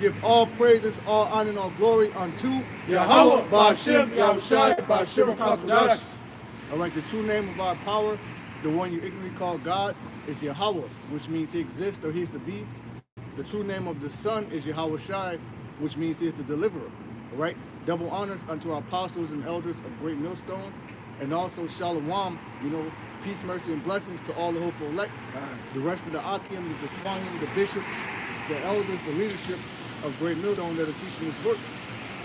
Give all praises, all honor, and all glory unto Yahweh, Ba'ashem, Yahushai, Ba'ashem, HaKadosh. All right, the true name of our power, the one you ignorantly call God, is Yahweh, which means he exists or he is to be. The true name of the Son is Yahweh Shai, which means he is the deliverer. All right, double honors unto our apostles and elders of Great Millstone, and also Shalom, peace, mercy, and blessings to all the hopeful elect, the rest of the Akim, the Zaquanium, the bishops, the elders, the leadership of Great Millstone that are teaching this work,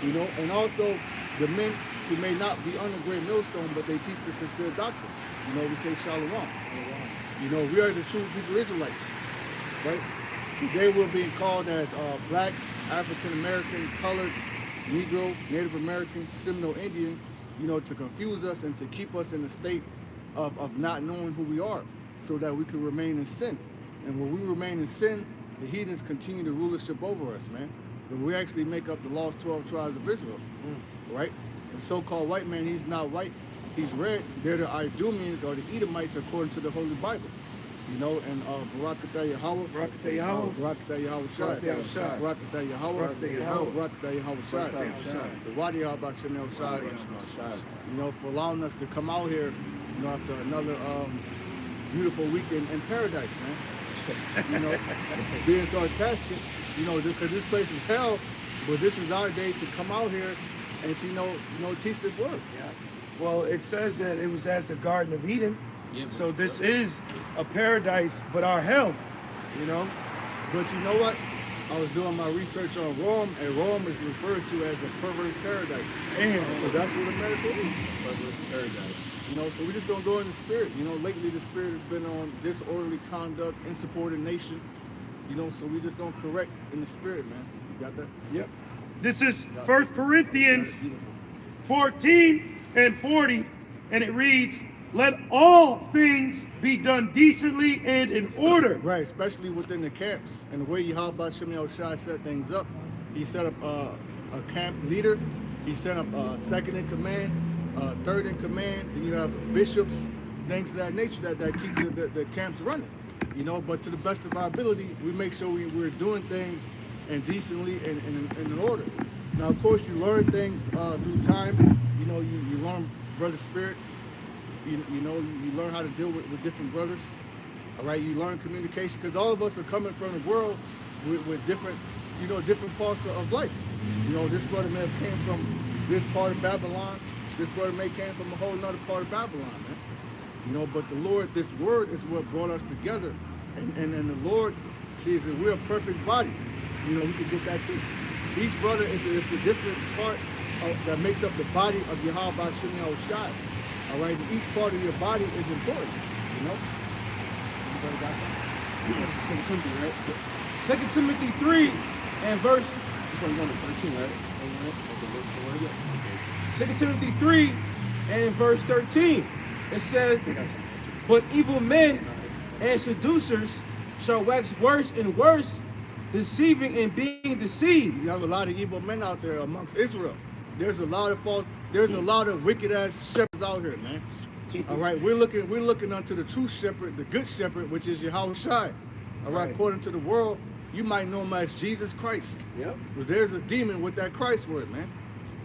and also the men who may not be under Great Millstone, but they teach the sincere doctrine. We say Shalom. We are the true Hebrew Israelites, right? Today we're being called as Black, African American, Colored, Negro, Native American, Seminole Indian, to confuse us and to keep us in a state of not knowing who we are, so that we can remain in sin. And when we remain in sin, the heathens continue the rulership over us, man. But we actually make up the lost 12 tribes of Israel, right? The so-called white man, he's not white, he's red. They're the Idumeans or the Edomites according to the Holy Bible. And Barakatah Yahweh, Barakatah Yahweh, Barakatah Yahweh Shai, Barakatah Yahweh, Barakatah Yahweh Shai, the Wadi Ba'ashem Shai, for allowing us to come out here, after another beautiful weekend in paradise, man. Being sarcastic, because this place is hell, but this is our day to come out here and to, teach this word. Yeah. Well, it says that it was as the Garden of Eden. Yeah, so this is a paradise, but our hell, But you know what? I was doing my research on Rome, and Rome is referred to as a perverse paradise. So that's what America is, perverse paradise. So we're just gonna go in the spirit. Lately the spirit has been on disorderly conduct, insubordination. So we're just gonna correct in the spirit, man. You got that? Yep. This is 1 Corinthians 14 and 40, and it reads, "Let all things be done decently and in order." Right, especially within the camps. And the way Yahweh Shai set things up, he set up a camp leader, he set up a second in command, third in command, and you have bishops, things of that nature that keep the camps running. But to the best of our ability, we make sure we're doing things and decently and in order. Now, of course, you learn things through time. You learn brother spirits. You learn how to deal with different brothers. All right, you learn communication, because all of us are coming from the world with different, different parts of life. This brother may have came from this part of Babylon. This brother may came from a whole nother part of Babylon, man. But the Lord, this word is what brought us together. And the Lord sees that we're a perfect body. We can get that too. Each brother is a different part that makes up the body of Yahweh Ba'ashem Yahushai. All right, and each part of your body is important, Everybody got that? 2 Timothy, right? 2 Timothy 3 and verse, you're going to 13, right? 2 Timothy 3 and verse 13. It says, "But evil men and seducers shall wax worse and worse, deceiving and being deceived." You have a lot of evil men out there amongst Israel. There's a lot of wicked ass shepherds out here, man. All right, we're looking unto the true shepherd, the good shepherd, which is Yahweh Shai. All right, according to the world, you might know him as Jesus Christ. Yep. But there's a demon with that Christ word, man.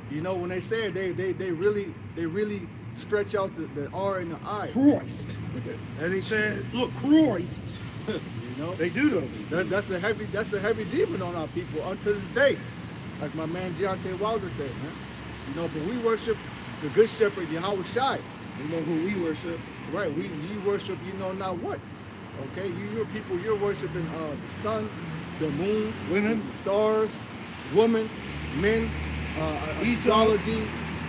When they say it, they really stretch out the R in the I. Christ. And he said, "Look, Christ." They do though. That's a heavy demon on our people unto this day. Like my man Deontay Wilder said, man. But we worship the good shepherd, Yahweh Shai. You know who we worship? Right, you worship not what. Okay, you're people, you're worshiping the sun, the moon, women, the stars, women, men, astrology,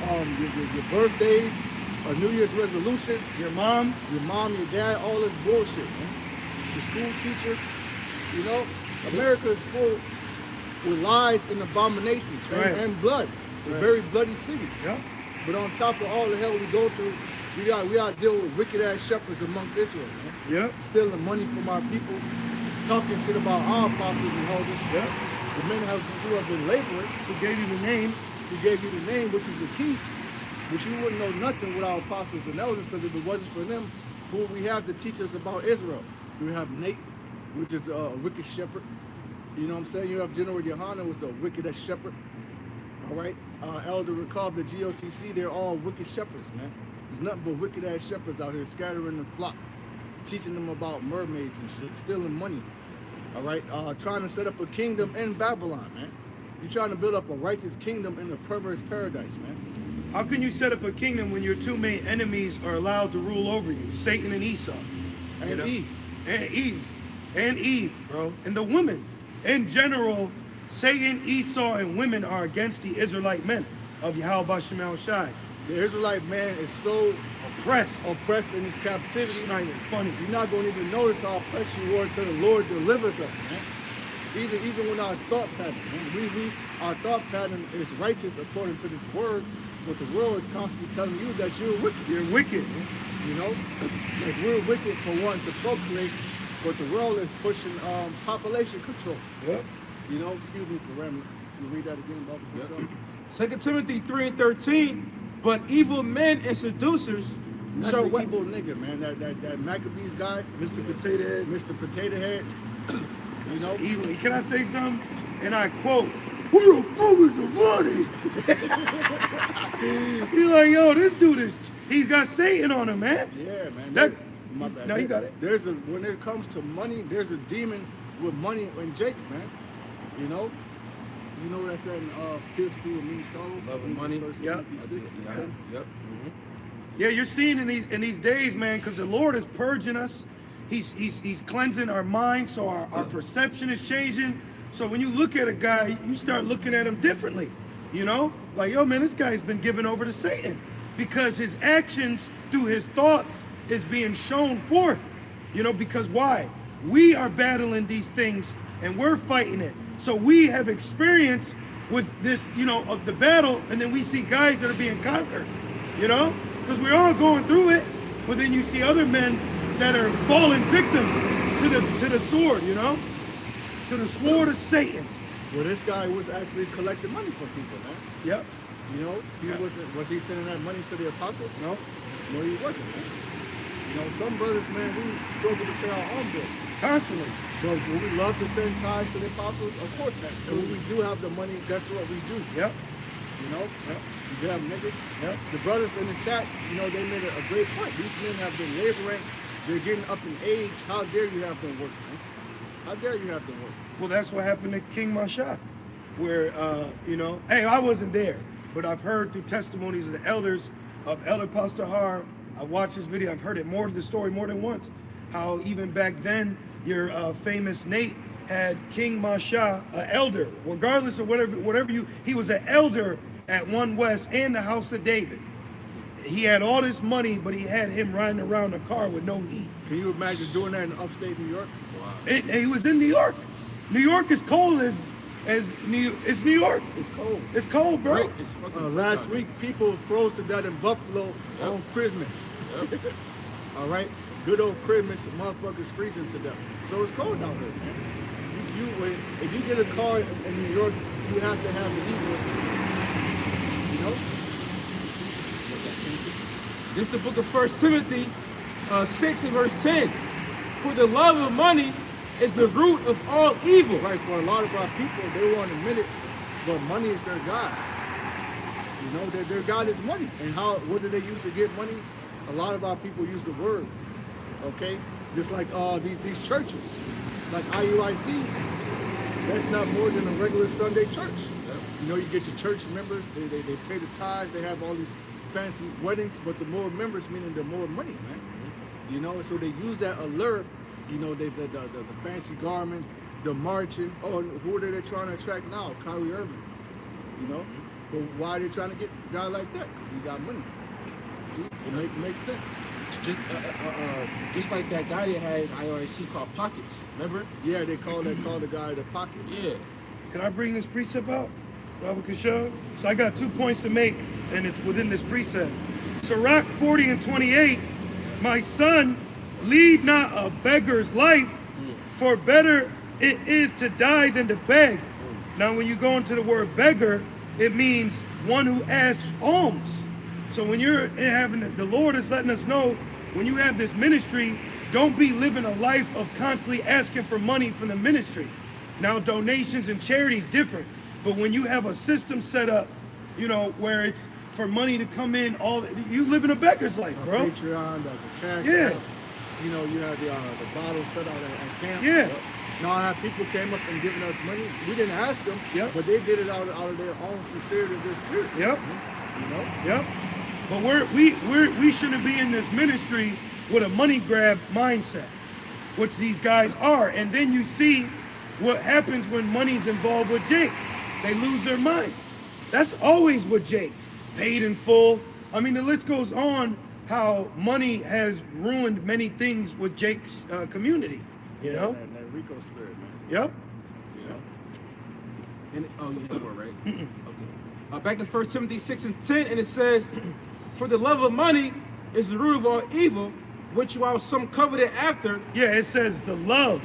your birthdays, a New Year's resolution, your mom, your dad, all this bullshit, man. The school teacher, America is full with lies and abominations, and blood. It's a very bloody city. Yeah. But on top of all the hell we go through, we got to deal with wicked ass shepherds amongst Israel, man. Yep. Stealing money from our people, talking shit about our apostles and elders. Yep. The men who have been laboring. Who gave you the name? Who gave you the name, which is the key. Which you wouldn't know nothing without apostles and elders, because if it wasn't for them, who we have to teach us about Israel. We have Nate, which is a wicked shepherd. You know what I'm saying? You have General Yohana, who's a wicked shepherd. All right? Elder Ricov, the GOCC, they're all wicked shepherds, man. There's nothing but wicked ass shepherds out here scattering the flock, teaching them about mermaids and shit, stealing money. All right? Trying to set up a kingdom in Babylon, man. You're trying to build up a righteous kingdom in a perverse paradise, man. How can you set up a kingdom when your two main enemies are allowed to rule over you? Satan and Esau. And Eve. And Eve, bro. And the women. In general, Satan, Esau, and women are against the Israelite men of Yahweh Shemel Shai. The Israelite man is so Oppressed. in his captivity. It's not even funny. You're not going to even notice how oppressed you are until the Lord delivers us, man. Even when our thought pattern, man, our thought pattern is righteous according to this word, but the world is constantly telling you that you're wicked. You're wicked. You know, like we're wicked for wanting to procreate, but the world is pushing population control. Yep. You know, excuse me for rambling. You read that again, Bobby? Yep. 2 Timothy 3:13. But evil men and seducers That's shall an evil nigga, man. That Maccabees guy, Mr. Potato Head. Mr. Potato Head. You know, Evil. Can I say something? And I quote, "Where the fuck is the money?" You're like, yo, this dude he's got Satan on him, man. yeah, man. That- My bad. No, you got it. When it comes to money, there's a demon with money in Jake, man. You know what I said in Pierce through a mini sorrow. Love and money. Yep. 6, Yep. Yeah, you're seeing in these days, man, because the Lord is purging us. He's cleansing our minds, so our perception is changing. So when you look at a guy, you start looking at him differently. You know, like, yo, man, this guy's been given over to Satan because his actions through his thoughts is being shown forth. You know, because why? We are battling these things and we're fighting it. So we have experience with this, you know, of the battle, and then we see guys that are being conquered. You know, because we're all going through it, but then you see other men that are falling victim to the sword, you know, to the sword of Satan. Well, this guy was actually collecting money from people, man. Yep. You know, was he sending that money to the apostles? No. No, he wasn't, man. You know, some brothers, man, we struggle to pay our own bills. Constantly. But would we love to send tithes to the apostles? Of course not. And when we do have the money, guess what we do? Yep. You know? Yep. You have niggas. Yep. The brothers in the chat, you know, they made a great point. These men have been laboring. They're getting up in age. How dare you have them work, man? How dare you have them work? Well, that's what happened to King Masha, where, you know, hey, I wasn't there, but I've heard through testimonies of the elders, of Elder Pastor Har. I watched this video. I've heard the story more than once. How even back then, your famous Nate had King Masha, an elder, regardless of whatever he was an elder at One West and the House of David. He had all this money, but he had him riding around a car with no heat. Can you imagine doing that in upstate New York? Wow. He was in New York. New York is cold as New York. It's cold. It's cold, bro. Great. It's fucking Last cold. week, people froze to death in Buffalo Yep. on Christmas. Yep. All right? Good old Christmas, motherfuckers freezing to death. So it's cold out here, man. If you get a car in New York, you have to have the heat with you. You know? This is the book of 1 Timothy 6 and verse 10. For the love of money is the root of all evil. Right, for a lot of our people, they won't admit it, but money is their God. You know, their God is money. And what do they use to get money? A lot of our people use the word. Okay? Just like these churches, like IUIC, that's not more than a regular Sunday church. You know, you get your church members, they pay the tithes, they have all these fancy weddings, but the more members, meaning the more money, man. You know, so they use that allure, you know, the fancy garments, the marching. Oh, who are they trying to attract now? Kyrie Irving. You know? But why are they trying to get a guy like that? Because he got money. See? It makes sense. Just like that guy they had in IRC called Pockets, remember? Yeah, they call the guy the pocket. Yeah. Can I bring this precept out, Robert Kishore? So I got 2 points to make, and it's within this precept. Sirach 40 and 28, my son, lead not a beggar's life, for better it is to die than to beg. Now, when you go into the word beggar, it means one who asks alms. So when you're having the Lord is letting us know, when you have this ministry, don't be living a life of constantly asking for money from the ministry. Now donations and charities different, but when you have a system set up, you know, where it's for money to come in, you live in a beggar's life, bro. Patreon, the cash Yeah. app. You know, you had the bottle set out at camp. Yeah. Now I have people came up and giving us money. We didn't ask them, Yep. but they did it out of their own sincerity of their spirit. Yep. You know? Yep. But we shouldn't be in this ministry with a money grab mindset, which these guys are. And then you see what happens when money's involved with Jake. They lose their mind. That's always with Jake. Paid in full. I mean, the list goes on how money has ruined many things with Jake's community. You know? That Rico spirit, man. Yep. And you have one, right? Okay. Back in 1 Timothy 6:10, and it says, "For the love of money is the root of all evil, which while some coveted after." Yeah, it says the love.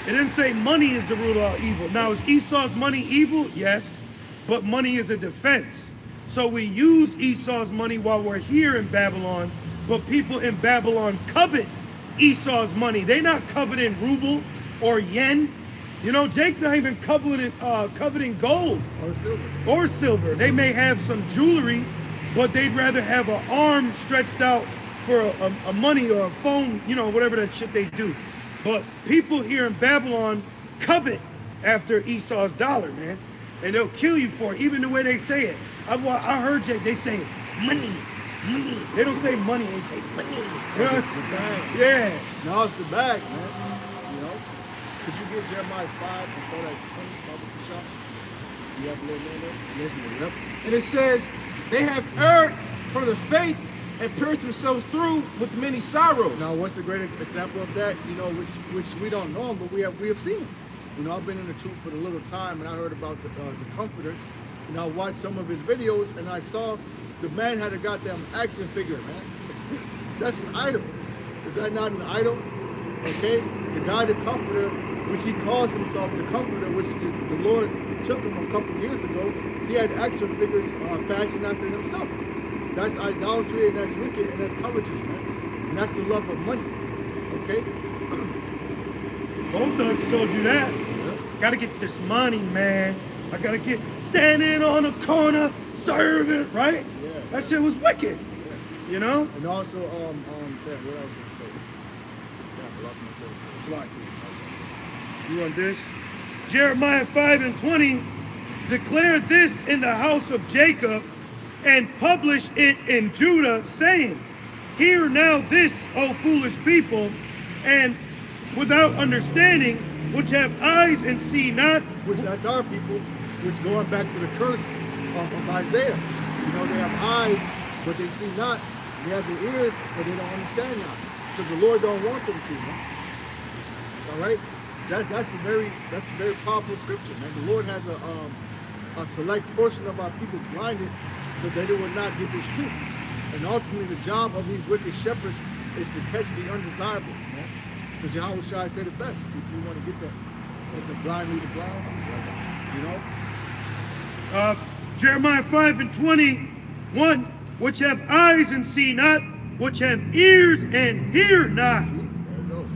It didn't say money is the root of all evil. Now, is Esau's money evil? Yes, but money is a defense. So we use Esau's money while we're here in Babylon, but people in Babylon covet Esau's money. They're not coveting ruble or yen. You know, Jake's not even coveting gold or silver. They may have some jewelry, but they'd rather have an arm stretched out for a money or a phone, you know, whatever that shit they do. But people here in Babylon covet after Esau's dollar, man. And they'll kill you for it, even the way they say it. I heard Jake, they say money. They don't say money, they say money. You know? Yeah. Now it's the bag, man. You know? Could you get Jeremiah 5 and start at 20, Bible shop? You have a little man there? Yes, man. Yep. And it says, "They have erred from the faith and pierced themselves through with many sorrows." Now, what's a great example of that? You know, which we don't know him, but we have seen him. You know, I've been in the truth for a little time, and I heard about the Comforter. And I watched some of his videos, and I saw the man had a goddamn action figure, man. That's an idol. Is that not an idol? Okay, the guy, the Comforter, which he calls himself the Comforter, which the Lord took him a couple years ago. He had action figures fashioned after himself. That's idolatry, and that's wicked, and that's covetous, man. And that's the love of money. Okay. Both thugs told you that. Gotta get this money, man. I gotta get standing on a corner serving, right? Yeah. That shit was wicked. Yeah. You know? And also, what I was gonna say? Yeah, I lost my train of thought. You want this? Jeremiah 5:20, "Declare this in the house of Jacob, and publish it in Judah, saying, Hear now this, O foolish people, and without understanding, which have eyes and see not." Which that's our people, which going back to the curse of Isaiah. You know, they have eyes, but they see not. They have the ears, but they don't understand not. Because the Lord don't want them to, man. All right? That's a very powerful scripture, man. The Lord has a select portion of our people blinded so that they will not get this truth. And ultimately the job of these wicked shepherds is to catch the undesirables, man. Because Yahweh Shai said it best. If you want to get that, let the blind lead the blind, you know? Jeremiah 5:21, "Which have eyes and see not, which have ears and hear not. See? There it goes.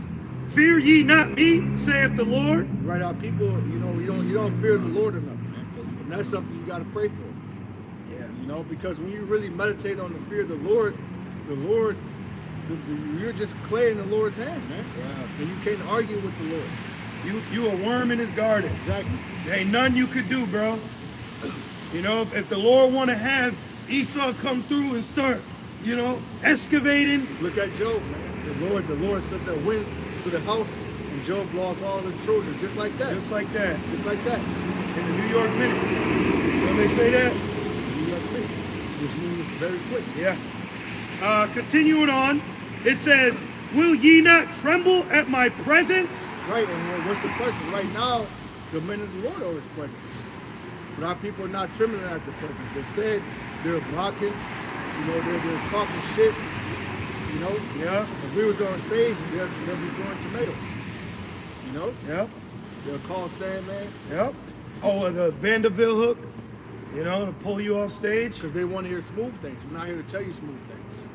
Fear ye not me, saith the Lord." Right, our people, you know, you don't fear the Lord enough, man. And that's something you got to pray for. Yeah. You know, because when you really meditate on the fear of the Lord, you're just clay in the Lord's hand, man. Wow. And you can't argue with the Lord. You a worm in his garden. Exactly. There ain't nothing you could do, bro. You know, if the Lord want to have Esau come through and start, you know, excavating. Look at Job, man. The Lord sent the wind to the house, and Job lost all his children, just like that. Just like that. Just like that. In the New York Minute. When they say that? New York Minute, which means very quick. Yeah. Continuing on, it says, "Will ye not tremble at my presence?" Right, and what's the presence? Right now, the men of the Lord are his presence. But our people are not trembling at the presence. Instead, they're mocking, you know, they're talking shit, you know? Yeah. If we was on stage, they'll be throwing tomatoes, you know? Yep. They'll call Sandman, Yep. Oh, the Vanderbilt hook, you know, to pull you off stage. because they want to hear smooth things. We're not here to tell you smooth things.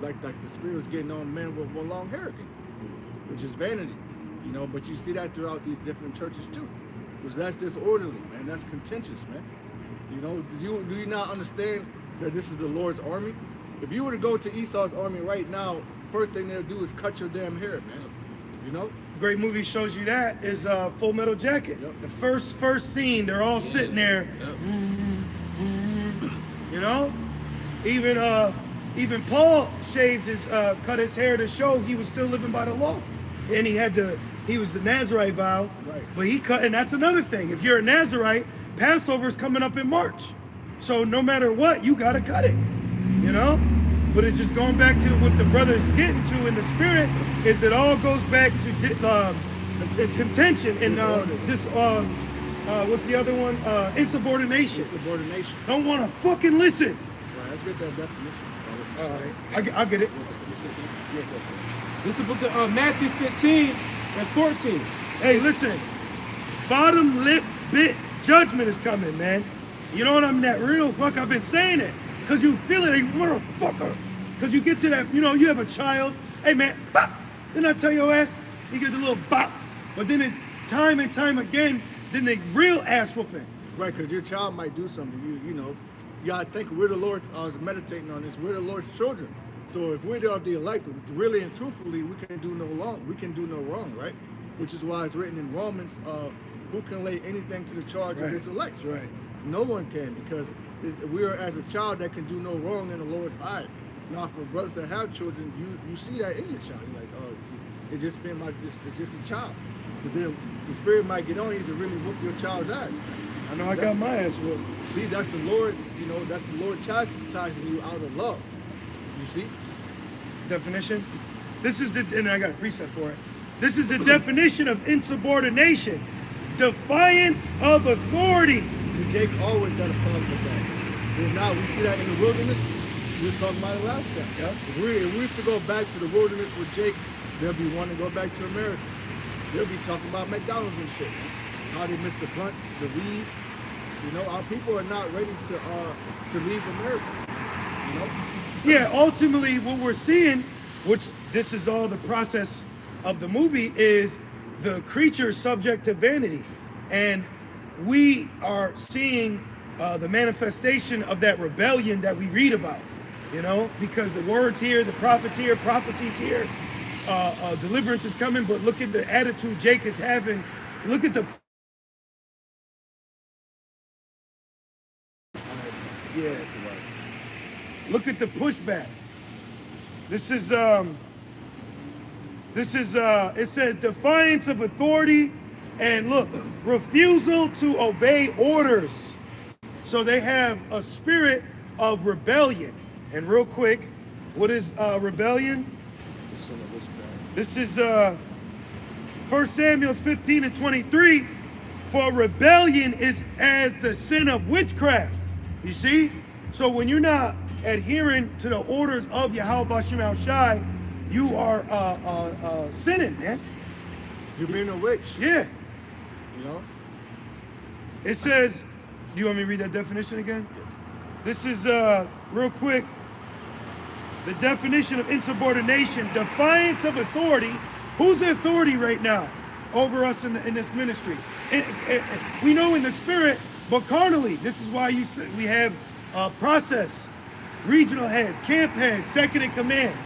Like the spirit's getting on men with long hair again, which is vanity, you know? But you see that throughout these different churches too. Because that's disorderly, man. That's contentious, man. You know, do you not understand that this is the Lord's army? If you were to go to Esau's army right now, first thing they'll do is cut your damn hair, man. You know? Great movie shows you that is Full Metal Jacket. Yep. The first scene, they're all sitting there. You know? Even Paul shaved his, cut his hair to show he was still living by the law. And he was the Nazarite vow. Right. But he cut, and that's another thing. If you're a Nazarite, Passover is coming up in March. So no matter what, you gotta cut it. You know? But it's just going back to what the brother's getting to in the spirit, is it all goes back to contention and what's the other one? Insubordination. Insubordination. Don't want to fucking listen. Right, let's get that definition. All right, I'll get it. This is the book of Matthew 15 and 14. Hey, listen, bottom lip bit judgment is coming, man. You know what I'm that real fuck? I've been saying it because you feel it, you motherfucker. Because you get to that, you know, you have a child. Hey, man, bop. Then I tell your ass, you get the little bop. But then it's time and time again, then the real ass whooping. Right, because your child might do something. You know, you gotta think we're the Lord. I was meditating on this. We're the Lord's children. So if we're of the elect, really and truthfully, we can do no wrong. We can do no wrong, right? Which is why it's written in Romans, who can lay anything to the charge of his elect? That's right. No one can, because we are as a child that can do no wrong in the Lord's eye. Now, for brothers that have children, you see that in your child. You're like, oh, it's just been it's just a child. But then the spirit might get on you to really whoop your child's ass. I know I got my ass whooped. See, that's the Lord. You know, that's the Lord chastising you out of love. You see? Definition. This is and I got a precept for it. This is the definition of insubordination. Defiance of authority. Jake always had a problem with that. And now we see that in the wilderness. We was talking about it last time. Yeah. If we used to go back to the wilderness with Jake, they'll be wanting to go back to America. They'll be talking about McDonald's and shit. How they miss the blunts, the weed. You know, our people are not ready to leave America. You know? Yeah, ultimately what we're seeing, which this is all the process of the movie, is the creature subject to vanity. And we are seeing the manifestation of that rebellion that we read about, you know, because the words here, the prophets here, prophecies here, deliverance is coming, but look at the attitude Jake is having. Look at the look at the pushback. This is it says defiance of authority, and look, refusal to obey orders. So they have a spirit of rebellion. And real quick, what is rebellion? This is 1 Samuel 15 and 23. For rebellion is as the sin of witchcraft. You see? So when you're not adhering to the orders of Yahweh Bashim Al Shai, you are sinning, man. You're being a witch. Yeah. You know? It says, do you want me to read that definition again? Yes. This is, real quick, the definition of insubordination, defiance of authority. Who's the authority right now over us in this ministry? We know in the spirit, but carnally. This is why we have process, regional heads, camp heads, second in command.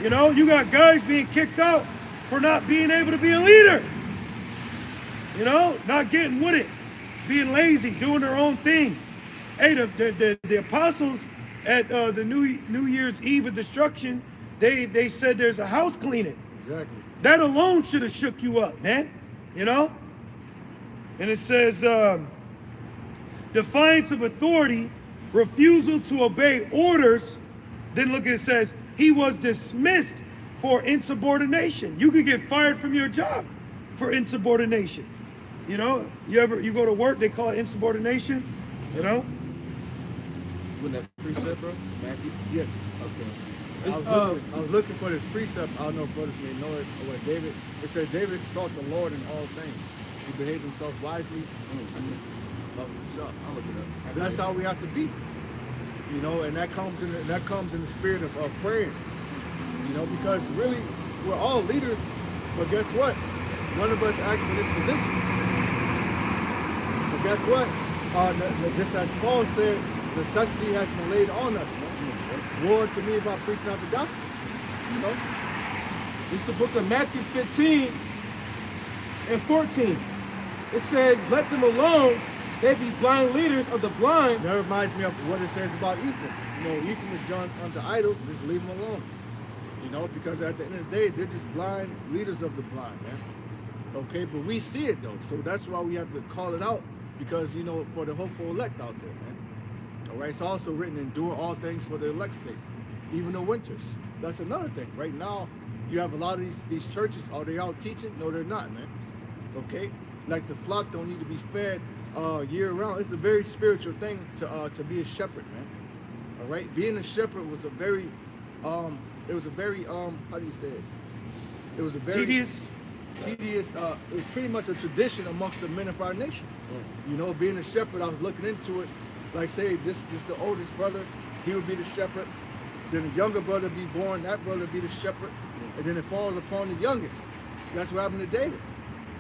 You know, you got guys being kicked out for not being able to be a leader. You know, not getting with it, being lazy, doing their own thing. Hey, the apostles at the New Year's Eve of destruction, they said there's a house cleaning. Exactly. That alone should have shook you up, man. You know? And it says, defiance of authority, refusal to obey orders. Then look, it says, he was dismissed for insubordination. You could get fired from your job for insubordination. You know, you go to work, they call it insubordination, you know? When that precept, bro? Matthew? Yes. Okay. I was looking for this precept. I don't know if brothers may know it or what David. It said David sought the Lord in all things. He behaved himself wisely. I'll look it up. So that's how we have to be. You know, and that comes in the spirit of praying. You know, because really we're all leaders, but guess what? None of us asked for this position. guess what? Just as Paul said, necessity has been laid on us. Man. Woe to me about preaching out the gospel. You know? It's the book of Matthew 15 and 14. It says, let them alone. They be blind leaders of the blind. That reminds me of what it says about Ephraim. You know, Ephraim is done unto idols, just leave them alone. You know, because at the end of the day, they're just blind leaders of the blind, man. Okay, but we see it though, so that's why we have to call it out, because, you know, for the hopeful elect out there, man. All right, it's also written, endure all things for the elect's sake, even the winters. That's another thing. Right now, you have a lot of these churches, are they out teaching? No, they're not, man. Okay, like the flock don't need to be fed year round. It's a very spiritual thing to be a shepherd, man. All right, being a shepherd was a very it was a very how do you say it? It was a very tedious. It was pretty much a tradition amongst the men of our nation. You know, being a shepherd, I was looking into it. Like, say this the oldest brother, he would be the shepherd. Then the younger brother be born, that brother be the shepherd, and then it falls upon the youngest. That's what happened to David,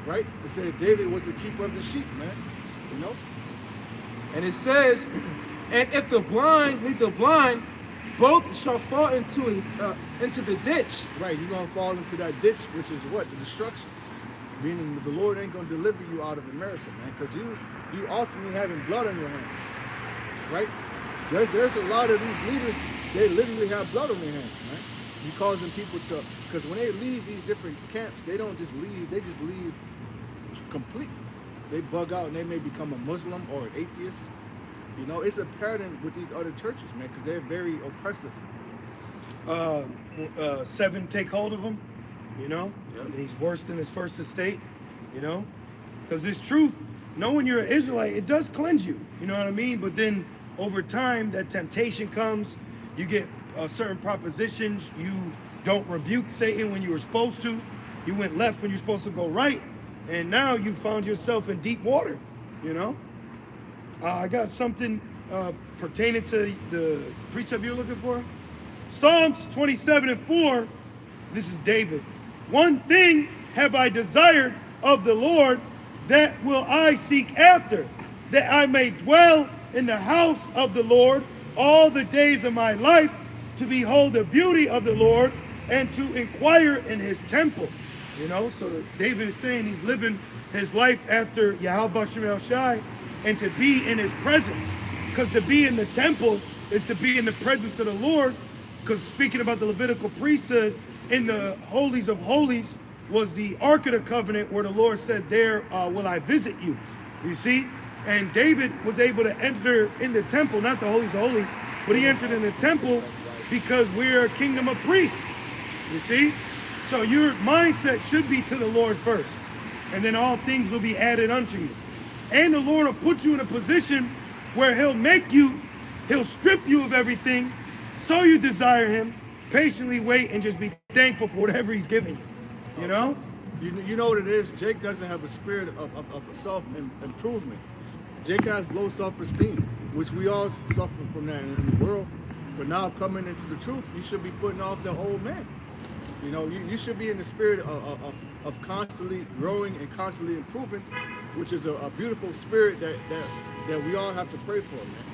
right? It says David was the keeper of the sheep, man. You know. And it says, and if the blind lead the blind, both shall fall into the ditch. Right, you're gonna fall into that ditch, which is what? The destruction. Meaning the Lord ain't gonna deliver you out of America, man, because you ultimately having blood on your hands. Right? There's a lot of these leaders, they literally have blood on their hands, man. You causing people to, because when they leave these different camps, they don't just leave, they just leave completely. They bug out and they may become a Muslim or an atheist. You know, it's a pattern with these other churches, man, because they're very oppressive. 7 take hold of him, you know? Yep. He's worse than his first estate, you know? Because it's truth. Knowing you're an Israelite, it does cleanse you, you know what I mean? But then over time, that temptation comes. You get certain propositions. You don't rebuke Satan when you were supposed to. You went left when you're supposed to go right. And now you found yourself in deep water, you know? I got something pertaining to the precept you're looking for. Psalms 27:4, this is David. One thing have I desired of the Lord, that will I seek after, that I may dwell in the house of the Lord all the days of my life, to behold the beauty of the Lord and to inquire in his temple. You know, so David is saying he's living his life after Yahweh Shem Shai, and to be in his presence. Because to be in the temple is to be in the presence of the Lord. Because speaking about the Levitical priesthood, in the holies of holies was the Ark of the Covenant, where the Lord said, there will I visit you. You see? And David was able to enter in the temple, not the holies of holies, but he entered in the temple because we're a kingdom of priests. You see? So your mindset should be to the Lord first, and then all things will be added unto you. And the Lord will put you in a position where he'll make you, he'll strip you of everything, so you desire him, patiently wait, and just be thankful for whatever he's giving you. You know? You know what it is? Jake doesn't have a spirit of self-improvement. Jake has low self-esteem, which we all suffer from that in the world. But now coming into the truth, you should be putting off the old man. You know, you should be in the spirit of constantly growing and constantly improving, which is a beautiful spirit that we all have to pray for, man.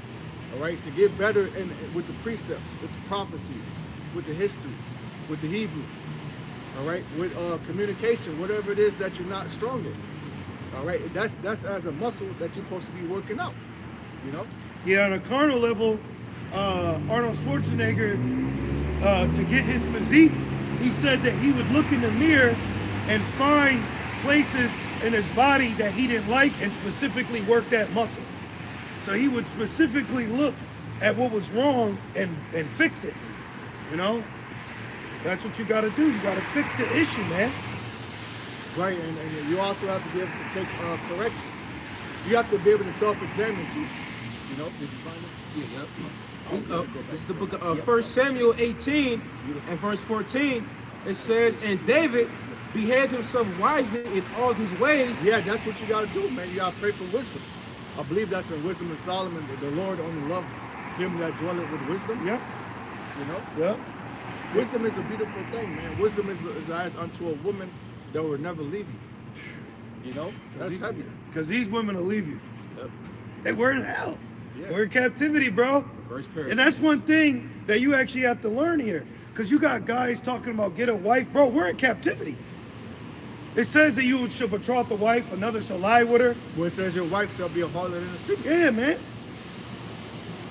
All right, to get better with the precepts, with the prophecies, with the history, with the Hebrew. All right, with communication, whatever it is that you're not strong in. All right, that's as a muscle that you're supposed to be working out. You know? Yeah, on a carnal level, Arnold Schwarzenegger, to get his physique, he said that he would look in the mirror and find places in his body that he didn't like and specifically work that muscle. So he would specifically look at what was wrong and fix it, you know? So that's what you got to do. You got to fix the issue, man. Right, and you also have to be able to take correction. You have to be able to self-examine too. You know, did you find it? Yeah, yep. This is the book of 1 Samuel 18 and verse 14. It says, and David behaved himself wisely in all his ways. Yeah, that's what you got to do, man. You got to pray for wisdom. I believe that's in Wisdom of Solomon. The Lord only loved him that dwelleth with wisdom. Yep. You know? Yep. Wisdom is a beautiful thing, man. Wisdom is as unto a woman that will never leave you. You know? That's heavy. Because these women will leave you. Yep. And we're in hell. Yeah. We're in captivity, bro. The first paradise. And that's one thing that you actually have to learn here. Because you got guys talking about get a wife. Bro, we're in captivity. It says that you should betroth a wife, another shall lie with her. Where it says your wife shall be a harlot in the city. Yeah, man.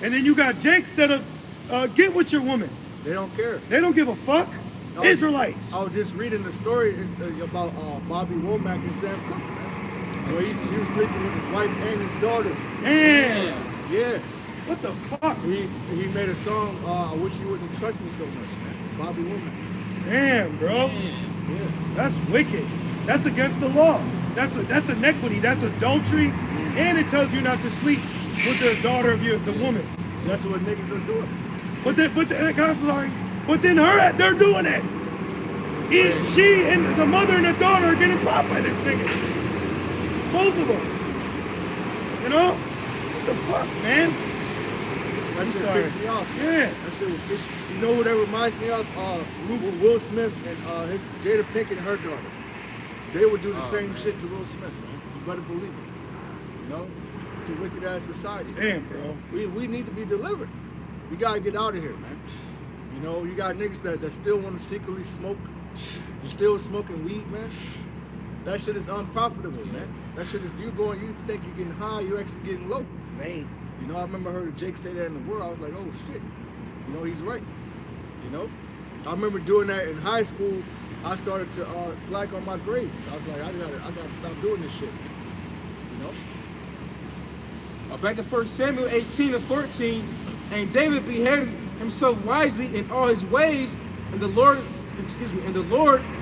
And then you got Jakes that'll get with your woman. They don't care. They don't give a fuck. Israelites. I was just reading the story about Bobby Womack and Sam Cooke, man. Where he was sleeping with his wife and his daughter. Damn. Yeah. What the fuck? He made a song, I Wish You Wouldn't Trust Me So Much, man. Bobby Womack. Damn, bro. Yeah. That's wicked. That's against the law. That's iniquity. That's adultery. And it tells you not to sleep with the daughter of the woman. That's what niggas are doing. But then they're doing it. She and the mother and the daughter are getting popped by this nigga. Both of them. You know? What the fuck, man? That shit sorry. pissed me off. Yeah. That shit was pissed. You know who that reminds me of? Will Smith and his Jada Pinkett and her daughter. They would do the same shit to Will Smith, man. You better believe it. You know? It's a wicked ass society. Damn, bro. We need to be delivered. We gotta get out of here, man. You know, you got niggas that still want to secretly smoke. You still smoking weed, man. That shit is unprofitable, man. That shit is you think you're getting high, you're actually getting low. Man. You know, I remember I heard Jake say that in the world. I was like, oh shit. You know, he's right. You know? I remember doing that in high school. I started to slack on my grades. I was like, I gotta stop doing this shit. You know? Back in 1 Samuel 18 and 14, and David behaved himself wisely in all his ways, and the Lord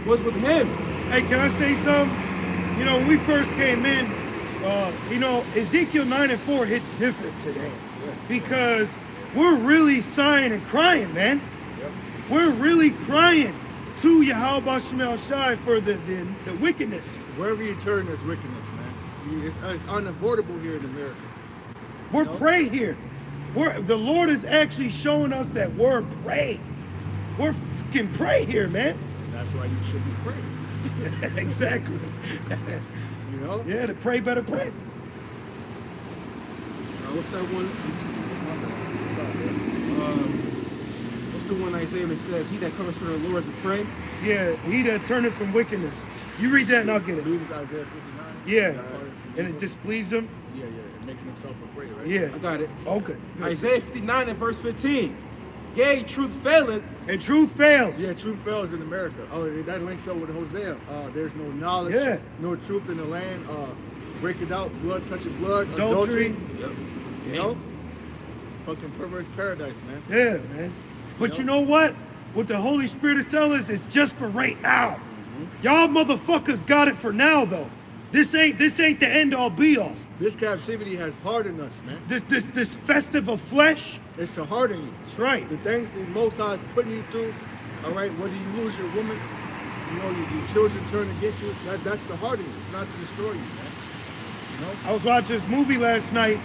was with him. Hey, can I say something? You know, when we first came in, Ezekiel 9 and 4 hits different today. Yeah. Because we're really sighing and crying, man. Yep. We're really crying to Yahweh Shemel Shai for the wickedness. Wherever you turn, there's wickedness, man. It's unavoidable here in America. We're No. prey here. The Lord is actually showing us that we're prey. We're fucking prey here, man. And that's why you should be praying. Exactly. You know? Yeah, the prey better pray. What's that one? What's the one Isaiah that says, "He that cometh to the Lord is to pray"? Yeah, he that turneth from wickedness. You read that and I'll get I it. believe it's Isaiah 59. Yeah. That part of- And it displeased him? Yeah, making himself a prey, right? Yeah. I got it. Okay. Isaiah 59 and verse 15. Yea, truth faileth. And truth fails. Yeah, truth fails in America. Oh, that links up with Hosea. There's no knowledge, Yeah. no truth in the land. Break it out, blood touching blood, Adultery. Yep. You know? Fucking perverse paradise, man. Yeah, man. But you know what? What the Holy Spirit is telling us is just for right now. Y'all motherfuckers got it for now, though. This ain't the end all be all. This captivity has hardened us, man. This festive of flesh. It's to harden you. That's right. The things the Most High is putting you through, all right, whether you lose your woman, you know, your children turn against you, that's to harden you. It's not to destroy you, man. You know? I was watching this movie last night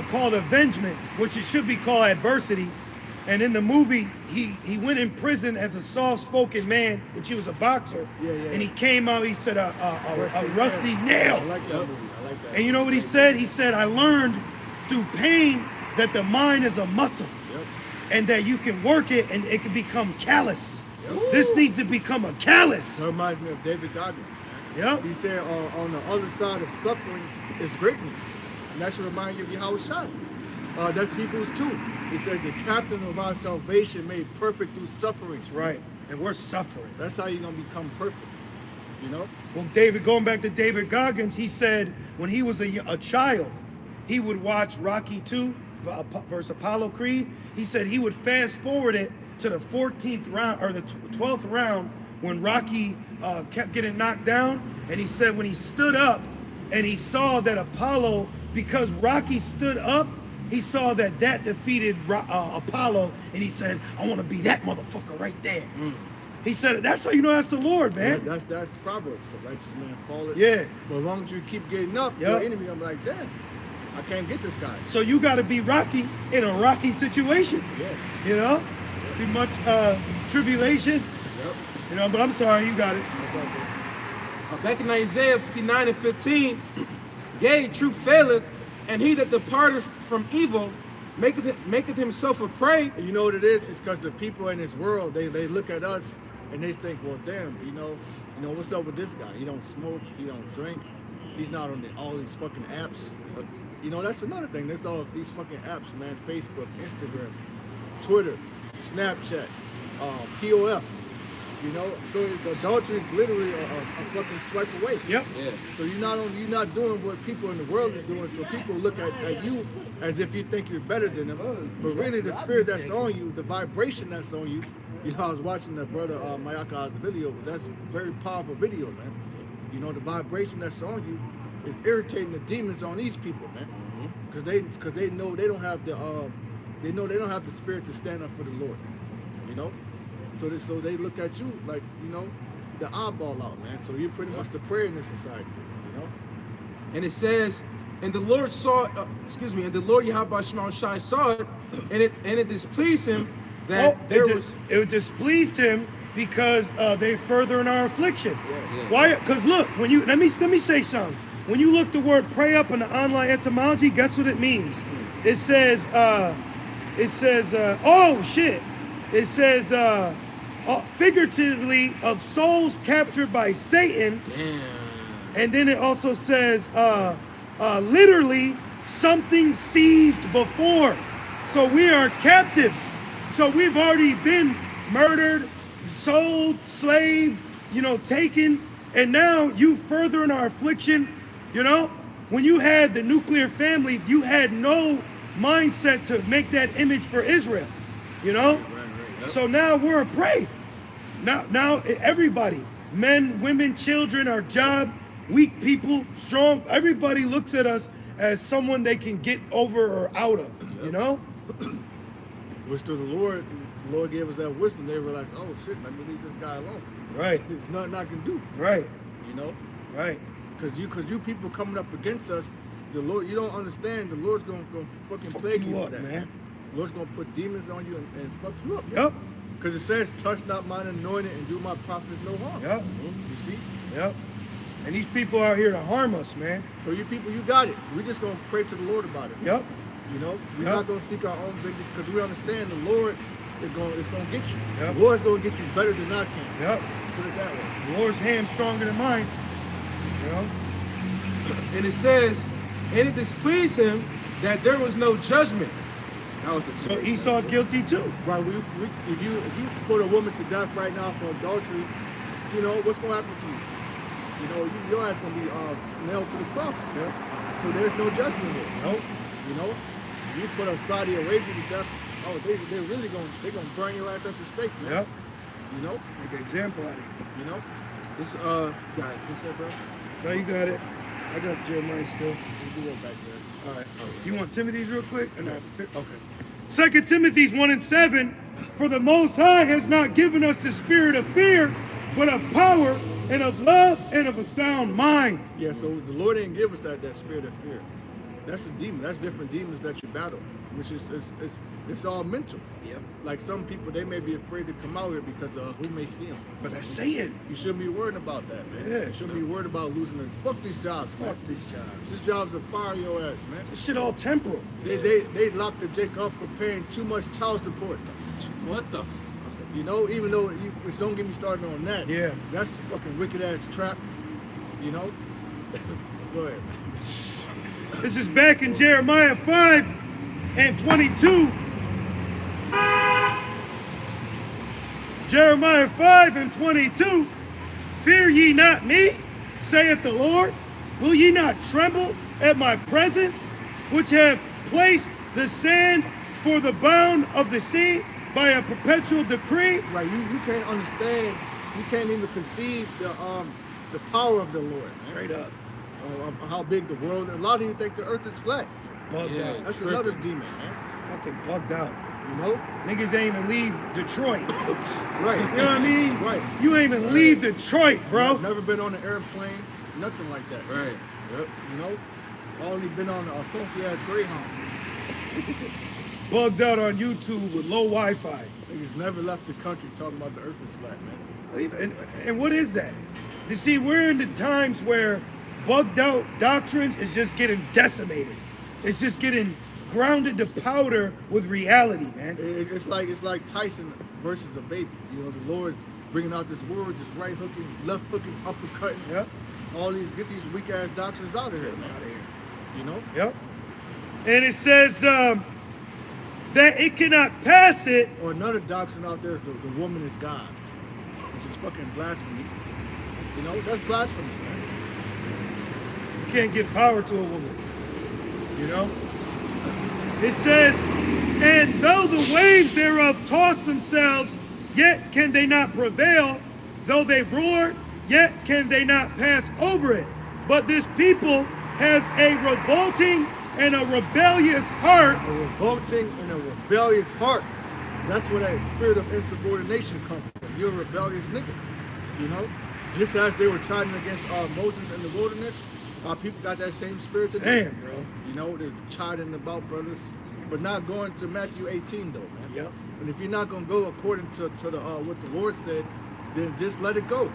called Avengement, which it should be called Adversity. And in the movie, he went in prison as a soft-spoken man, which he was a boxer. Yeah. And he came out, he said, a rusty nail. I like that movie. I like that. And you know what he said? He said, I learned through pain that the mind is a muscle. Yep. And that you can work it and it can become callous. Yep. This needs to become a callous. That reminds me of David Goggins, man. Yep. He said on the other side of suffering is greatness. And that should remind you of Yahweh Shai. That's Hebrews 2. He said the captain of our salvation made perfect through suffering. That's right. And we're suffering. That's how you're going to become perfect. You know? Well, going back to David Goggins, he said when he was a child, he would watch Rocky 2 versus Apollo Creed. He said he would fast forward it to the 14th round or the 12th round when Rocky kept getting knocked down. And he said when he stood up and he saw that Apollo, because Rocky stood up, he saw that defeated Apollo, and he said, I want to be that motherfucker right there. He said, that's how you know that's the Lord, man. Yeah, that's the proverb. So righteous man falleth. Yeah. But as long as you keep getting up, Yep. your enemy, I'm like, damn, I can't get this guy. So you got to be Rocky in a rocky situation, Yeah. you know? Too much tribulation, Yep. you know, but I'm sorry, you got it. That's all good. Back in Isaiah 59 and 15, yea, truth faileth, And he that departed from evil maketh himself a prey. And you know what it is? It's because the people in this world, they look at us and they think, well, damn, you know, what's up with this guy? He don't smoke, he don't drink, he's not on all these fucking apps. You know, that's another thing. There's all these fucking apps, man. Facebook, Instagram, Twitter, Snapchat, POF. You know, so the adultery is literally a fucking swipe away. Yep. Yeah. So you're not doing what people in the world is doing. So people look at you as if you think you're better than them. But really, the spirit that's on you, the vibration that's on you. You know, I was watching the brother Mayaka's video. That's a very powerful video, man. You know, the vibration that's on you is irritating the demons on these people, man. Because they know they don't have the spirit to stand up for the Lord. You know. So they look at you like, you know, the eyeball out, man. So you're pretty much the prey in this society, you know. And it says, and the Lord saw, and the Lord Yahweh Shema Shai saw it, and it displeased him that it displeased him because they further in our affliction. Yeah. Why? Because look, when you let me say something. When you look the word pray up in the online etymology, guess what it means? It says, figuratively of souls captured by Satan. And then it also says literally something seized before. So we are captives. So we've already been murdered, sold, slaved, you know, taken, and now you further in our affliction. You know, when you had the nuclear family, you had no mindset to make that image for Israel. You know? Right. So now we're a prey. Now everybody, men, women, children, our job, weak people, strong, everybody looks at us as someone they can get over or out of, you know? Which to the Lord gave us that wisdom. They realized, oh shit, let me leave this guy alone. Right. There's nothing I can do. Right. You know? Right. Because you people coming up against us, the Lord, you don't understand, the Lord's gonna fucking plague you up, for that. man. The Lord's gonna put demons on you and fuck you up. Yep. Because it says, touch not mine anointed and do my prophets no harm. Yep. You see? Yep. And these people are here to harm us, man. So you people, you got it. We're just gonna pray to the Lord about it. Yep. You know, we're Yep. not gonna seek our own vengeance because we understand the Lord is gonna get you. Yep. The Lord's gonna get you better than I can. Yep. Put it that way. The Lord's hand's stronger than mine. You know? And it says, and it displeased him that there was no judgment. That was So Esau's guilty too. right. If you put a woman to death right now for adultery, you know what's gonna happen to you? You know, your ass gonna be nailed to the cross. Yep. So there's no judgment here. Nope. You know, you put a Saudi Arabia to death. Oh, they're really gonna burn your ass at the stake, man. Yep. You know, Make an example out of you. you know. This got it. What's that, bro? No, you got it. I got Jeremiah still. You do it back there. All right. You want Timothy's real quick? Or not? Okay. 2 Timothy 1:7. For the Most High has not given us the spirit of fear, but of power and of love and of a sound mind. Yeah, so the Lord didn't give us that spirit of fear. That's a demon. That's different demons that you battle, which is it's all mental. Yep. Like some people, they may be afraid to come out here because who may see them. But that's Satan. You shouldn't be worried about that, man. Yeah. You shouldn't be worried about losing it. Fuck these jobs, man. Fuck this job. These jobs will fire your ass, man. This shit all temporal. They locked the Jake up for paying too much child support. What the? You know, even though which don't get me started on that. Yeah. That's a fucking wicked ass trap. You know. Go ahead. This is back in Jeremiah 5:22. Jeremiah 5:22. Fear ye not me, saith the Lord. Will ye not tremble at my presence, which have placed the sand for the bound of the sea by a perpetual decree? Right, you can't understand. You can't even conceive the power of the Lord, man. Straight up. How big the world is. A lot of you think the earth is flat. Bugged Yeah. out. That's Tripping. another demon, man. Fucking bugged out. You know? Niggas ain't even leave Detroit. Right. You know what I mean? Right. You ain't even leave Detroit, bro. Never been on an airplane, nothing like that. Right. Yep. You know? Only been on a funky ass Greyhound. Bugged out on YouTube with low Wi-Fi. Niggas never left the country talking about the earth is flat, man. And what is that? You see, we're in the times where bugged out doctrines is just getting decimated. It's just getting grounded to powder with reality, man. It's like Tyson versus a baby. You know, the Lord's bringing out this word, just right hooking, left hooking, uppercutting. Yep. All these, get these weak ass doctrines out of here, man. Out of here. You know? Yep. And it says that it cannot pass it. Or another doctrine out there is the woman is God, which is fucking blasphemy. You know, that's blasphemy, man. You can't give power to a woman. You know? It says, and though the waves thereof toss themselves, yet can they not prevail. Though they roar, yet can they not pass over it. But this people has a revolting and a rebellious heart. A revolting and a rebellious heart. That's where that spirit of insubordination comes from. You're a rebellious nigga. You know? Just as they were chiding against Moses in the wilderness, our people got that same spirit today. Damn, bro. You know, they're chiding about brothers, but not going to Matthew 18 though, man. Yep. And if you're not gonna go according to the what the Lord said, then just let it go.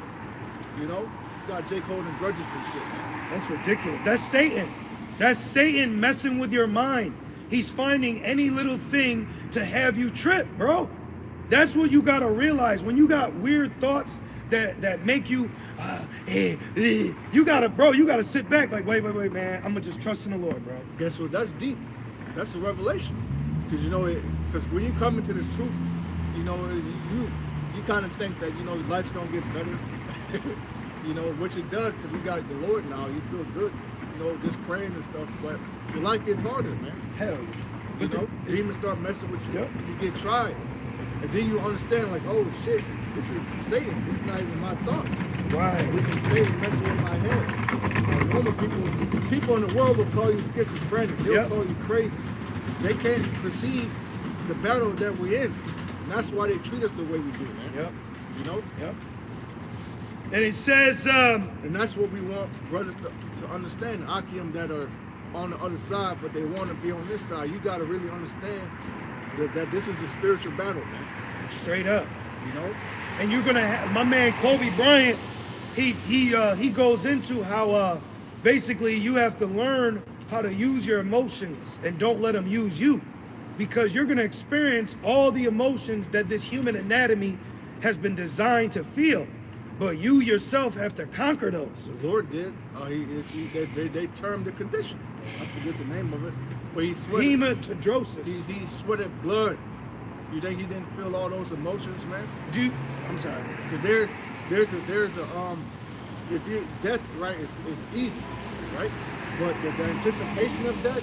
You know, you got Jake holding grudges and shit, man. That's ridiculous. That's Satan. That's Satan messing with your mind. He's finding any little thing to have you trip, bro. That's what you gotta realize. When you got weird thoughts that make you, you gotta sit back like, wait, man. I'm gonna just trust in the Lord, bro. Guess what? That's deep. That's a revelation. Because you know, because when you come into this truth, you know, you kind of think that, you know, life's gonna get better. You know, which it does, because we got the Lord now. You feel good, you know, just praying and stuff. But your life gets harder, man. Hell yeah. You know, demons start messing with you. Yep. You get tried, and then you understand, like, oh shit, this is Satan. This is not even my thoughts. Right. This is Satan messing with my head. Normal people in the world will call you schizophrenic. They'll Yep. call you crazy. They can't perceive the battle that we're in. And that's why they treat us the way we do, man. Yep. You know? Yep. And it says, And that's what we want brothers to understand. Akim that are on the other side, but they want to be on this side. You got to really understand that this is a spiritual battle, man. straight up. You know? And you're gonna have my man Kobe Bryant. He goes into how basically you have to learn how to use your emotions and don't let them use you, because you're gonna experience all the emotions that this human anatomy has been designed to feel, but you yourself have to conquer those. The Lord did. They termed the condition. I forget the name of it, but he sweated. Hematidrosis. He sweated blood. You think he didn't feel all those emotions, man? I'm sorry. Because there's a if you death, right, is easy, right? But the anticipation of death,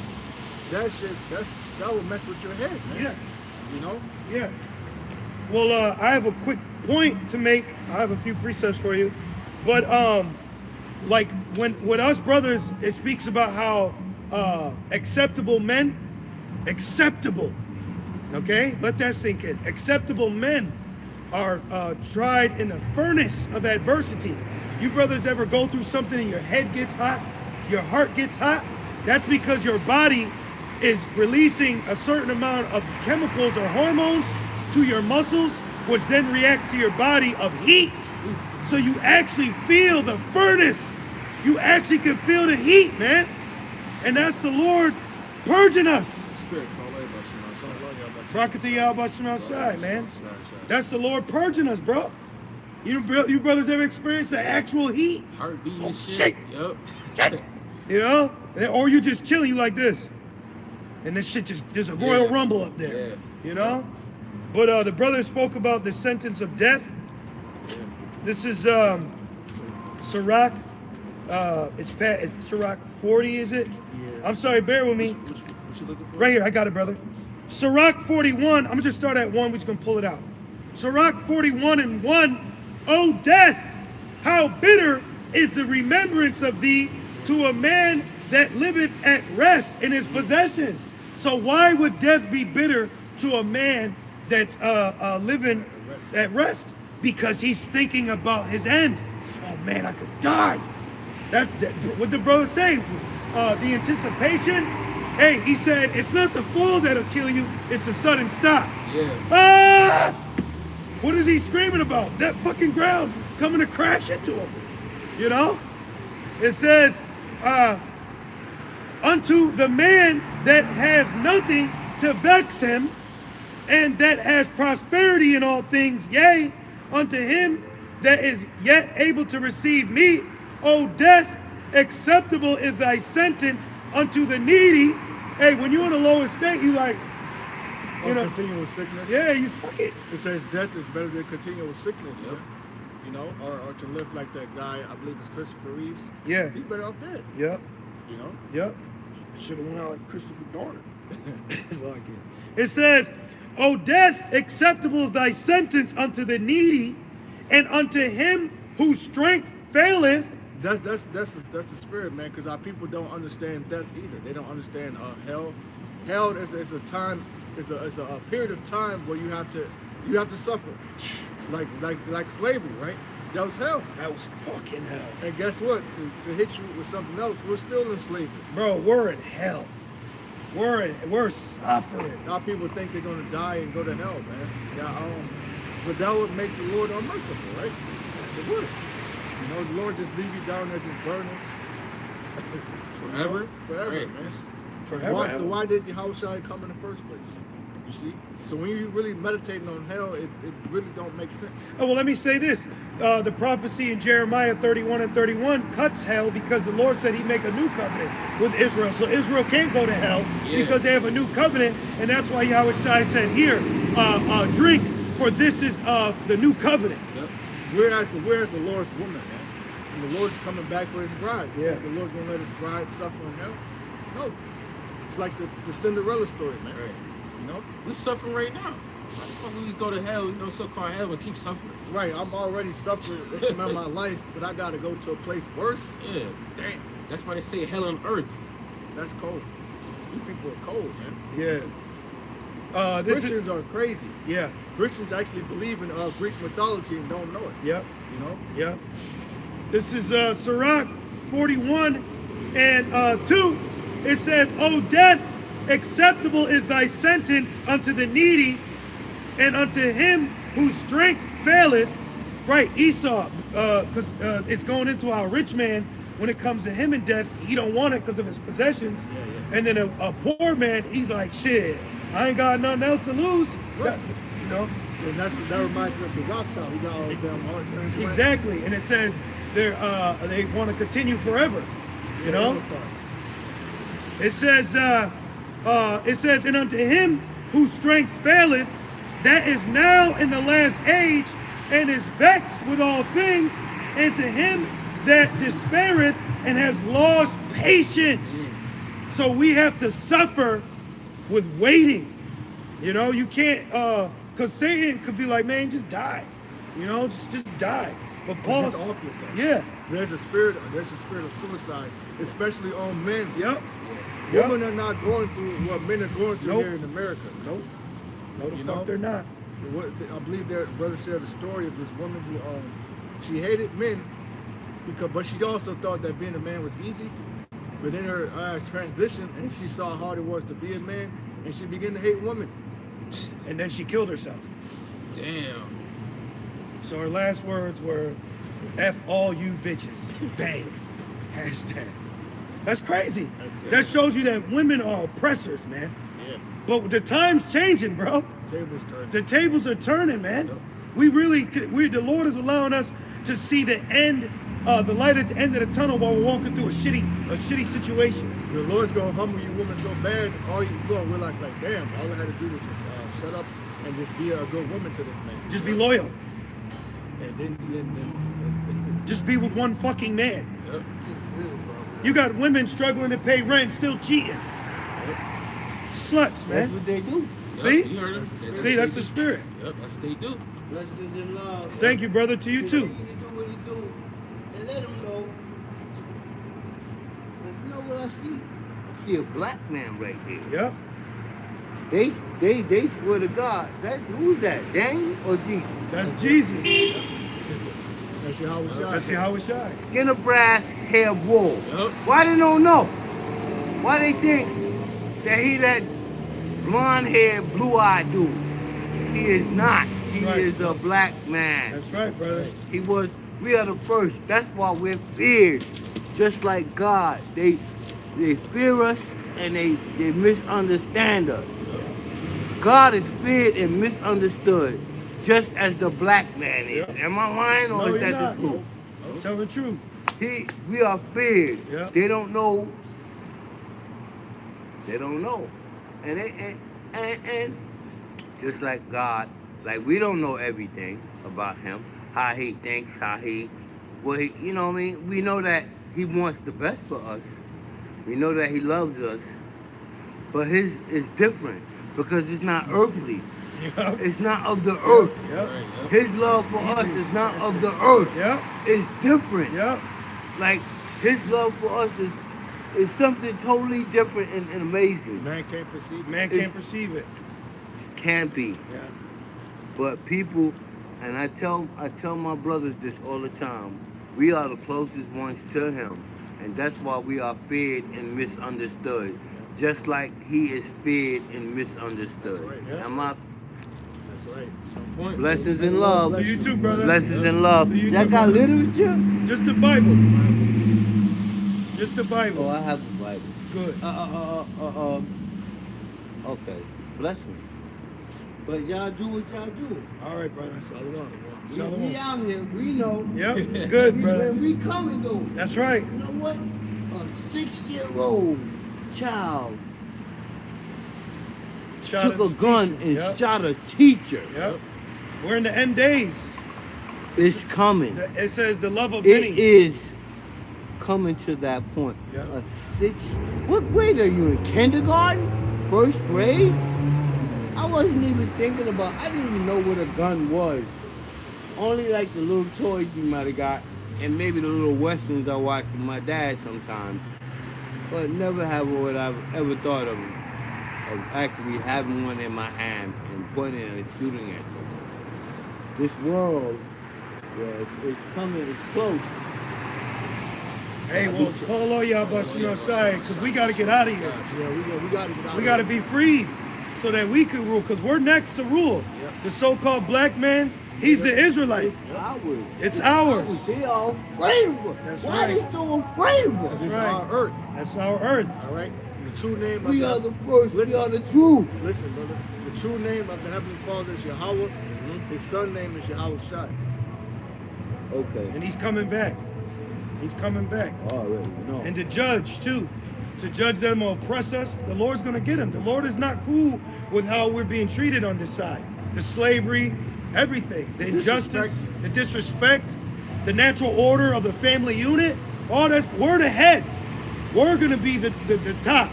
that will mess with your head, man. Yeah. You know? Yeah. Well, I have a quick point to make. I have a few precepts for you, but like with us brothers, it speaks about how acceptable men, okay, let that sink in. Acceptable men are tried in the furnace of adversity. You brothers ever go through something and your head gets hot, your heart gets hot? That's because your body is releasing a certain amount of chemicals or hormones to your muscles, which then reacts to your body of heat. So you actually feel the furnace. You actually can feel the heat, man. And that's the Lord purging us. Spirit, Brakati al outside, man. That's the Lord purging us, bro. You brothers ever experienced the actual heat? Heartbeat Oh, and shit. Yup. You know? Or you just chilling, you like this. And this shit just, there's a royal rumble up there. Yeah. You know? But the brother spoke about the sentence of death. This is Sirach. It's Sirach 40, is it? Yeah. I'm sorry, bear with me. What you looking for? Right here, I got it, brother. Sirach 41, I'm gonna just start at 1, we're just gonna pull it out. Sirach 41 and 1, O death, how bitter is the remembrance of thee to a man that liveth at rest in his possessions. So why would death be bitter to a man that's living at rest? Because he's thinking about his end. Oh man, I could die. That what the brother say? The anticipation. Hey, he said it's not the fall that'll kill you; it's the sudden stop. Yeah. Ah! What is he screaming about? That fucking ground coming to crash into him. You know? It says, unto the man that has nothing to vex him, and that has prosperity in all things, yea, unto him that is yet able to receive meat. O death, acceptable is thy sentence unto the needy. Hey, when you're in the lowest state, you like, you know, continuous sickness. yeah, you fuck it. It says death is better than continuous sickness. Yep. Man. You know, or to live like that guy, I believe it's Christopher Reeves. Yeah. He's better off dead. Yep. You know? Yep. Should have went out like Christopher Dorner. It's all good. It says, O death, acceptable is thy sentence unto the needy, and unto him whose strength faileth. That's the spirit, man. Because our people don't understand death either. They don't understand hell. Hell is a time. It's a period of time where you have to suffer, like slavery, right? That was hell. That was fucking hell. And guess what? To hit you with something else, we're still in slavery. Bro, we're in hell. We're suffering. Now people think they're gonna die and go to hell, man. Yeah, but that would make the Lord unmerciful, right? It would. You know, the Lord just leave you down there just burning. Forever? Forever, Right. man. Forever. So why did Yahushua come in the first place? You see? So when you really meditating on hell, it really don't make sense. Oh, well, let me say this. The prophecy in Jeremiah 31 and 31 cuts hell because the Lord said he'd make a new covenant with Israel. So Israel can't go to hell because they have a new covenant. And that's why Yahweh said, here, drink, for this is the new covenant. Yep. Where's the Lord's woman, man? And the Lord's coming back for his bride. Yeah. The Lord's going to let his bride suffer in hell? No. It's like the Cinderella story, man. Right. You know? We suffering right now. Why the fuck would we go to hell, you know, so-called hell, and keep suffering? Right, I'm already suffering in my life, but I got to go to a place worse? Yeah, damn. That's why they say hell on earth. That's cold. You people are cold, man. Yeah. Christians are crazy. Yeah. Christians actually believe in Greek mythology and don't know it. Yep. You know? Yep. This is Sirach 41 and 2. It says, O death, acceptable is thy sentence unto the needy, and unto him whose strength faileth. Right, Esau, because it's going into our rich man, when it comes to him in death, he don't want it because of his possessions. Yeah. And then a poor man, he's like, shit, I ain't got nothing else to lose. Right. You know? And that reminds me of the Rothschild. He got all those damn heart transplants. Exactly. And it says they want to continue forever. You know? It says, and unto him whose strength faileth, that is now in the last age, and is vexed with all things, and to him that despaireth and has lost patience. So we have to suffer with waiting. You know, you can't, because Satan could be like, man, just die. You know, just die. But Paul, Just off yourself. yeah. There's a spirit of suicide, especially on men. Yep. Women are not going through what men are going through here in America. Nope. No, the You fuck know? they're not. I believe their brother shared a story of this woman who she hated men but she also thought that being a man was easy. But then her eyes transitioned and she saw how hard it was to be a man, and she began to hate women. And then she killed herself. Damn. So her last words were, F all you bitches. Bang. Hashtag. That's crazy. That shows you that women are oppressors, man. Yeah. But the time's changing, bro. Tables turned. The tables are turning, man. Yep. The Lord is allowing us to see the end, the light at the end of the tunnel while we're walking through a shitty situation. The Lord's gonna humble you women so bad, all you gonna realize like, damn, all I had to do was just shut up and just be a good woman to this man. Just be loyal. And then Just be with one fucking man. Yep. You got women struggling to pay rent, still cheating. Sluts, That's man. what they do. See? Yep, you heard him. See, that's the spirit. Yep, that's what they do. Blessed in love. Thank you, brother. To you too. Continue to do what he do, and let him know. But you know what I see? I see a black man right there. Yep. They swear to God. Who's that? Daniel or Jesus? That's Jesus. that's your house shot. That's how it shines. Skin of brass, hair of wool. Yep. Why they don't know? Why they think that he that blonde-haired, blue-eyed dude? He is not. He That's right. is a black man. That's right, brother. We are the first. That's why we're feared. Just like God. They fear us and they misunderstand us. God is feared and misunderstood, just as the black man is. Yep. Am I lying or No, is you're that not. the truth? Tell the truth. We are feared. Yep. They don't know. They don't know. And just like God, like we don't know everything about him, how he thinks, well, you know what I mean? We know that he wants the best for us. We know that he loves us. But his is different because it's not earthly. Yep. It's not of the earth. Yep. His love for us is not of the earth. Yep. It's different. Yep. Like his love for us is something totally different and amazing. Man can't perceive it. Man can't perceive it. Can be. Yeah. But people, and I tell my brothers this all the time, we are the closest ones to him. And that's why we are feared and misunderstood. Just like he is feared and misunderstood. That's right, yeah. Am I? That's right. Point. Blessings and love. To you too, brother. Blessings and love. To you Y'all too, got brother. literature? Just the Bible. Just the Bible. Oh, I have the Bible. Good. Okay. Blessings. But y'all do what y'all do. All right, brother. Shalom. Shalom. We out here. We know. Yep. Good, brother. When we coming though. That's right. You know what? A 6-year-old child Shot took a his gun teacher. and Yep. shot a teacher. Yep. We're in the end days. It's coming. It says the love of It many. is coming to that point. Yeah. A 6. What grade are you in? Kindergarten? First grade? I wasn't even thinking about. I didn't even know what a gun was. Only like the little toys you might have got, and maybe the little westerns I watch with my dad sometimes. But never have what I've ever thought of actually having one in my hand and pointing and shooting at something. This world, yeah, it's coming. It's close. Hey, well, call all y'all busting outside because we got to get out of here. Yeah, we got to get out. We got to be freed so that we can rule because we're next to rule. Yep. The so-called black man, he's the Israelite. It's ours. It's ours. They are afraid of us. That's Why right. are they so afraid of us? This That's is right. our earth. That's our earth. All right. The true name. We of are the first. We are the truth. Listen, brother. The true name of the Heavenly Father is Yahweh. His son name is Yahweh Shai. Okay. And he's coming back. He's coming back. Already know. And to judge, too. To judge them who oppress us, the Lord's going to get him. The Lord is not cool with how we're being treated on this side. The slavery, everything. The injustice, the disrespect, the natural order of the family unit. All that's, we're the head. We're going to be the top.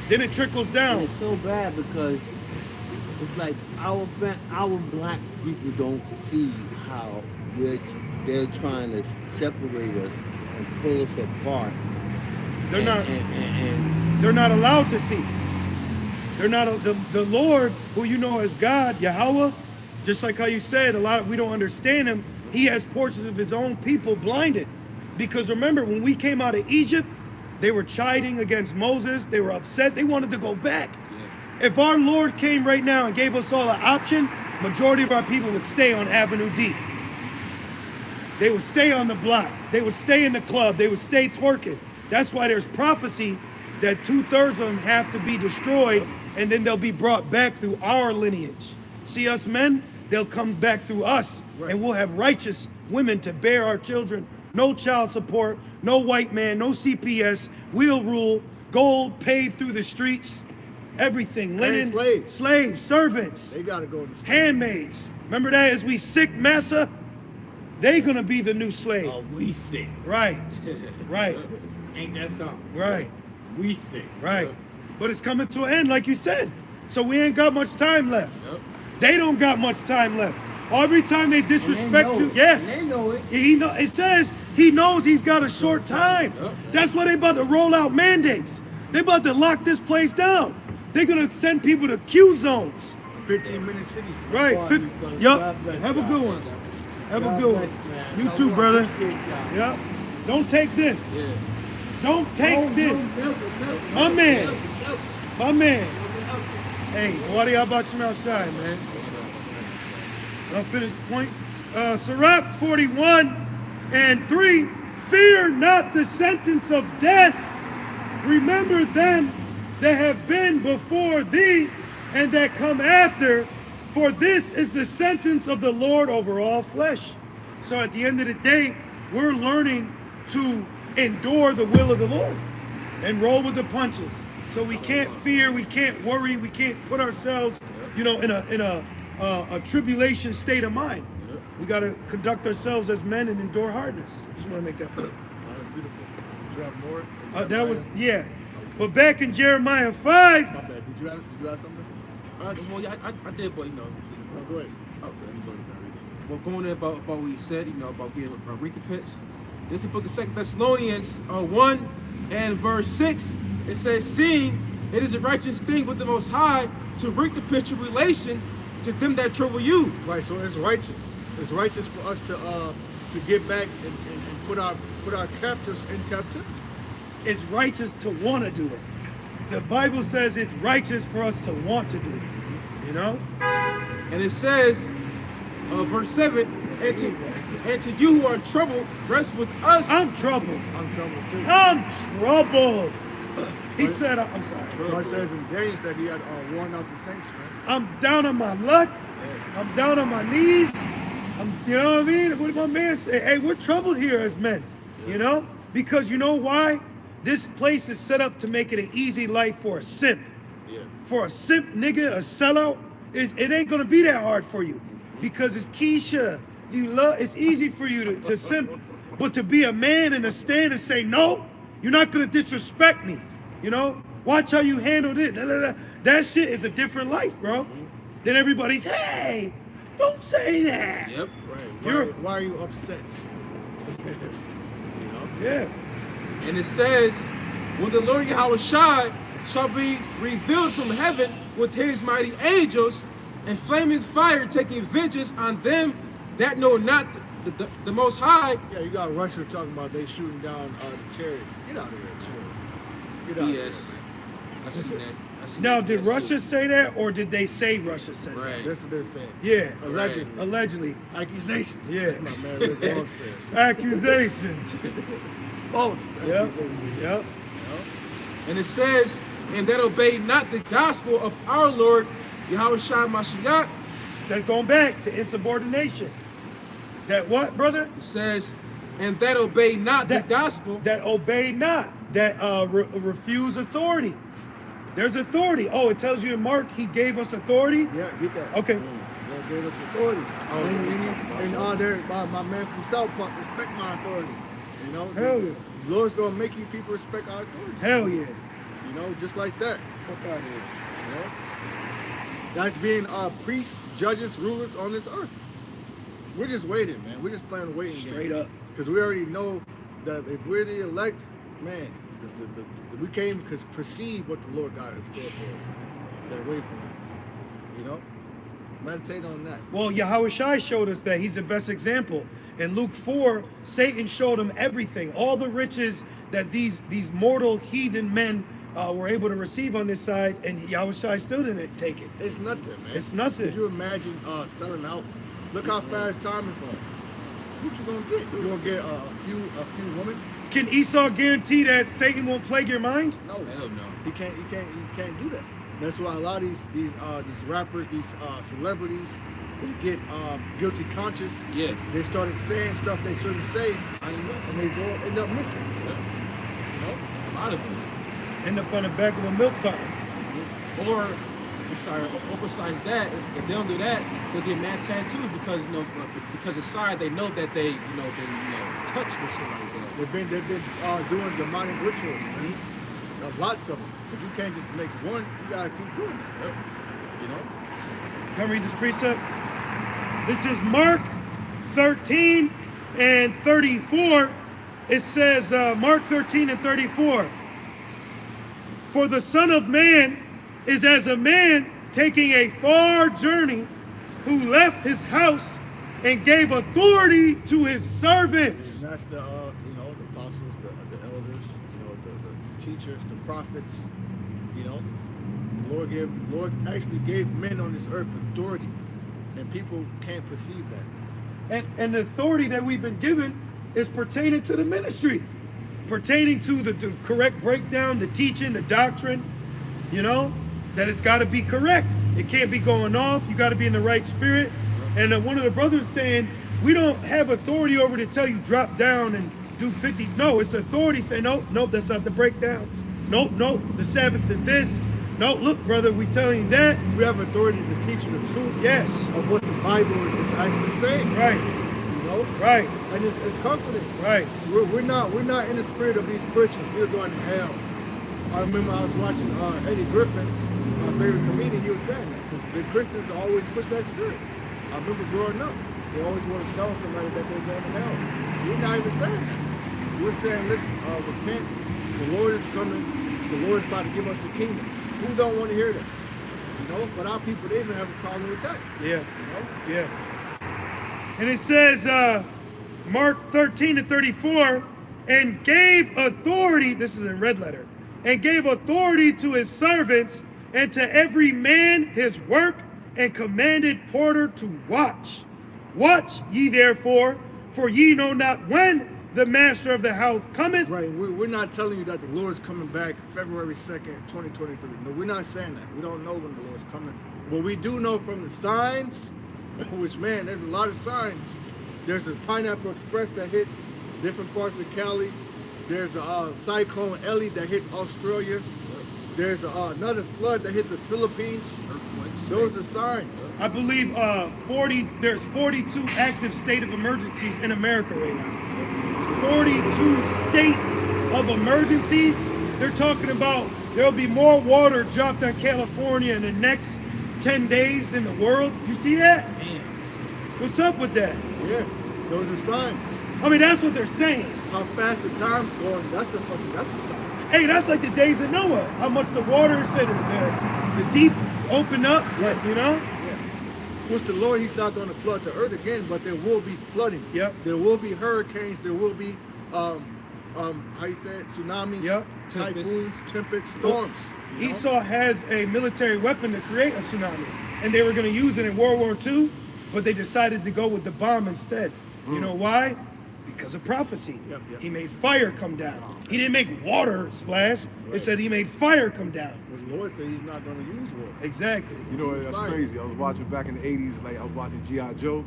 Then it trickles And down. it's so bad because it's like our black people don't see how they're trying to separate us and pull us apart. They're not. And They're not allowed to see. They're not the Lord, who you know as God, Yahweh. Just like how you said, we don't understand him. He has portions of his own people blinded, because remember when we came out of Egypt, they were chiding against Moses. They were upset. They wanted to go back. Yeah. If our Lord came right now and gave us all an option, majority of our people would stay on Avenue D. They would stay on the block. They would stay in the club. They would stay twerking. That's why there's prophecy that 2/3 of them have to be destroyed, and then they'll be brought back through our lineage. See us men? They'll come back through us, and we'll have righteous women to bear our children. No child support, no white man, no CPS. We'll rule. Gold paved through the streets. Everything. Linen. Slaves. Servants. They got to go to the Handmaids. Remember that? As we sick massa, they gonna be the new slave. oh, we sick. Right. Right. Ain't that something? Right. We sick. Right. But it's coming to an end, like you said. So we ain't got much time left. Yep. They don't got much time left. Every time they disrespect know you, it. yes. And they know it. It says he knows he's got a short time. Yep. That's why they about to roll out mandates. They about to lock this place down. They're gonna send people to Q zones. 15-minute cities. Right. God Yup. bless Have a y'all. good one. Have a God good bless, one. man. You God too, bless. brother. Appreciate y'all. Yep. Don't take this. Yeah. Don't take Oh, this. no, My man. no. My man. Hey, why do y'all about some outside, man? I'll finish the point. Sirach 41:3. Fear not the sentence of death. Remember them that have been before thee and that come after, for this is the sentence of the Lord over all flesh. So at the end of the day, we're learning to endure the will of the Lord and roll with the punches. So we can't fear, we can't worry, we can't put ourselves, in a tribulation state of mind. We got to conduct ourselves as men and endure hardness. Just want to make that point. That was beautiful. Did you have more? That was, yeah. But back in Jeremiah 5. My bad. Did you have something? Well, yeah, I did, but No, go ahead. Okay. Well, going in about what he said, about being a recompense. This is the book of 2 Thessalonians 1 and verse 6. It says, seeing it is a righteous thing with the Most High to recompense your relation to them that trouble you. Right, so it's righteous. It's righteous for us to get back and put our captives in captivity. It's righteous to want to do it. The Bible says it's righteous for us to want to do it. And it says, verse 7, and to you who are troubled, rest with us. I'm troubled. I'm troubled too. I'm troubled. He said, I'm sorry. God says in James that he had worn out the saints, man. I'm down on my luck. I'm down on my knees. You know what I mean? What did my man say? Hey, we're troubled here as men. Because you know why? This place is set up to make it an easy life for a simp. Yeah. For a simp nigga, a sellout, it ain't gonna be that hard for you. Because it's Keisha. It's easy for you to simp. But to be a man and to stand and say, no, you're not gonna disrespect me. Watch how you handle this. That shit is a different life, bro. Then everybody's, hey, don't say that. Yep. Right. Why are you upset? Yeah. And it says, when the Lord Yahweh shall be revealed from heaven with his mighty angels and flaming fire, taking vengeance on them that know not the Most High. Yeah, you got Russia talking about they shooting down the chariots. Get out of here, too. Get out Yes. I see that. Now, did Russia say that, or did they say Russia said that? Right. That's what they're saying. Yeah. Allegedly. Allegedly. Accusations. Yeah. My man, Rick Ross said. Accusations. False. Yep. accusations. Yep. And it says, and that obey not the gospel of our Lord Yahweh Shai Mashiach. That's going back to insubordination. That what, brother? It says, and that obey not the gospel. That obey not. That refuse authority. There's authority. Oh, it tells you in Mark, he gave us authority. Yeah, get that. Okay. God gave us authority. My man from South Park, respect my authority. Hell yeah. The Lord's gonna make you people respect our authority. Hell yeah. Just like that. Fuck out of here. That's being priests, judges, rulers on this earth. We're just waiting, man. We're just playing a waiting game. Straight up. Because we already know that if we're the elect, man, we can't even perceive what the Lord got in store for us. They're waiting for it. Meditate on that. Well, Yahweh Shai showed us that he's the best example. In Luke 4, Satan showed him everything, all the riches that these mortal heathen men were able to receive on this side, and Yahweh Shai still didn't take it. It's nothing, man. It's nothing. Could you imagine selling out? Look how fast time is going. What you gonna get? You gonna get a few women? Can Esau guarantee that Satan won't plague your mind? No. Hell no. He can't do that. That's why a lot of these rappers, these celebrities, they get guilty conscious. Yeah. They started saying stuff they shouldn't say, and they end up missing. A lot of them. End up on the back of a milk carton. Or, or besides that, if they don't do that, they'll get mad tattoos because inside they know that they touched or something like that. They've been doing demonic rituals, man. There's lots of them, but you can't just make one. You gotta keep doing that. Can I read this precept? This is Mark 13 and 34. It says, Mark 13 and 34. For the Son of Man is as a man taking a far journey who left his house and gave authority to his servants. And that's the apostles, the elders, the teachers, the prophets. The Lord actually gave men on this earth authority, and people can't perceive that. And the authority that we've been given is pertaining to the ministry, pertaining to the correct breakdown, the teaching, the doctrine, you know, that it's got to be correct. It can't be going off. You got to be in the right spirit. And one of the brothers saying, we don't have authority over to tell you drop down and do 50. No, it's authority saying, nope, that's not the breakdown. Nope, the Sabbath is this. No, look, brother, we telling you that. We have authority to teach you the truth. Yes. Of what the Bible is actually saying. Right. You know? Right. And it's comforting. Right. We're not in the spirit of these Christians. We're going to hell. I remember I was watching Eddie Griffin, my favorite comedian. He was saying that the Christians always push that spirit. I remember growing up, they always want to tell somebody that they're going to hell. We're not even saying that. We're saying, listen, repent. The Lord is coming. The Lord is about to give us the kingdom. Who don't want to hear that? You know, but our people, they even have a problem with that. Yeah. You know? Yeah. And it says, Mark 13-34, and gave authority, this is in red letter, and gave authority to his servants and to every man his work, and commanded porter to watch. Watch ye therefore, for ye know not when the master of the house cometh. Right, we're not telling you that the Lord's coming back February 2nd, 2023. No, we're not saying that. We don't know when the Lord's coming. But we do know from the signs, which, man, there's a lot of signs. There's a Pineapple Express that hit different parts of Cali. There's a Cyclone Ellie that hit Australia. There's another flood that hit the Philippines. Those are signs. I believe there's 42 active state of emergencies in America right now. 42 state of emergencies. They're talking about there'll be more water dropped on California in the next 10 days than the world. You see that? Man. What's up with that? Yeah, those are signs. I mean, that's what they're saying. How fast the time's going, that's a sign. Hey, that's like the days of Noah. How much the water said the deep opened up, Right. you know? Which the Lord, he's not going to flood the earth again, but there will be flooding. Yep. There will be hurricanes. There will be, how you say it, tsunamis, Yep. typhoons, tempests, storms. you know? Esau has a military weapon to create a tsunami, and they were going to use it in World War II, but they decided to go with the bomb instead. You know why? Because of prophecy. Yep. He made fire come down. He didn't make water splash. It said he made fire come down. But the Lord said he's not going to use war. Exactly. You know, that's crazy. I was watching back in the 80s, like I was watching G.I. Joe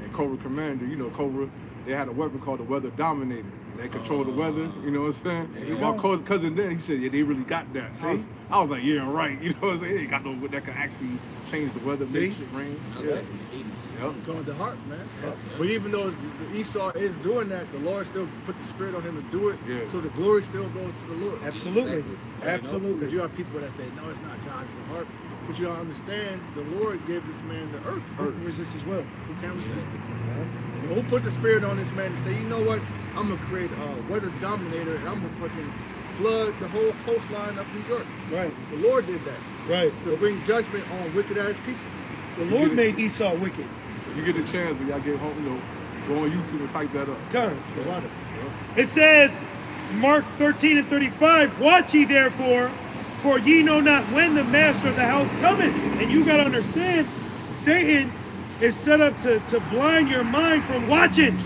and Cobra Commander. You know, Cobra, they had a weapon called the Weather Dominator. They control the weather, you know what I'm saying? There you And my go. cousin there, he said, yeah, they really got that. See? I was like, yeah, right. You know what I'm saying? They ain't got no that can actually change the weather, make See? shit rain. I Yeah. like in the 80s. Yep. It's going to heart, man. Yeah. But even though Esau is doing that, the Lord still put the spirit on him to do it. Yeah. So the glory still goes to the Lord. Absolutely. Exactly. Because Absolutely. you have people that say, no, it's not God, it's the heart. But you don't understand, the Lord gave this man the earth. Who can resist his will? Who can resist it? You know, who put the spirit on this man to say, you know what? I'm going to create a weather dominator and I'm going to fucking flood the whole coastline of New York. Right. The Lord did that Right. to bring judgment on wicked ass people. The Lord made Esau wicked. If you get the chance, when y'all get home, you know, go on YouTube and type that up. Come. The water. It says, Mark 13-35, watch ye therefore, for ye know not when the master of the house cometh. And you got to understand, Satan is set up to blind your mind from watching.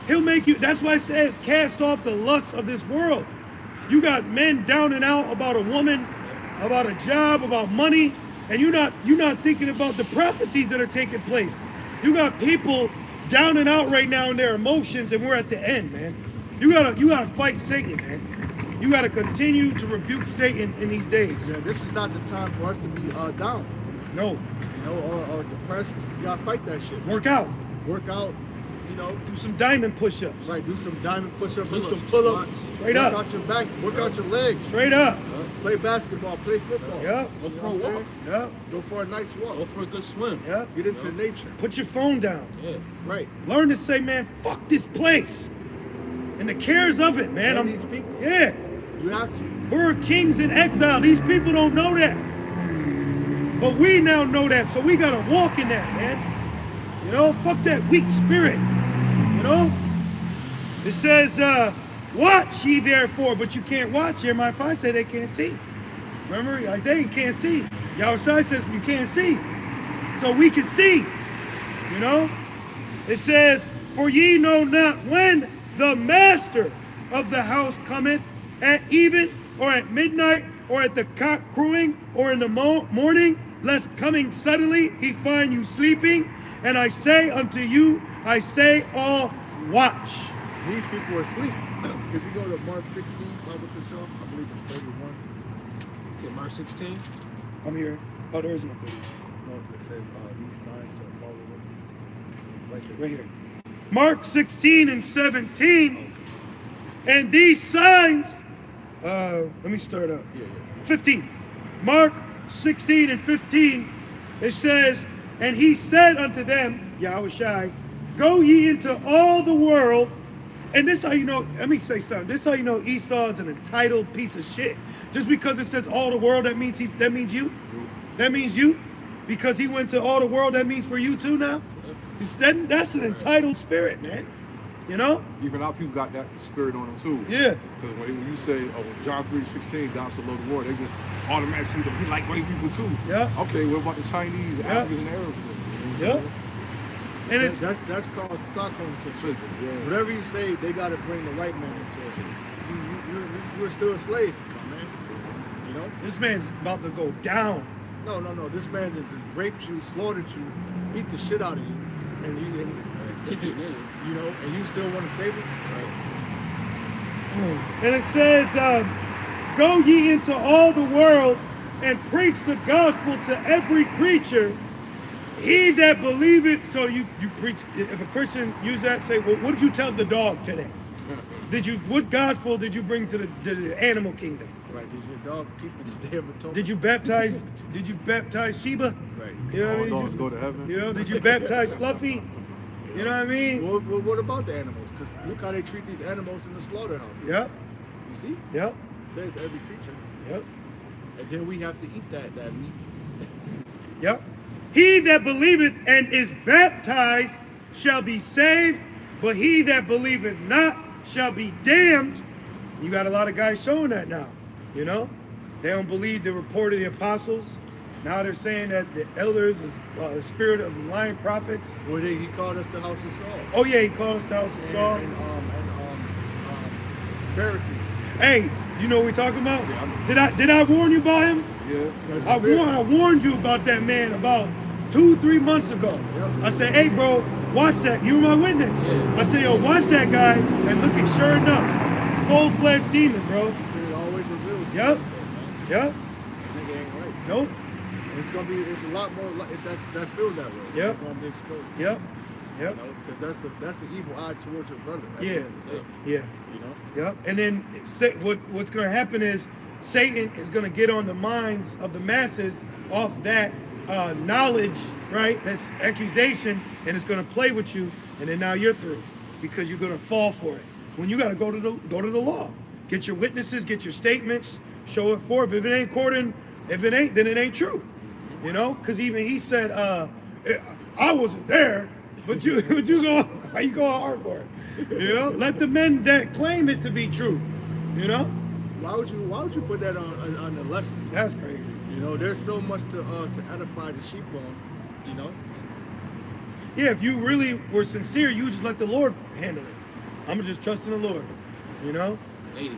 He'll make you, that's why it says, cast off the lusts of this world. You got men down and out about a woman, about a job, about money, and you're not thinking about the prophecies that are taking place. You got people down and out right now in their emotions, and we're at the end, man. You gotta fight Satan, man. You gotta continue to rebuke Satan in these days. Yeah, this is not the time for us to be down, No, you know, or depressed. You gotta fight that shit. work out. Work out, you know, Do some diamond push-ups. right, do some diamond push-ups, do Pull-ups, some pull-ups, squats. Straight work up. out your back, work out your legs, Straight up. play basketball, play football. Yeah. Go You for know a what I'm walk. saying? Yeah. Go for a nice walk. Go for a good swim. Yeah. Get into nature. Put your phone down. Yeah. Right. Learn to say, man, fuck this place. And the cares of it, man. And these people. Yeah. You have to. We're kings in exile. These people don't know that. But we now know that, so we gotta walk in that, man. You know, fuck that weak spirit. You know? It says, watch ye therefore, but you can't watch. Jeremiah 5 said they can't see. Remember, Isaiah, you can't see. Yahushua says you can't see. So we can see. You know? It says, for ye know not when the master of the house cometh, at even or at midnight or at the cock crowing, or in the morning, lest coming suddenly he find you sleeping. And I say unto you, I say all, watch. These people are asleep. If you go to Mark 16, Bible Patrol, I believe it's 31. Okay, Mark 16. I'm here. Oh, there is no thing. No, it says these signs shall follow them. Right there. Right here. Mark 16 and 17. And these signs, let me start up. 15. Mark 16 and 15, it says, and he said unto them, Yahushai, go ye into all the world. And this how you know, let me say something. This how you know Esau is an entitled piece of shit. Just because it says all the world, that means you? That means you? Because he went to all the world, that means for you too now? That's an entitled spirit, man. You know? Even our people got that spirit on them too. Yeah. Because when you say, John 3:16, God so loved the world, they just automatically see that he like white people too. Yeah. Okay, what about the Chinese, the Africans, and the Arabs? Yeah. And it's That's called Stockholm syndrome. Yeah. Whatever you say, they got to bring the white man into it. You're still a slave, my man. You know? this man's about to go down. No. This man that raped you, slaughtered you, beat the shit out of you, and you know, and you still want to save him? And it says, go ye into all the world and preach the gospel to every creature. He that believeth, so you preach, if a Christian use that, say, well, what did you tell the dog today? What gospel did you bring to the animal kingdom? Right, does your dog keep the day of atonement? Did you baptize Sheba? Right. You know All what I dogs mean? go to heaven. You know, did you baptize Fluffy? You know what I mean? Well, what about the animals? Because look how they treat these animals in the slaughterhouse. Yep, You see? yep, It says every creature. yep, And then we have to eat that meat. yep. He that believeth and is baptized shall be saved, but he that believeth not shall be damned. You got a lot of guys showing that now, you know? They don't believe the report of the apostles. Now they're saying that the elders is the spirit of the lying prophets. Well, he called us the house of Saul. Oh yeah, he called us the house of Saul. And Pharisees. Hey, you know what we're talking about? Did I warn you about him? Yeah. I warned you about that man about 2-3 months ago. Yep. I said, hey bro, watch that. You were my witness. I said, yo, watch that guy, and look at, sure enough, full-fledged demon, bro. Spirit always reveals. Yep. something, man. Yep. Nigga ain't right. Nope. It's a lot more. If that feels that way. Yep. It's gonna be exposed. Yep. Yep. You know, because that's the evil eye towards your brother. at the Yeah. end of the day, Yeah. You know. Yep. And then what's going to happen is Satan is going to get on the minds of the masses off that knowledge, right? That's accusation, and it's going to play with you, and then now you're through because you're going to fall for it. When you got to go to the law, get your witnesses, get your statements, show it forth. If it ain't according, if it ain't, then it ain't true. You know, because even he said, I wasn't there, but you go, how you going hard for it? You know, let the men that claim it to be true. You know, Why would you put that on the lesson? that's crazy. You know, there's so much to edify the sheep on. You know. Yeah, if you really were sincere, you would just let the Lord handle it. I'm just trusting the Lord. You know, 80.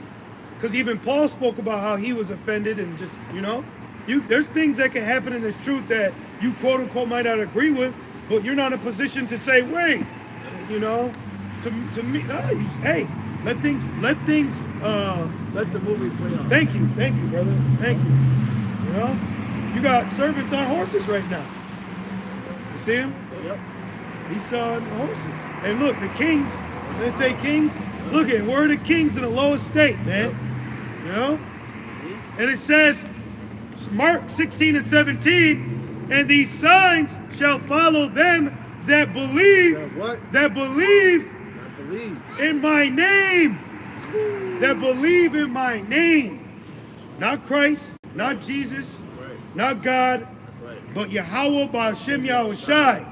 because even Paul spoke about how he was offended and just, you know, there's things that can happen in this truth that you quote unquote might not agree with, but you're not in a position to say, wait, you know, to me, no, hey, let things. Let the movie play out. Thank you, brother, thank you. You know, you got servants on horses right now. You see him? Yep. He's on horses. And look, the kings. When they say kings, look at, we're the kings in the lowest state, man. You know? And it says, Mark 16 and 17, and these signs shall follow them that believe. That what? That believe I believe. in my name. That believe in my name. Not Christ, not Jesus, Right. not God, That's right. but Yahweh Ba'Shem Yahushai.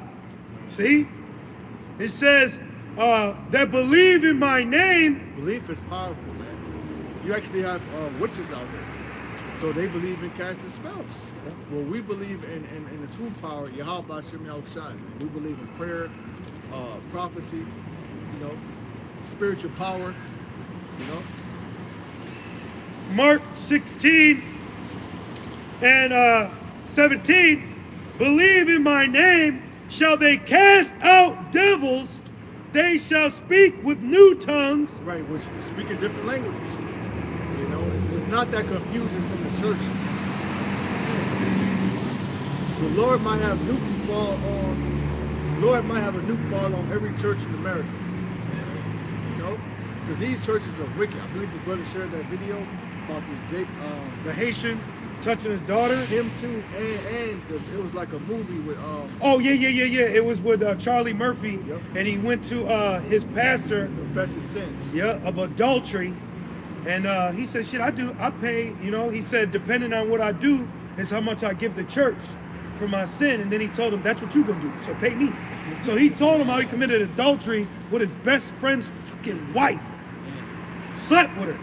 See? It says, that believe in my name. Belief is powerful, man. You actually have witches out there. So they believe in casting spells. Well, we believe in the true power, Yahweh Ba'Shem Yahushai. We believe in prayer, prophecy, you know, spiritual power, you know. Mark 16 And 17, believe in my name, shall they cast out devils, they shall speak with new tongues. Right, which speaking different languages. You know, it's not that confusing from the church. The Lord might have nukes fall on. Lord might have a nuke fall on every church in America. You know, because these churches are wicked. I believe the brother shared that video about this Jake. The Haitian touching his daughter. Him too, and it was like a movie with. Oh yeah. It was with Charlie Murphy, Yep. and he went to his pastor, Confess his sins. yeah, of adultery, and he said, "Shit, I pay." You know, he said, depending on what I do, is how much I give the church for my sin. And then he told him, "That's what you gonna do. So pay me." So he told him how he committed adultery with his best friend's fucking wife, slept with her.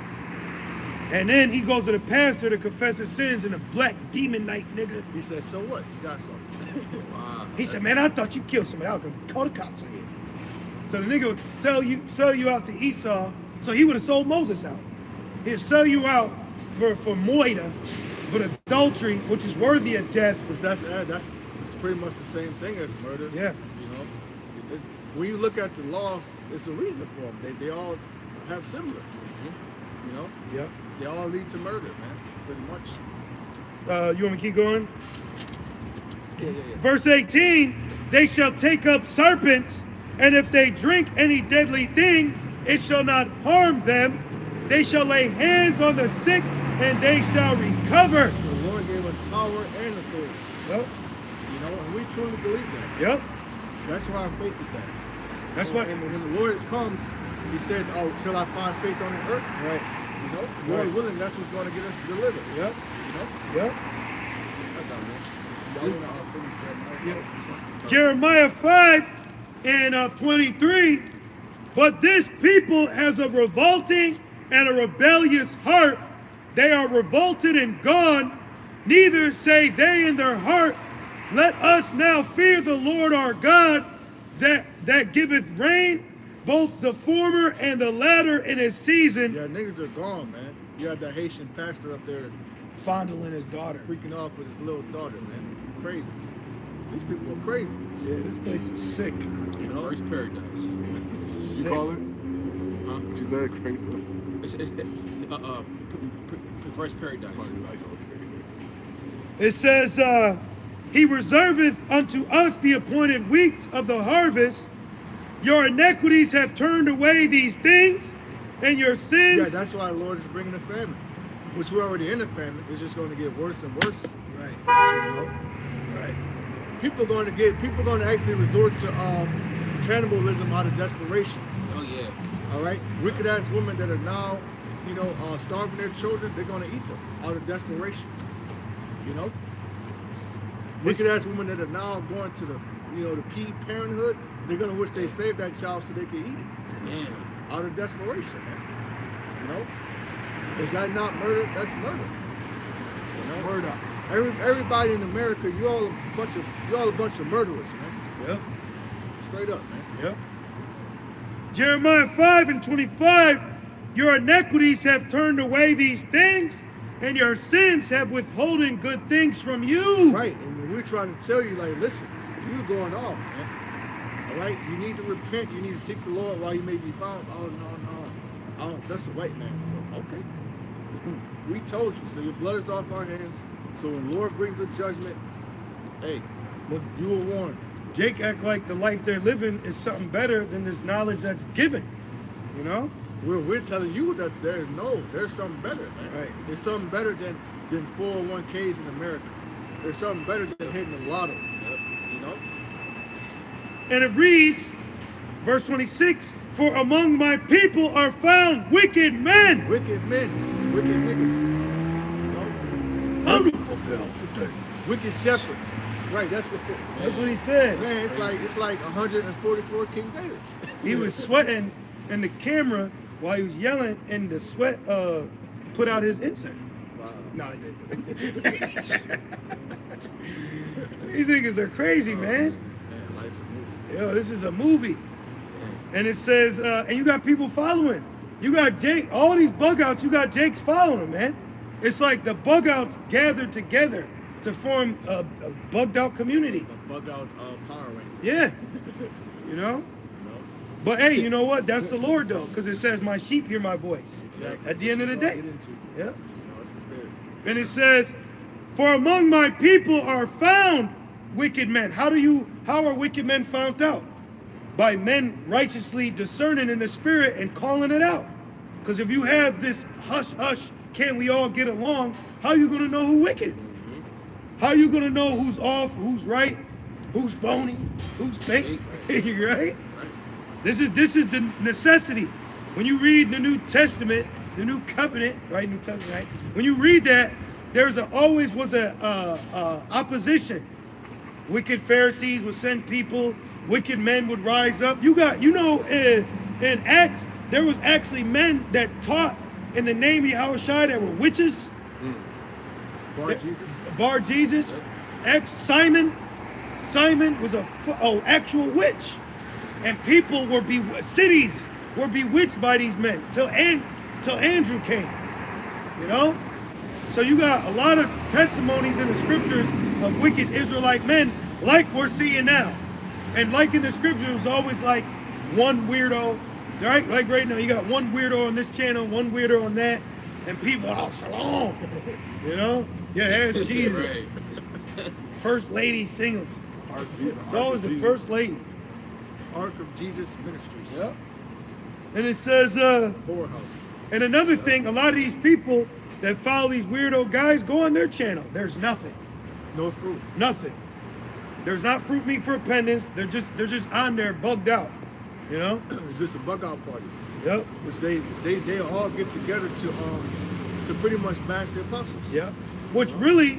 And then he goes to the pastor to confess his sins, and a black demon night nigga. He said, "So what? You got something." Wow. He said, "Man, I thought you killed somebody. I was gonna call the cops on you." So the nigga would sell you out to Esau. So he would have sold Moses out. He'd sell you out for moida, but adultery, which is worthy of death. Which that's pretty much the same thing as murder. Yeah. You know, when you look at the laws, it's a reason for them. They all have similar. You know, Yep. they all lead to murder, man. Pretty much. You want me to keep going? Yeah. Verse 18, they shall take up serpents, and if they drink any deadly thing, it shall not harm them. They shall lay hands on the sick, and they shall recover. The Lord gave us power and authority. Yep. You know, and we truly believe that. Yep. That's where our faith is at. That's what. And when the Lord comes, He said, "Oh, shall I find faith on the earth?" Right. You know, Lord willing, that's what's going to get us delivered. Yep. You know. Yep. Y'all wanna, finish that, Yep. Jeremiah 5 and 23. But this people has a revolting and a rebellious heart. They are revolted and gone. Neither say they in their heart, let us now fear the Lord our God, that giveth rain, both the former and the latter in his season. Yeah, niggas are gone, man. You had that Haitian pastor up there Fondling his daughter. freaking off with his little daughter, man. Crazy. These people are crazy. Yeah, this place is sick. You know? First paradise. You Sick. call it? Huh? She said crazy. It's first paradise. It says, he reserveth unto us the appointed weeks of the harvest. Your iniquities have turned away these things, and your Yeah, sins. that's why the Lord is bringing the famine. Which we're already in the famine. It's just going to get worse and worse. Right, You know? right. People are going to actually resort to cannibalism out of desperation. Oh yeah. All right, wicked ass women that are now, you know, starving their children, they're gonna eat them out of desperation. You know, This- wicked ass women that are now going to the, you know, the parenthood, they're gonna wish they saved that child so they could eat it Man. out of desperation, man. You know, is that not murder? That's murder. You know? Word up. Everybody in America, you all a bunch of murderers, man. Yep, Straight up, man. yep. Jeremiah 5 and 25. Your iniquities have turned away these things, and your sins have withholden good things from you. Right, and we're trying to tell you, like, listen, you're going off, man. All right, you need to repent. You need to seek the Lord while He may be found. Oh no, that's the white man's book. Okay, we told you. So your blood is off our hands. So when the Lord brings the judgment, hey, look, you were warned. Jake act like the life they're living is something better than this knowledge that's given. You know? We're telling you that there's something better, man. Right. There's something better than 401ks in America. There's something better than hitting the lotto. You know. And it reads, verse 26, for among my people are found wicked men. Wicked men, wicked niggas. You know? I'm the girl for that. Wicked shepherds. Right, that's what he said. Man, it's like 144 King Davids. He was sweating in the camera while he was yelling, and the sweat put out his insert. Wow. No, it didn't. These niggas are crazy, man. Man, life's a movie. Yo, this is a movie. And it says, and you got people following. You got Jake, all these bug outs, you got Jake's following, man. It's like the bug outs gathered together to form a bugged out community. A bug out Power Ranger. Yeah. You know? But hey, you know what? That's the Lord though, because it says, my sheep hear my voice. Exactly. At the end of the day. Yeah. You know, it's the spirit. And it says, for among my people are found wicked men. How are wicked men found out? By men righteously discerning in the spirit and calling it out. Because if you have this hush hush, can we all get along? How are you gonna know who wicked? How are you gonna know who's off, who's right, who's phony, who's fake? Right? This is the necessity. When you read the New Testament, the New Covenant, right? New Testament, right? When you read that, there's always was a opposition. Wicked Pharisees would send people. Wicked men would rise up. In Acts, there was actually men that taught in the name of Yahushua that were witches. Bar Jesus. Simon was a actual witch, and people cities were bewitched by these men till Andrew came. You know, so you got a lot of testimonies in the scriptures of wicked Israelite men, like we're seeing now, and like in the scriptures, it was always like one weirdo. Right? Like right now, you got one weirdo on this channel, one weirdo on that, and people, oh, shalom. You know? Yeah, there's Jesus. Right. First Lady Singleton. It's always the First Lady. Ark of Jesus Ministries. Yep. And it says, Poorhouse. and another thing, a lot of these people that follow these weirdo guys, go on their channel. There's nothing. No fruit. Nothing. There's not fruit meat for repentance. They're just on there bugged out. You know? It's just a bug out party. Yep. Which they all get together to pretty much bash the apostles. Yep. Which really,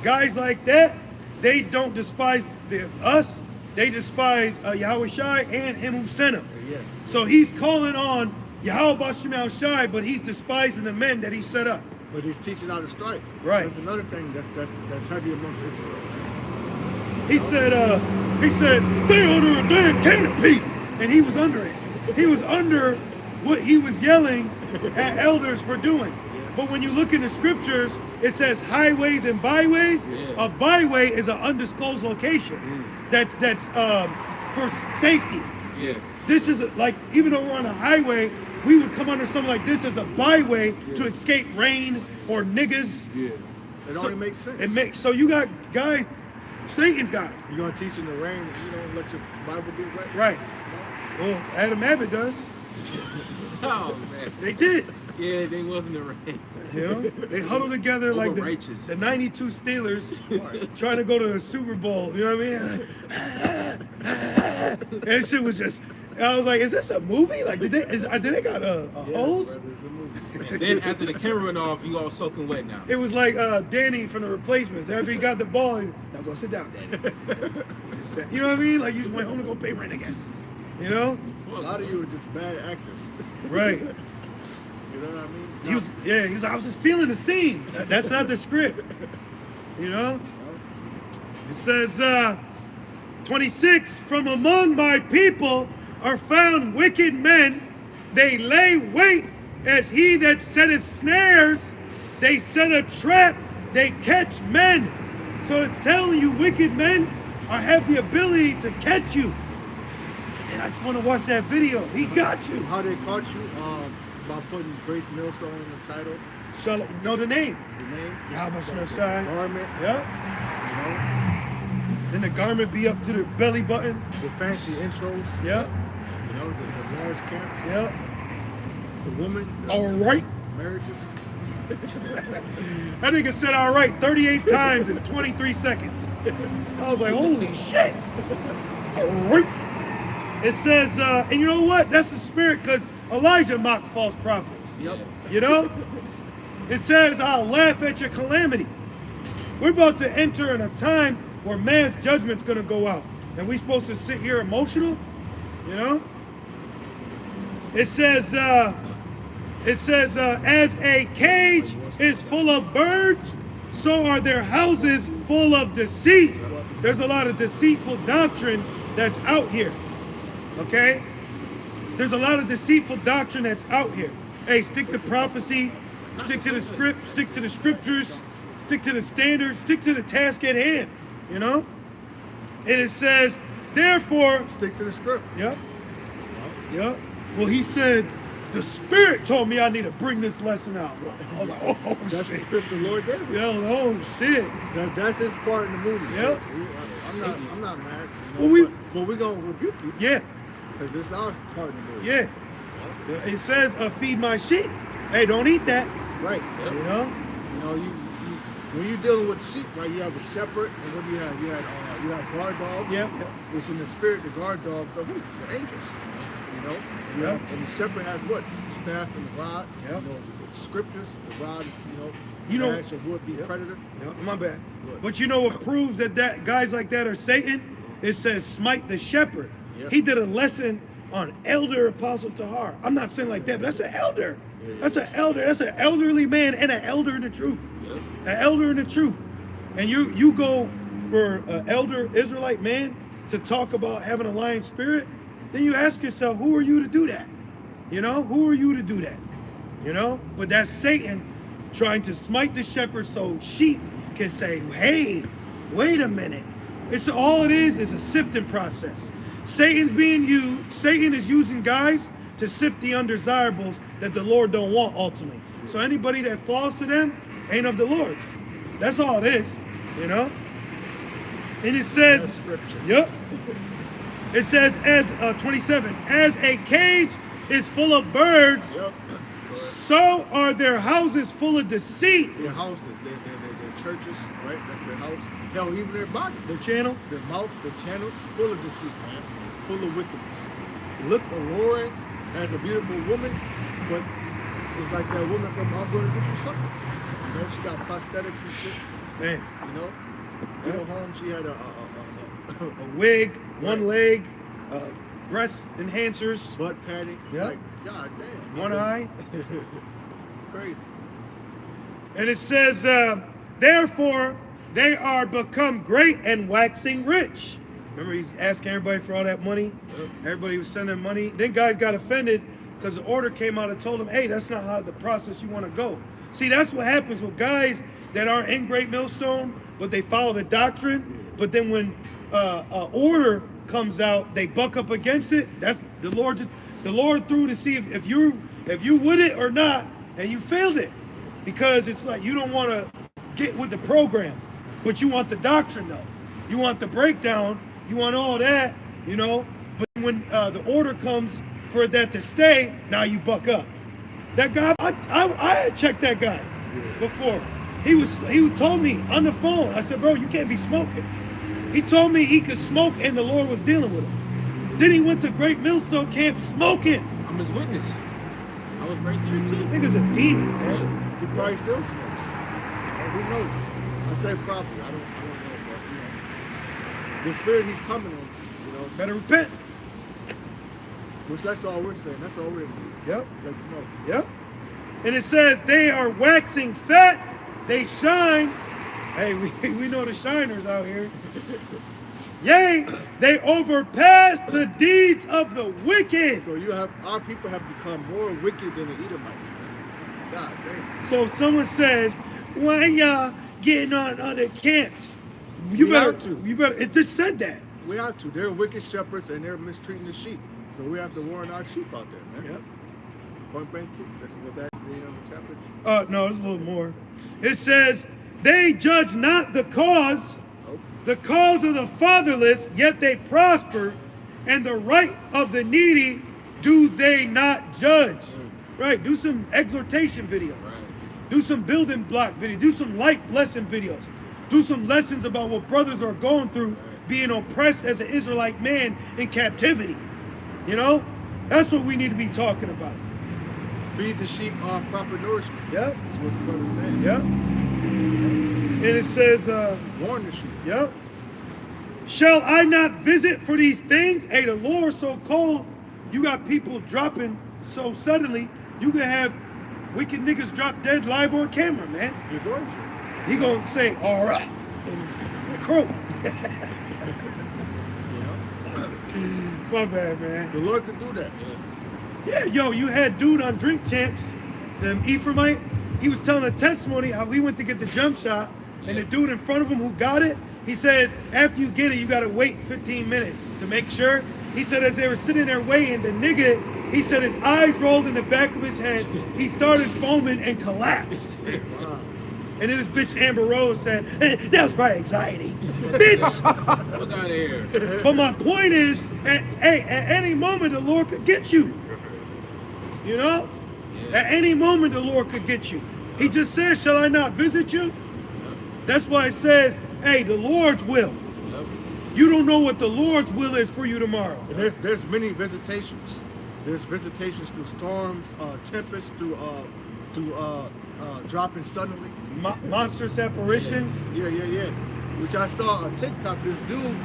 guys like that, they don't despise us. They despise Yahushua and him who sent him. Yeah. So he's calling on Yahweh Shem Shai, but he's despising the men that he set up. But he's teaching how to strike. Right. That's another thing that's heavy amongst Israel. He said they under a damn canopy, and he was under it. He was under what he was yelling at elders for doing. But when you look in the scriptures, it says highways and byways. Yeah. A byway is an undisclosed location. That's for safety. Yeah. This is like, even though we're on a highway, we would come under something like this as a byway to escape rain or niggas. Yeah. It only makes sense. So you got guys, Satan's got it. You're gonna teach in the rain and you don't let your Bible get wet. Right. Well, Adam Abbott does. Oh man. They did. Yeah, they wasn't the rain. You know, they huddled together like the 92 Steelers trying to go to the Super Bowl. You know what I mean? And that shit was just. I was like, "Is this a movie? Like, did they got a hose?" Brother, it's a movie. And then after the camera went off, you all soaking wet now. It was like Danny from the Replacements. After he got the ball, now go sit down, Danny. He just sat, you know what I mean? Like you just went home to go pay rent again. You know? A lot of you are just bad actors. Right. You know what I mean? He was like, I was just feeling the scene. That's not the script. You know? It says, 26, from among my people are found wicked men. They lay wait as he that setteth snares. They set a trap. They catch men. So it's telling you wicked men have the ability to catch you. And I just want to watch that video. He got you. How they caught you? By putting Grace Millstone in the title. Shalom. Know the name. The name. Yahweh Shem Shai. Garment. Yep. You Then the garment be up to the belly button. know, the fancy intros. Yep. You know, the large camps. Yep. The woman. The All right. marriages. That nigga said all right 38 times in 23 seconds. I was like, holy shit. All right. It says, and you know what? That's the spirit, because Elijah mocked false prophets. Yep. You know? It says, I'll laugh at your calamity. We're about to enter in a time where mass judgment's going to go out. And we supposed to sit here emotional? You know? It says, as a cage is full of birds, so are their houses full of deceit. There's a lot of deceitful doctrine that's out here. Okay? There's a lot of deceitful doctrine that's out here. Hey, stick to prophecy, stick to the script, stick to the scriptures, stick to the standards, stick to the task at hand, you know? And it says, therefore, Stick to the script. yep, yep. Well, he said, the Spirit told me I need to bring this lesson out. I was like, oh, That's the shit. script the Lord gave us. Yo, oh, shit. That's his part in the movie. Yep. I'm not mad. Well, but we're gonna rebuke you Yeah, because this is our part in the movie. yeah. It says, feed my sheep. Hey, don't eat that, Right. you know? You know, you when you're dealing with sheep, right? You have a shepherd, and what do you have? You have guard dogs. Yep, Which in the spirit, the guard dogs are who? The angels. You know. Yep. And the shepherd has what? The staff and the rod. Yep. You know, the scriptures. The rod is You know- bash of would-be Yep. predator. Yeah, my bad. Good. But you know what proves that guys like that are Satan? It says smite the shepherd. Yep. He did a lesson on elder Apostle Tahar. I'm not saying like that, but that's an elder. That's an elder. That's an elderly man and an elder in the truth. An elder in the truth. And you go for an elder Israelite man to talk about having a lion spirit, then you ask yourself, who are you to do that? You know, who are you to do that? You know, but that's Satan trying to smite the shepherd so sheep can say, hey, wait a minute. It's all it is a sifting process. Satan is using guys to sift the undesirables that the Lord don't want ultimately. So anybody that falls to them ain't of the Lord's. That's all it is, you know? And it says, That's scripture. yep. It says, as 27, as a cage is full of birds, Yep. so are their houses full of deceit. Their houses, their churches, right? That's their house. Hell, even their body, The channel. their mouth, their channels, full of deceit, man. Full of wickedness. Looks alluring as a beautiful woman, but it's like that woman from I'm Gonna Get You Something. You know, she got prosthetics and shit. Man, You know, you know, home she had a a wig, one leg, breast enhancers, butt padding. Yeah. Like, god damn. one eye. Crazy. And it says, therefore, they are become great and waxing rich. Remember, he's asking everybody for all that money. Everybody was sending money. Then guys got offended because the order came out and told them, hey, that's not how the process you want to go. See, that's what happens with guys that are in Great Millstone, but they follow the doctrine. But then when an order comes out, they buck up against it. That's the Lord. The Lord threw to see if you with it or not, and you failed it, because it's like you don't want to get with the program, but you want the doctrine though. You want the breakdown. You want all that, you know. But when the order comes for that to stay, now you buck up. That guy, I had checked that guy before. He told me on the phone. I said, bro, you can't be smoking. He told me he could smoke and the Lord was dealing with him. Then he went to Great Millstone Camp smoking. I'm his witness. I was right there too. Nigga's a demon, man. He probably still smokes. Who knows? I say probably. I don't know, but you know, the spirit he's coming on, you know. Better repent. Which that's all we're saying. That's all we're doing. Yep. Let you know. Yep. And it says they are waxing fat. They shine. Hey, we know the shiners out here. Yea, they overpass the deeds of the wicked. So our people have become more wicked than the Edomites, man. God damn. So if someone says, why y'all getting on other camps? We have to. You better. It just said that. We have to. They're wicked shepherds and they're mistreating the sheep. So we have to warn our sheep out there, man. Yep. Point blank. That's what that the chapter. No, there's a little more. It says, they judge not the cause of the fatherless, yet they prosper, and the right of the needy do they not judge. Right? Do some exhortation videos. Do some building block videos. Do some life lesson videos. Do some lessons about what brothers are going through being oppressed as an Israelite man in captivity. You know? That's what we need to be talking about. Feed the sheep proper nourishment. Yep. That's what the brother's saying. Yep. And it says, Warn the sheep. yep. Shall I not visit for these things? Hey, the Lord so cold, you got people dropping so suddenly, you can have wicked niggas drop dead live on camera, man. You're going to. He gonna say, all right, and croak. My bad, man. The Lord can do that. Yeah, yo, you had dude on Drink Champs, them Ephraimite. he was telling a testimony how he went to get the jump shot, and the dude in front of him who got it, he said, after you get it, you gotta wait 15 minutes to make sure. He said as they were sitting there waiting, the nigga, he said his eyes rolled in the back of his head, he started foaming and collapsed. And then this bitch Amber Rose said, that was probably anxiety. Bitch! Fuck out of here. But my point is, at any moment the Lord could get you. You know? Yeah. At any moment the Lord could get you. He just says, shall I not visit you? That's why it says, hey, the Lord's will. Yep. You don't know what the Lord's will is for you tomorrow. And there's many visitations. There's visitations through storms, tempests, through dropping suddenly. Monstrous apparitions. Yeah. Which I saw on TikTok. This dude,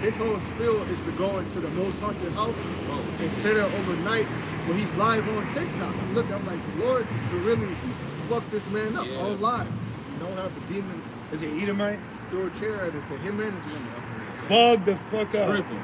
his whole spiel is to go into the most haunted house and stay there overnight. When he's live on TikTok, I'm like, the Lord could really fuck this man up all live. You know, have the demon Is it Edomite? throw a chair at it and say him and his woman. Bug the fuck up. Tripping.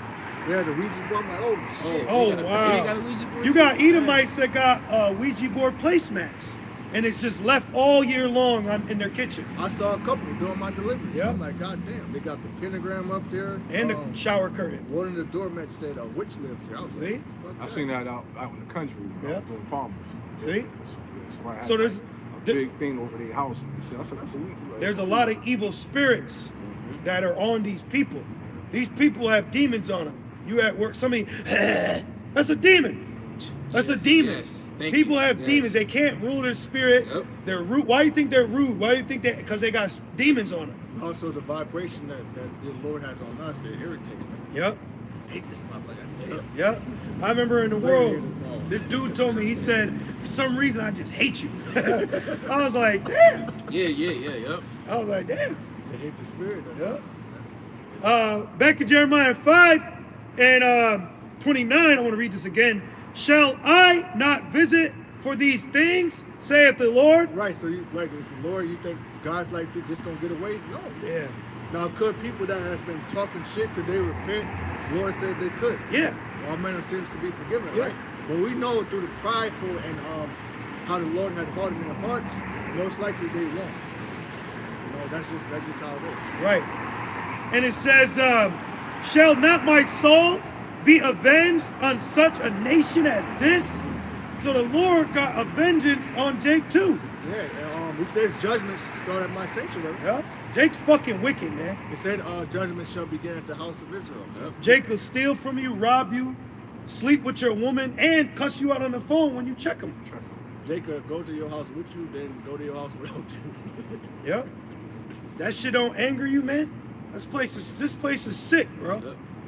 Yeah, the Ouija board. I'm like, oh shit. Oh, He got wow. a Ouija board You too? got Edomites that got Ouija board placemats. And it's just left all year long in their kitchen. I saw a couple doing my deliveries. Yep. I'm like, God damn, they got the pentagram up there. And the shower curtain. One of the doormats said, a witch lives here. I was See? like, fuck I that. seen that out in the country when I Yeah. was doing Palmers. See? Somebody had So there's- a big thing over their house. And I said, that's a week. There's a lot of evil spirits that are on these people. These people have demons on them. You at work, somebody, that's a demon. That's a demon. Yes. Thank People you. have Yes. demons. They can't rule their spirit. Yep. They're rude. Why do you think they're rude? Why do you think that? Because they got demons on them. Also, the vibration that the Lord has on us, it irritates me. Yep. I hate this motherfucker. Yep. I remember in the Bring world, it all. this dude told me, he said, for some reason, I just hate you. I was like, damn. Yep. I was like, damn. They hate the spirit. That's Yep. all. Back to Jeremiah 5 and 29, I want to read this again. Shall I not visit for these things, saith the Lord? Right, so you like it's the Lord, you think God's like this just gonna get away? No. Yeah. Now could people that has been talking shit, could they repent? The Lord said they could. Yeah. All men of sins could be forgiven, Yeah. right? But we know through the prideful and how the Lord had hardened their hearts, most likely they won't. You know, that's just how it is. Right. And it says, shall not my soul be avenged on such a nation as this? So the Lord got a vengeance on Jake too. Yeah, and, it says judgment should start at my sanctuary. Yeah. Jake's fucking wicked, man. It said judgment shall begin at the house of Israel. Jake will steal from you, rob you, sleep with your woman, and cuss you out on the phone when you check him. Jacob, go to your house with you, then go to your house without you. Yep. That shit don't anger you, man. This place is sick, bro.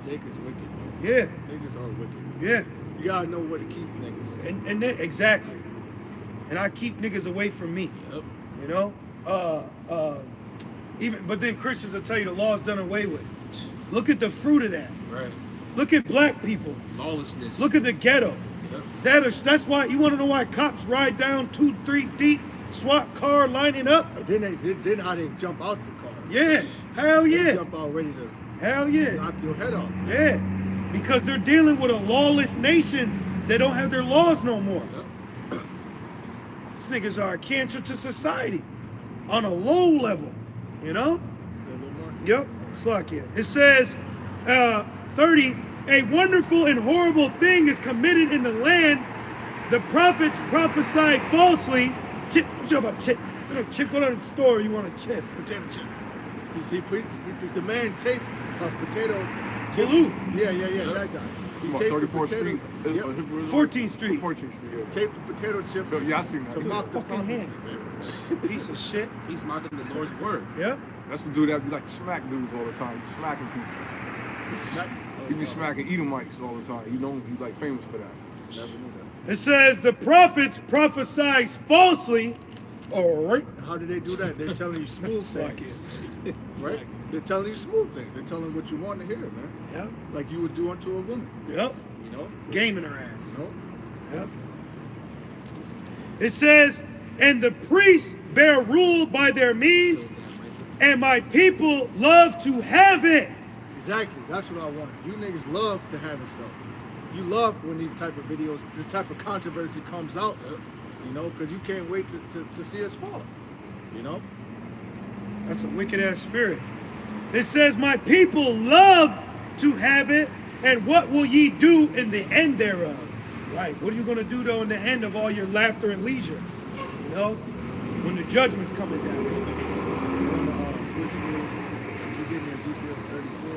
Jake is wicked, man. Yeah. Niggas are wicked. Yeah. You gotta know where to keep niggas. And then, exactly. And I keep niggas away from me. Yep. You know? But then Christians will tell you the law's done away with. Look at the fruit of that. Right. Look at black people. Lawlessness. Look at the ghetto. Yep. That's why you want to know why cops ride down 2-3 deep, SWAT car lining up. But then how they jump out the car. Yeah, hell They yeah, jump out ready to hell yeah, knock your head off. yeah. Because they're dealing with a lawless nation that don't have their laws no more. Yep. These niggas are a cancer to society on a low level, you know? A little more. Yep, Slakia. It says, 30, a wonderful and horrible thing is committed in the land. The prophets prophesied falsely. Chip, what you about chip? Chip, go to the store, you want a chip. Potato chip. He preaches the man taped a potato chip. Baloo. Yeah, that guy. He You want taped the 34th potato. Street? Yep. 14th Street. 14th Street, yeah. Taped the potato chip Yeah, I seen that. to too. mock the fucking prophecy, hand. man. Piece of shit. He's mocking the Lord's word. Yep. That's the dude that be like smack dudes all the time. He smacking people. He be smacking Edomites all the time. You know, he's like famous for that. Never knew that. It says the prophets prophesied falsely. All right. And how do they do that? They're telling you smooth Slack things, it. right? They're telling you smooth things. They're telling what you want to hear, man. Yep. Like you would do unto a woman, Yep. you know? Gaming her ass. You know? Yep. It says, and the priests bear rule by their means, and my people love to have it. Exactly. That's what I wanted. You niggas love to have it so. You love when these type of videos, this type of controversy comes out. you know, because you can't wait to see us fall, you know. That's a wicked ass spirit. It says, my people love to have it, and what will ye do in the end thereof? Right. What are you going to do, though, in the end of all your laughter and leisure? You know, when the judgment's coming down. We're gonna switch gears. We're getting Ezekiel 34.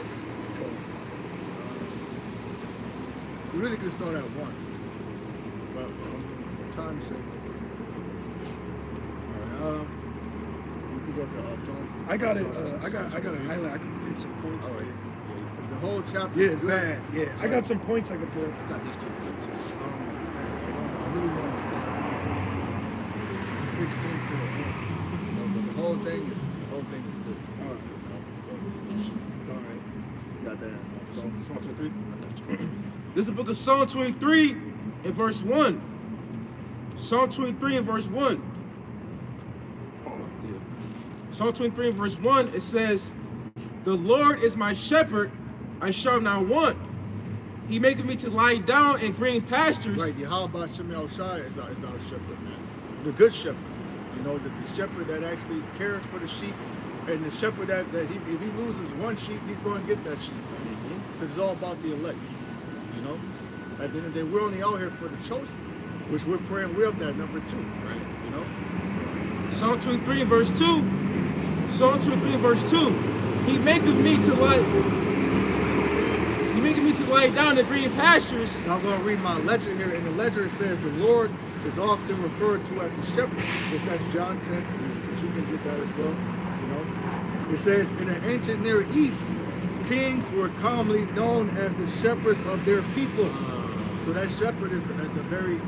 We really could start at 1, but for time's sake, we could go to Psalms. I got it. I got a highlight. I can hit some points. All for right. you. The whole chapter. Yeah, is it's good. bad. Yeah, I got some points I can put. I got these 2 points. I really want to start 16 to the end. You know, but the whole thing is good. All right. All right. You got that. Psalm 23. This is the book of Psalm 23 and verse 1. Psalm 23 and verse 1. Psalm 23 and verse 1, it says, the Lord is my shepherd, I shall not want. He maketh me to lie down in green pastures. Right, Yahweh Shem Shai is our shepherd, man. The good shepherd. You know, the shepherd that actually cares for the sheep, and the shepherd that if he loses one sheep, he's going to get that sheep. Because it's all about the elect. You know? At the end of the day, we're only out here for the chosen, which we're praying we're of that number 2. Right. You know? Psalm 23 and verse 2. Psalm 23 and verse 2. He maketh me to lie down in green pastures. Now I'm going to read my ledger here. In the ledger it says the Lord is often referred to as the shepherd. Which that's John 10. But you can get that as well. You know? It says, in the ancient Near East, kings were commonly known as the shepherds of their people. So that shepherd is a very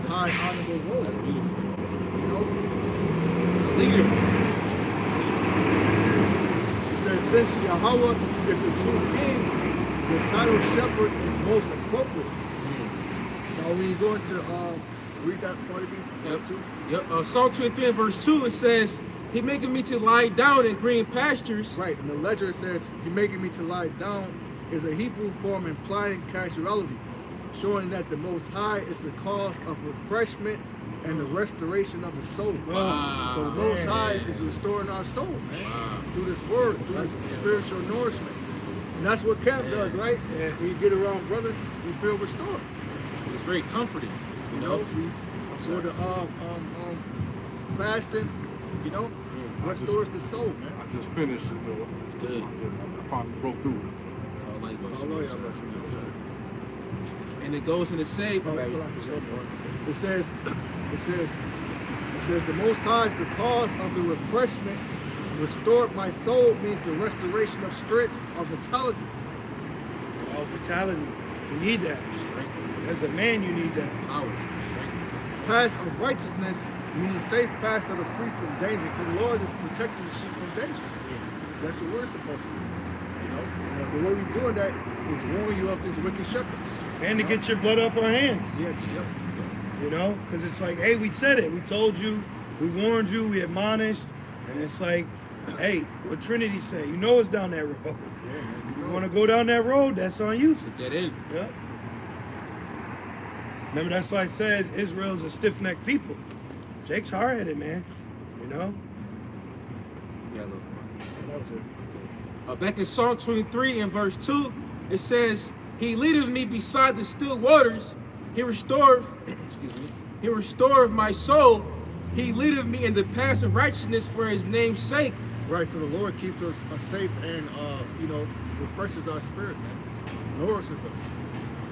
high, honorable role. You know? Leader. It says, since Yahweh is the true king, the title shepherd is most appropriate. Now, when you go into read that part again. Yep. Psalm 23 and verse 2, it says, he maketh me to lie down in green pastures. Right, and the ledger says, he making me to lie down is a Hebrew form implying casuality, showing that the Most High is the cause of refreshment and the restoration of the soul. Wow. So the Most High is restoring our soul, man. Wow. Through this word, through this spiritual nourishment. And that's what camp does, right? Yeah. When you get around brothers, you feel restored. It's very comforting. You know, for the fasting, you know, restores the soul, man. I just finished, you know. Good. I finally broke through. And it goes in the same. It says, the Most High is the cause of the refreshment. Restored my soul means the restoration of strength, of vitality. Oh, vitality. You need that. Strength. As a man, you need that. Power. Path of righteousness means safe paths that are free from danger. So the Lord is protecting the sheep from danger. That's what we're supposed to do. You know, and the way we're doing that is warning you of these wicked shepherds. And to get your blood off our hands. Yep. You know, because it's like, hey, we said it. We told you. We warned you. We admonished. And it's like, hey, what Trinity say? You know it's down that road. Yeah, You want to go down that road, that's on you. To get in. Yeah. Remember, that's why it says Israel's a stiff-necked people. Jake's hard-headed, man. You know? Yeah, look. that was it. Back in Psalm 23 and verse 2, it says, he leadeth me beside the still waters. He restoreth, he restoreth my soul. He leadeth me in the paths of righteousness for his name's sake. Right, so the Lord keeps us safe and, you know, refreshes our spirit, man. Nourishes us.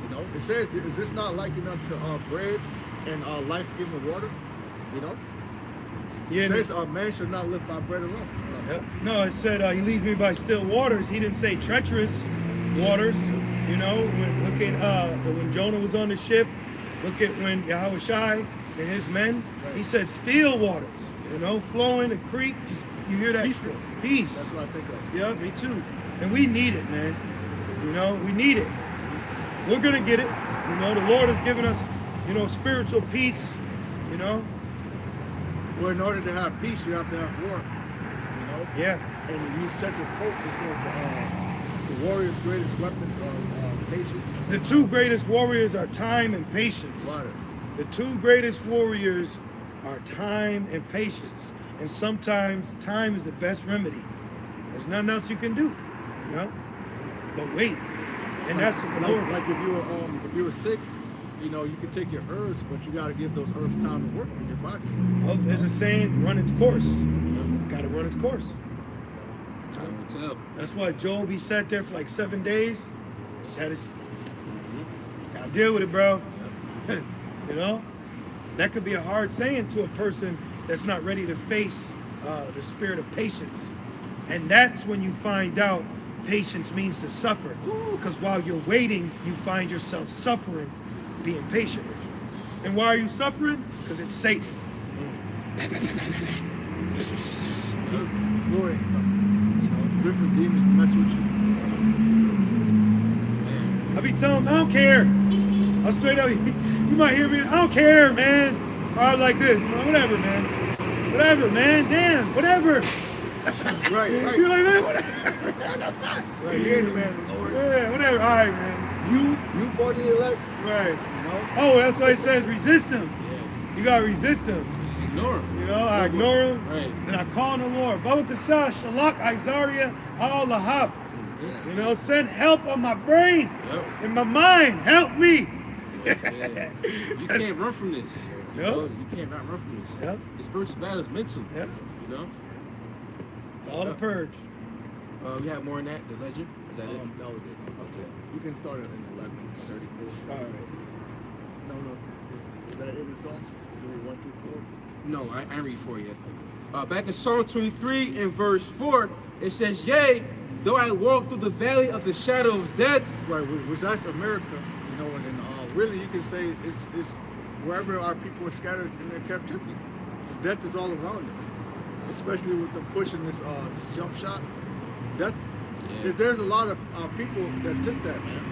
You know, it says, is this not likened unto bread and life-giving water? You know? Yeah, It says man should not live by bread alone. yeah. No, it said he leads me by still waters. He didn't say treacherous waters. You know, look at when Jonah was on the ship. Look at when Yahweh Shai and his men. Right. He said still waters. You know, flowing a creek. Just you hear that Peaceful. peace. That's what I think of. Yeah, me too. And we need it, man. You know, we need it. We're gonna get it. You know, the Lord has given us, you know, spiritual peace. You know. Well, in order to have peace, you have to have war. You know? Yeah. And you set the quote, it says the warrior's greatest weapons are patience. The two greatest warriors are time and patience. Water. The two greatest warriors are time and patience. And sometimes time is the best remedy. There's nothing else you can do, you know? But wait. And that's what the Lord. Like if you were sick, you know, you can take your herbs, but you got to give those herbs time to work in your body. Oh, there's a saying, run its course. Got to run its course. Time will tell. That's why Job, he sat there for like 7 days. Just had his, gotta deal with it, bro. You know? That could be a hard saying to a person that's not ready to face the spirit of patience. And that's when you find out patience means to suffer. Because while you're waiting, you find yourself suffering, being patient. And why are you suffering? Because it's Satan. Lord ain't coming. You know, different demons mess with you. I be telling them, I don't care. I'll straight up, you might hear me, I don't care, man. Or I'm like this, whatever, man. Whatever, man, damn, whatever. Right. You're like, man, whatever. Right, you ain't the man of the Lord. Yeah, whatever, all right, man. You for the elect. Right. You know? Oh, that's why it says resist him. You gotta resist him. Ignore him. You know, I ignore him. Right. Then I call on the Lord. Baba Kasah, Shalak, Izaria, Al Lahab. You know, send help on my brain, Yep. in my mind. Help me. Yeah. You can't run from this. You Yep. know? You can't not run from this. Yep. The spiritual battle is mental. Yep. You know? All the purge. We have more than that, the legend. Is that it? That was it. Okay. You can start it in 11:34. All right. No. Is that it in the songs? You read 1 through 4? No, I ain't read 4 yet. Back in Psalm 23 and verse 4, it says, "Yea, though I walk through the valley of the shadow of death." Right, which that's America, you know, and really you can say it's wherever our people are scattered in their captivity. Because death is all around us, especially with them pushing this jump shot. Death, there's a lot of people that took that, man.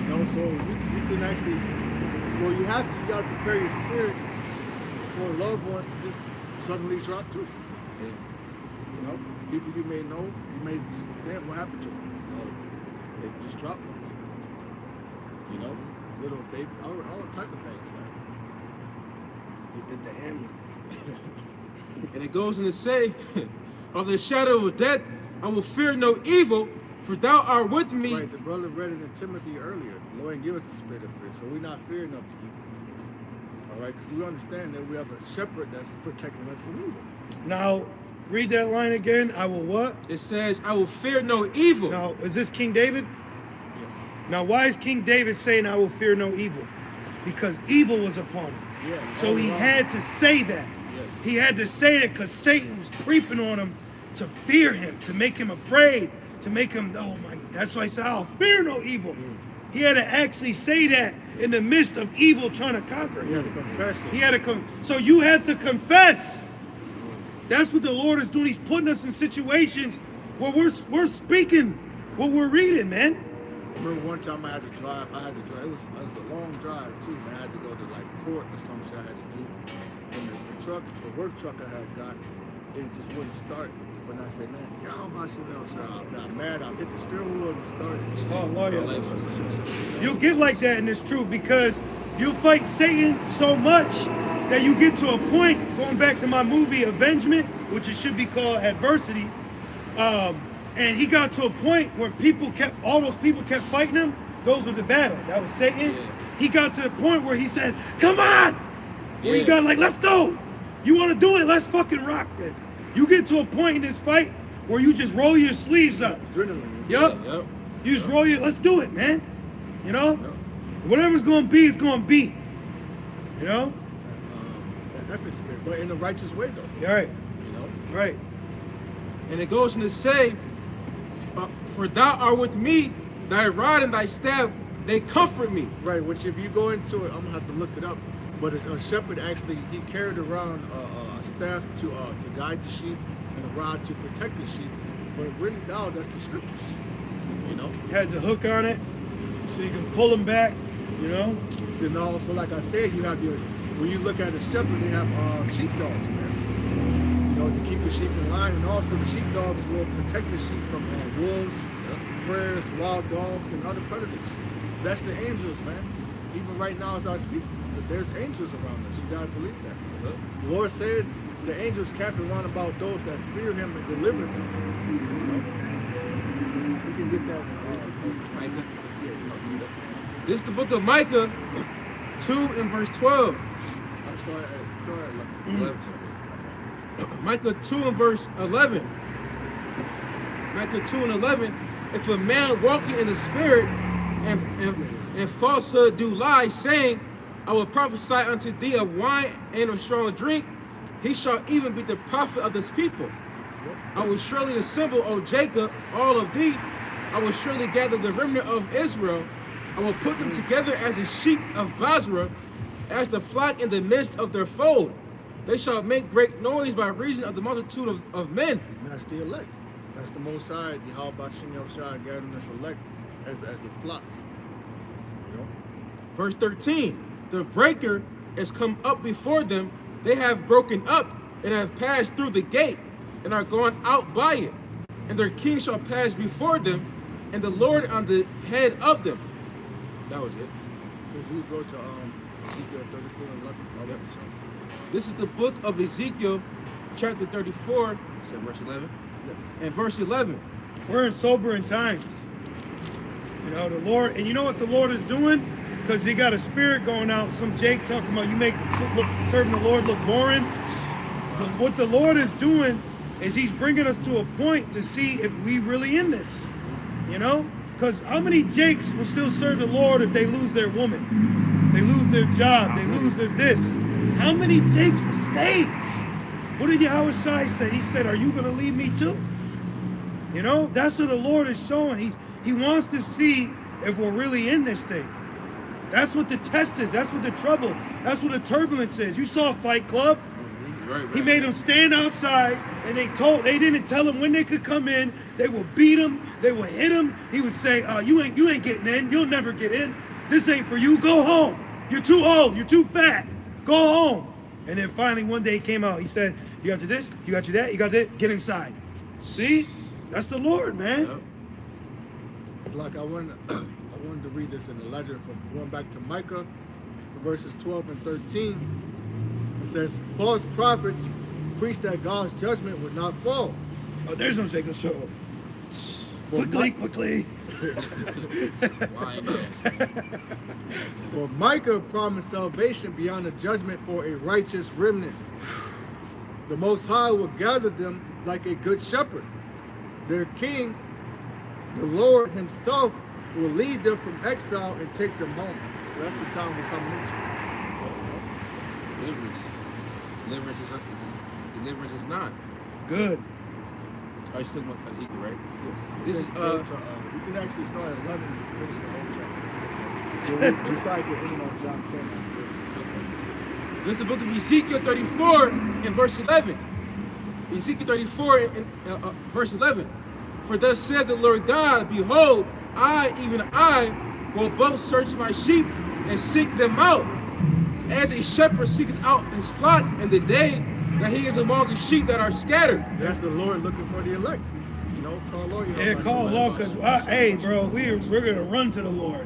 You know, so you can actually, well, you got to prepare your spirit for loved ones to just suddenly drop too. You know, people you may know, you may just, damn, what happened to them? You know, they just dropped them. You know, little baby, all type of things, man. They did the hammer. And it goes on to say, "Of the shadow of death, I will fear no evil, for thou art with me." Right, the brother read it in Timothy earlier. The Lord give us the spirit of fear, so we're not fearing of the evil. All right, because we understand that we have a shepherd that's protecting us from evil. Now, read that line again. I will what? It says, "I will fear no evil." Now, is this King David? Yes. Now, why is King David saying, I will fear no evil? Because evil was upon him. Yeah. So he had to say that. Yes. He had to say that because Satan was creeping on him to fear him, to make him afraid, to make him, oh my, that's why he said, I'll fear no evil. He had to actually say that in the midst of evil trying to conquer He had him. to confess it. He had to so you have to confess. That's what the Lord is doing. He's putting us in situations where we're speaking what we're reading, man. I remember one time I had to drive. It was a long drive too, man. I had to go to like court or some shit I had to do. And the work truck I had got, it just wouldn't start. When I said, man, y'all about I got mad. I hit the steering wheel and started. Oh, Lord, you'll get like that in this truth because you fight Satan so much that you get to a point, going back to my movie Avengement, which it should be called Adversity, and he got to a point where all those people kept fighting him. Those were the battle. That was Satan. Yeah. He got to the point where he said, come on! Where he Yeah. got like, let's go! You want to do it? Let's fucking rock then. You get to a point in this fight where you just roll your sleeves up. Adrenaline. Yup. Yep. You just roll your, let's do it, man. You know? Yep. Whatever's going to be, it's going to be. You know? That effort spirit, but in a righteous way though. All right. You know. Right. And it goes on to say, "For thou art with me, thy rod and thy staff, they comfort me." Right, which if you go into it, I'm gonna have to look it up. But a shepherd actually, he carried around a staff to guide the sheep and a rod to protect the sheep. But really now, that's the scriptures. You know. Had the hook on it so you can pull them back. You know? Then also, like I said, you have when you look at a shepherd, they have sheepdogs, man. You know, to keep the sheep in line, and also the sheepdogs will protect the sheep from wolves, bears, wild dogs, and other predators. That's the angels, man. Even right now as I speak. But there's angels around us. You gotta believe that. The Lord said the angels camped around about those that fear Him and deliver them. You know? We can get that in Micah. yeah. This is the book of Micah 2 and verse 12. I'll start at 11. 11. Micah 2 and verse 11. Micah 2 and 11. If a man walking in the spirit and falsehood do lie, saying, I will prophesy unto thee of wine and of strong drink, he shall even be the prophet of this people. I will surely assemble, O Jacob, all of thee. I will surely gather the remnant of Israel. I will put them together as the sheep of Basra, as the flock in the midst of their fold. They shall make great noise by reason of the multitude of men. And that's the elect. That's the Most High, Yahweh Bashem Yahushua, gathering us elect as the flocks. You know? Verse 13, the breaker is come up before them. They have broken up and have passed through the gate and are gone out by it. And their king shall pass before them, and the Lord on the head of them. That was it. Could you go to Ezekiel 34 and 11? Yep. This is the book of Ezekiel, chapter 34, is that verse 11? Yes. And verse 11. We're in sobering times. You know, the Lord, and you know what the Lord is doing? Because he got a spirit going out. Some Jake talking about you make serving the Lord look boring. But what the Lord is doing is he's bringing us to a point to see if we really in this. You know? Because how many Jakes will still serve the Lord if they lose their woman? They lose their job. They lose their this. How many Jakes will stay? What did Yahweh Shai say? He said, are you going to leave me too? You know? That's what the Lord is showing. He wants to see if we're really in this thing. That's what the test is. That's what the trouble. That's what the turbulence is. You saw Fight Club. Right. He made them stand outside, and they didn't tell them when they could come in. They would beat him. They would hit him. He would say, you ain't getting in. You'll never get in. This ain't for you. Go home. You're too old. You're too fat. Go home. And then finally one day he came out. He said, you got you this, you got you that, you got that. Get inside. See? That's the Lord, man. Yep. It's like I wanted to read this in the ledger from going back to Micah, verses 12 and 13. It says, false prophets preach that God's judgment would not fall. Oh, there's no Jacob show. Well, Quickly. For Micah promised salvation beyond the judgment for a righteous remnant. The Most High will gather them like a good shepherd. Their king, the Lord himself, will lead them from exile and take them home. So that's the time we're coming into. Deliverance is not. Good. I still want Ezekiel, right? Yes. This is we can actually start at 11 and finish the whole chapter. We probably could end on John 10 after this. This is the book of Ezekiel 34 and verse 11. Ezekiel 34 and verse 11. For thus said the Lord God, behold, I, even I, will both search my sheep and seek them out, as a shepherd seeketh out his flock in the day that he is among his sheep that are scattered. That's the Lord looking for the elect. You know, call Lord. Yeah, call Lord, because, hey, bro, we're going to run to the Lord.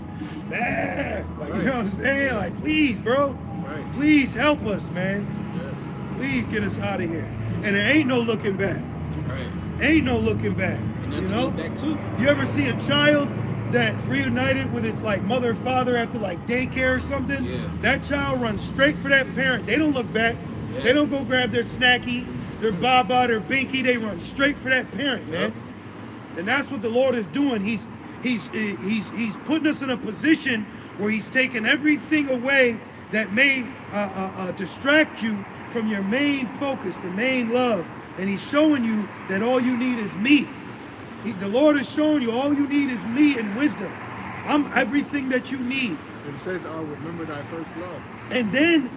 Like, you know what I'm saying? Like, please, bro. Right. Please help us, man. Yeah. Please get us out of here. And there ain't no looking back. Right. Ain't no looking back. And You then know? back too. You ever see a child that's reunited with its like mother or father after like daycare or something? Yeah. That child runs straight for that parent. They don't look back. Yeah. They don't go grab their snacky, their baba, their binky. They run straight for that parent, man. Yep. And that's what the Lord is doing. He's putting us in a position where he's taking everything away that may distract you from your main focus, the main love. And he's showing you that all you need is me. The Lord is showing you all you need is me and wisdom. I'm everything that you need. It says, I'll remember thy first love. And then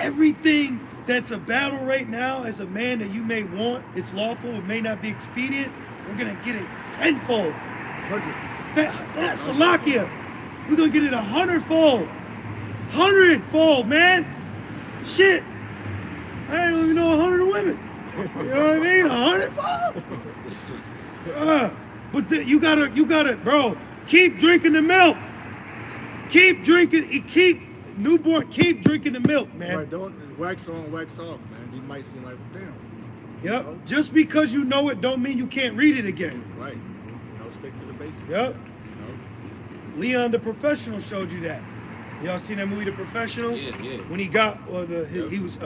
everything that's a battle right now as a man that you may want, it's lawful, it may not be expedient, we're going to get it tenfold. 100. That's Salakia. We're going to get it 100-fold. 100-fold, man. Shit. I don't even know 100 women. You know what I mean? 100-fold. But you gotta, bro, keep drinking the milk. Keep drinking, newborn, keep drinking the milk, man. Right, don't wax on, wax off, man. You might seem like, damn. Yep. You know? Just because you know it don't mean you can't read it again. Right. You know, stick to the basics. Yep. You know? Leon the Professional showed you that. Y'all seen that movie, The Professional? Yeah, yeah. When he got, he was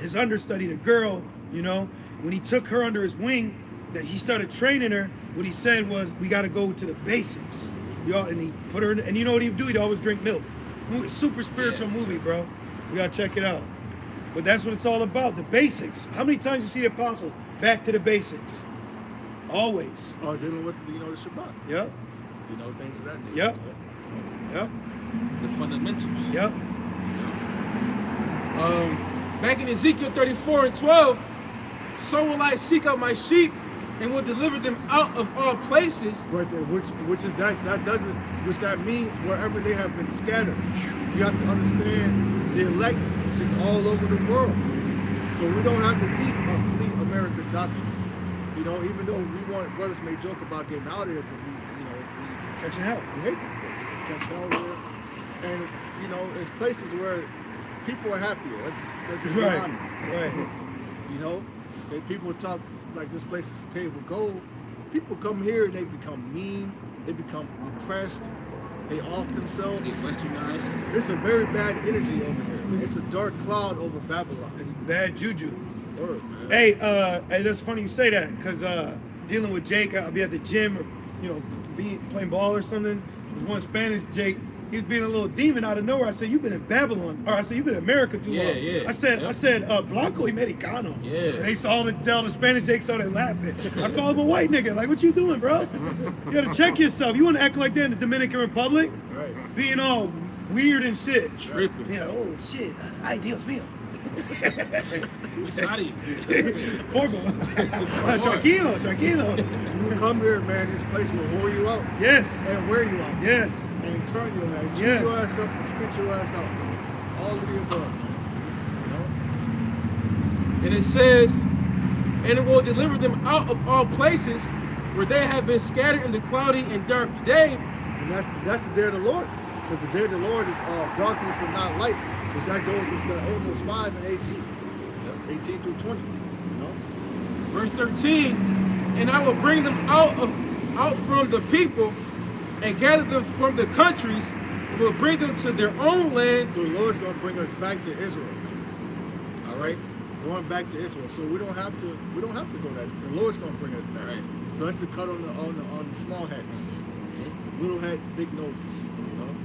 his understudy, the girl, you know, when he took her under his wing, that he started training her. What he said was, we got to go to the basics. Y'all, and he put her in, and you know what he'd do? He'd always drink milk. Super spiritual movie, bro. You gotta check it out. But that's what it's all about, the basics. How many times you see the apostles? Back to the basics. Always. Or dealing with, you know, the Shabbat. Yep. You know, things of that nature. Yep. Yep. The fundamentals. Yep. Back in Ezekiel 34:12, so will I seek out my sheep and will deliver them out of all places. Right there, which is which that means wherever they have been scattered. You have to understand the elect is all over the world. So we don't have to teach a fleet American doctrine. You know, even though brothers may joke about getting out of here because we Catching hell. hate this place. Catch hell here. And you know, it's places where people are happier. Let's just be Right. honest. Right. You know, and people talk like this place is paved with gold. People come here and they become mean. They become depressed. They off themselves. Get westernized. It's a very bad energy over here. It's a dark cloud over Babylon. It's bad juju. Word, man. Hey, that's funny you say that, because dealing with Jake, I'll be at the gym or, you know, playing ball or something. There's one Spanish Jake. He was being a little demon out of nowhere. I said, "You've been in Babylon," or I said, "You've been in America too long." Yeah. I said, "Blanco Americano." Yeah. And they saw the Spanish Jake started laughing. I called him a white nigga. Like, what you doing, bro? You gotta check yourself. You want to act like that in the Dominican Republic? Right. Being all weird and shit. Tripping. Yeah. Oh shit. Ay, Dios mío. We sorry. Porco. Tranquilo. You come here, man. This place will whore you out Yes. and wear you out Yes. and turn you out, chew Yes. your ass up and spit your ass out. All of the above, man. You know. And it says, and it will deliver them out of all places where they have been scattered in the cloudy and dark day. And that's the day of the Lord. Because the day of the Lord is darkness and not light. Because that goes into Amos 5 and 18. 18 through 20. You know? Verse 13, and I will bring them out from the people and gather them from the countries and will bring them to their own land. So the Lord's going to bring us back to Israel. All right? Going back to Israel. So we don't have to go that. The Lord's going to bring us back. Right. So that's the cut on the small hats. Little hats, big noses. You know?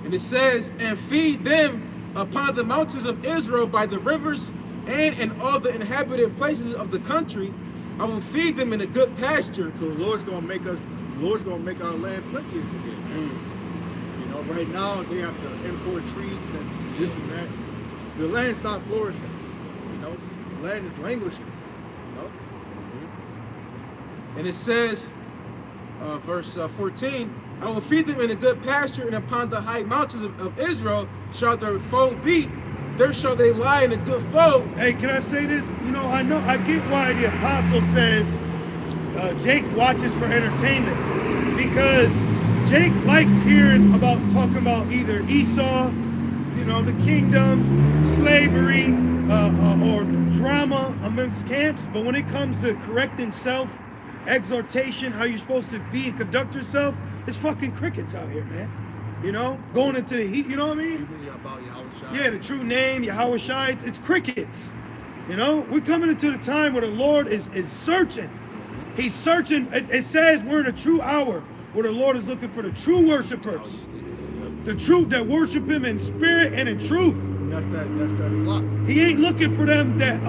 And it says, and feed them upon the mountains of Israel by the rivers and in all the inhabited places of the country. I will feed them in a good pasture. So the Lord's going to make our land plenteous again. You know, right now they have to import trees and this and that. The land's not flourishing. You know, the land is languishing. You know? And it says, verse 14, I will feed them in a good pasture, and upon the high mountains of Israel shall their fold be. There shall they lie in a good fold. Hey, can I say this? You know, I get why the apostle says Jake watches for entertainment, because Jake likes hearing talking about either Esau, you know, the kingdom, slavery, or drama amongst camps. But when it comes to correcting self, exhortation, how you're supposed to be and conduct yourself, it's fucking crickets out here, man. You know, going into the heat, you know what I mean? Even about Yahushua. Yeah, the true name, Yahweh, it's crickets. You know, we're coming into the time where the Lord is searching. He's searching. It says we're in a true hour where the Lord is looking for the true worshipers. The truth that worship him in spirit and in truth. That's that flock. He ain't looking for them that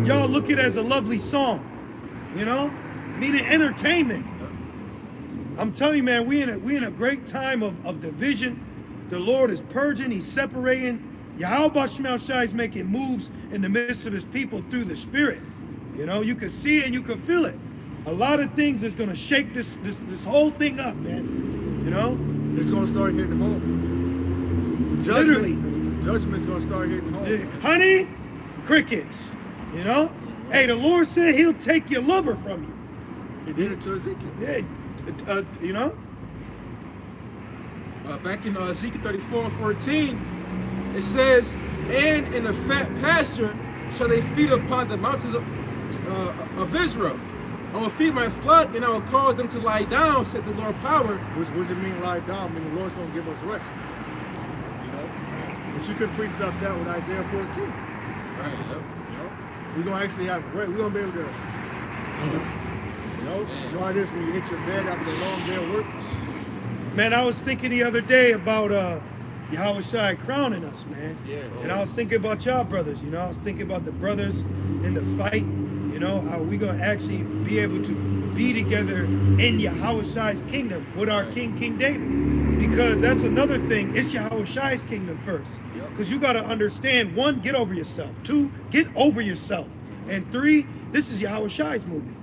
y'all look at as a lovely song. You know? Meaning entertainment. I'm telling you, man, we in a great time of division. The Lord is purging, he's separating. Yahweh Shemel Shai is making moves in the midst of his people through the Spirit. You know, you can see it and you can feel it. A lot of things is gonna shake this whole thing up, man. You know? It's gonna start hitting home. The judgment's gonna start hitting home. Honey, crickets. You know? Hey, the Lord said he'll take your lover from you. He did it to Ezekiel. Yeah, you know? Back in Ezekiel 34:14, it says, "And in the fat pasture shall they feed upon the mountains of Israel. I will feed my flock, and I will cause them to lie down," said the Lord power. What does it mean lie down? I mean the Lord's gonna give us rest. You know? But you could precept that with Isaiah 14. Right, yep. You know? We're gonna actually have rest. We're gonna be able to, you know how it is when you hit your bed after a long day of work. Man, I was thinking the other day about Yahweh Shai crowning us, man. Yeah. And I was thinking about y'all brothers, you know. I was thinking about the brothers in the fight, you know, how we gonna actually be able to be together in Yahweh Shai's kingdom with our King David. Because that's another thing, it's Yahweh Shai's kingdom first. Yep. Because you gotta understand, 1, get over yourself. 2, get over yourself. And 3, this is Yahweh Shai's movie.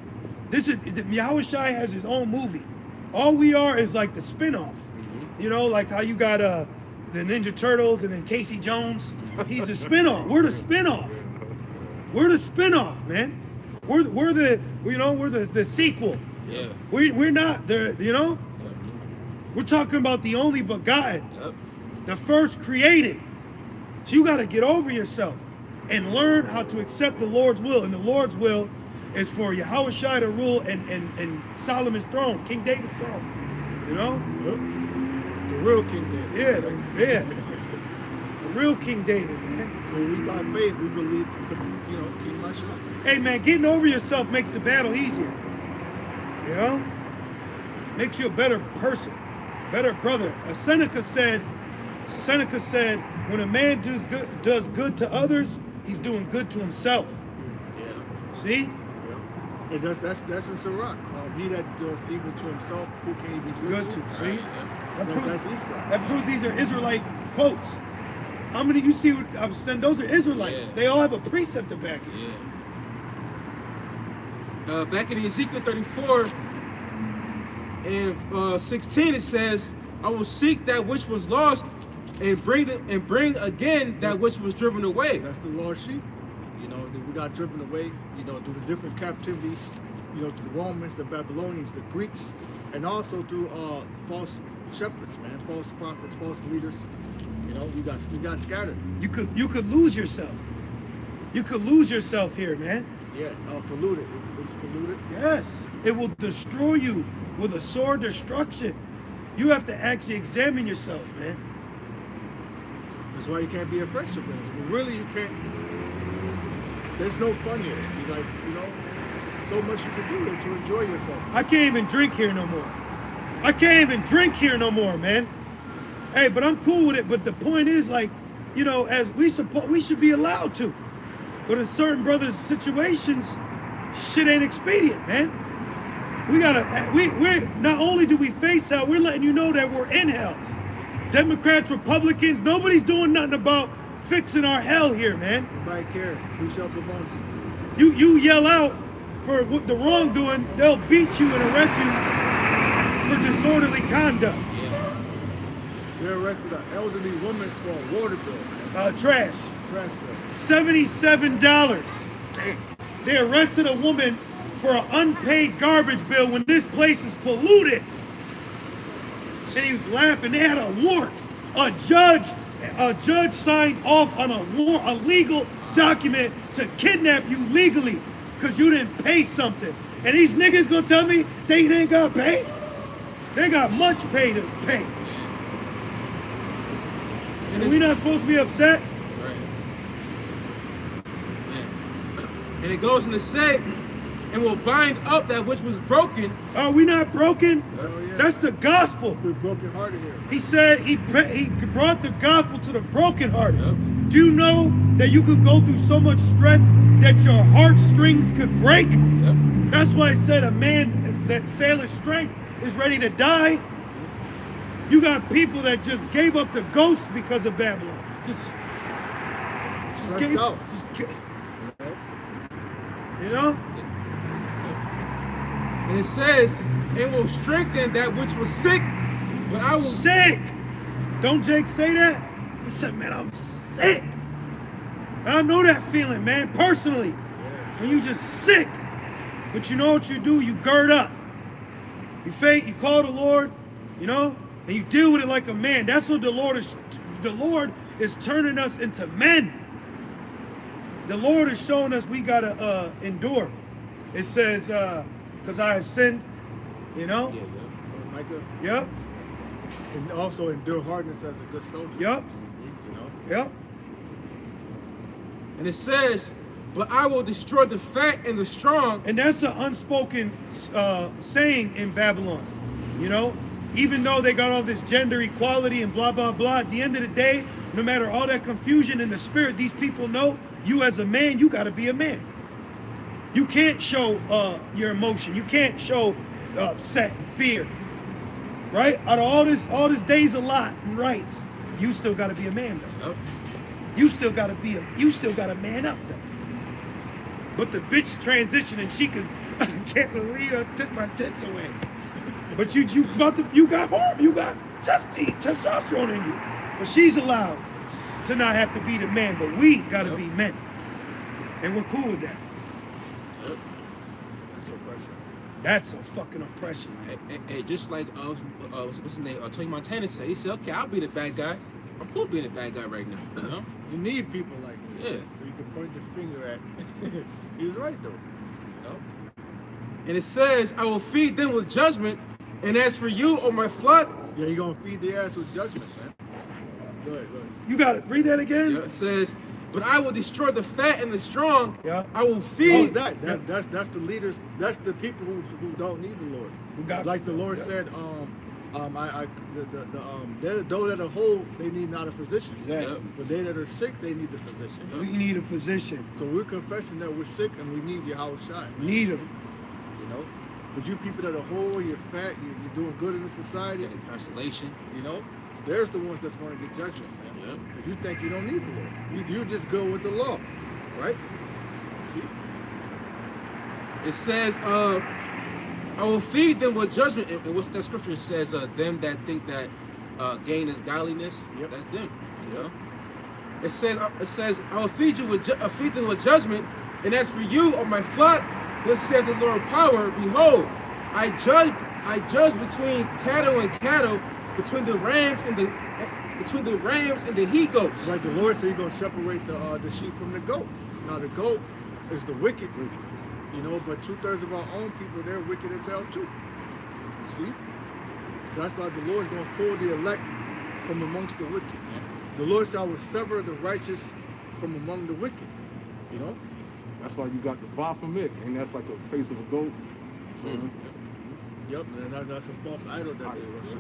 Yahweh Shai has his own movie. All we are is like the spin-off. You know, like how you got the Ninja Turtles and then Casey Jones. He's a spin-off. We're the spin-off. We're the spin-off, man. We're the sequel. Yeah. We're not the, you know? We're talking about the only begotten, Yep. the first created. So you got to get over yourself and learn how to accept the Lord's will. And the Lord's will is for Yahweh Shai to rule and Solomon's throne, King David's throne. You know? The real King David. Yeah. The real King David, man. So we by faith we believe you know, King Mashiach. Hey man, getting over yourself makes the battle easier. You know? Makes you a better person, better brother. Seneca said, when a man does good to others, he's doing good to himself. Yeah. See? Yeah. And that's in Sirach. He that does evil to himself, who can he be Good to. See? That's Esau. That proves these are Israelite quotes. How many you see? I'm saying those are Israelites. Yeah. They all have a precept to back it. Yeah. Back in Ezekiel 34 and 16, it says, "I will seek that which was lost, and bring again that which was driven away." That's the lost sheep. You know, that we got driven away, you know, through the different captivities, you know, through the Romans, the Babylonians, the Greeks, and also through false shepherds, man, false prophets, false leaders. You know, we got scattered. You could lose yourself. You could lose yourself here, man. Yeah, polluted. It's polluted. Yes. It will destroy you with a sword destruction. You have to actually examine yourself, man. That's why you can't be a friendship with us. But really, you can't. There's no fun here. You like, you know, so much you can do here to enjoy yourself. I can't even drink here no more. I can't even drink here no more, man. Hey, but I'm cool with it. But the point is, like, you know, as we should be allowed to. But in certain brothers' situations, shit ain't expedient, man. We're not only do we face hell, we're letting you know that we're in hell. Democrats, Republicans, nobody's doing nothing about fixing our hell here, man. Nobody cares. Who shall belong to you? You yell out for what the wrongdoing, they'll beat you and arrest you for disorderly conduct. They arrested an elderly woman for a water bill. Trash. Trash bill. $77. They arrested a woman for an unpaid garbage bill when this place is polluted. And he was laughing. They had a warrant. A judge signed off on a legal document to kidnap you legally because you didn't pay something. And these niggas gonna tell me they ain't got paid? They got much pay to pay. And we not supposed to be upset? And it goes on to say, "And will bind up that which was broken." Are we not broken? Oh, yeah. That's the gospel. We're brokenhearted here. He said he brought the gospel to the brokenhearted. Do you know that you could go through so much strength that your heartstrings could break? Yep. That's why I said a man that faileth strength is ready to die. You got people that just gave up the ghost because of Babylon. Just Stressed out. You know? And it says, "It will strengthen that which was sick, but I will..." Sick. Don't Jake say that? He said, man, I'm sick. I know that feeling, man, personally. When you just sick. But you know what you do? You gird up. You faith, you call the Lord, you know? And you deal with it like a man. That's what the Lord is turning us into men. The Lord is showing us we gotta endure. It says, because I have sinned, you know? Micah, Yep. and also endure hardness as a good soldier. Yep. You know, Yep. And it says, but I will destroy the fat and the strong. And that's an unspoken saying in Babylon. You know, even though they got all this gender equality and blah, blah, blah, at the end of the day, no matter all that confusion in the spirit, these people know you as a man, you got to be a man. You can't show your emotion. You can't show upset and fear. Right? Out of all this days a lot and rights, you still got to be a man though. Yep. You still got to man up though. But the bitch transitioning, she can. I can't believe I took my tits away. But you got testosterone in you. But she's allowed to not have to be the man. But we got to be men, and we're cool with that. that's oppression. That's a fucking oppression, man. And just like what's his name? Tony Montana said. He said, "Okay, I'll be the bad guy. I'm cool being the bad guy right now." You know? You need people like me, Yeah. so you can point the finger at. He's right though. You know? And it says, "I will feed them with judgment, and as for you, O my flock." Yeah, you're gonna feed the ass with judgment, man. Go ahead. You got to read that again. Yeah, it says, "But I will destroy the fat and the strong. Yeah. I will Oh, feed." that's the leaders. That's the people who don't need the Lord. Who got- like the Lord yeah. said, those that are whole, they need not a physician. Exactly. But they that are sick, they need the physician. We need a physician. So we're confessing that we're sick and we need Yahweh Shai. Need him. You know, but you people that are whole, you're fat, you're doing good in the society. Getting consolation. You know, there's the ones that's going to get judgment, man. Yep. If you think you don't need the Lord, you just go with the law, right? See? It says, "I will feed them with judgment." And what's that scripture? It says, "Them that think that gain is godliness." Yep. That's them. You Yep. know. It says, "I will feed you with feed them with judgment, and as for you, O my flock, thus saith the Lord of power, behold, I judge between cattle and cattle, between the rams and the he goats." Like the Lord said, He's gonna separate the sheep from the goats. Now the goat is the wicked, you know, but 2/3 of our own people, they're wicked as hell too. You see? So that's why the Lord's gonna pull the elect from amongst the wicked. The Lord said, "I will sever the righteous from among the wicked." You know? That's why you got the Baphomet, and that's like a face of a goat. Yep, and that's a false idol that they worship.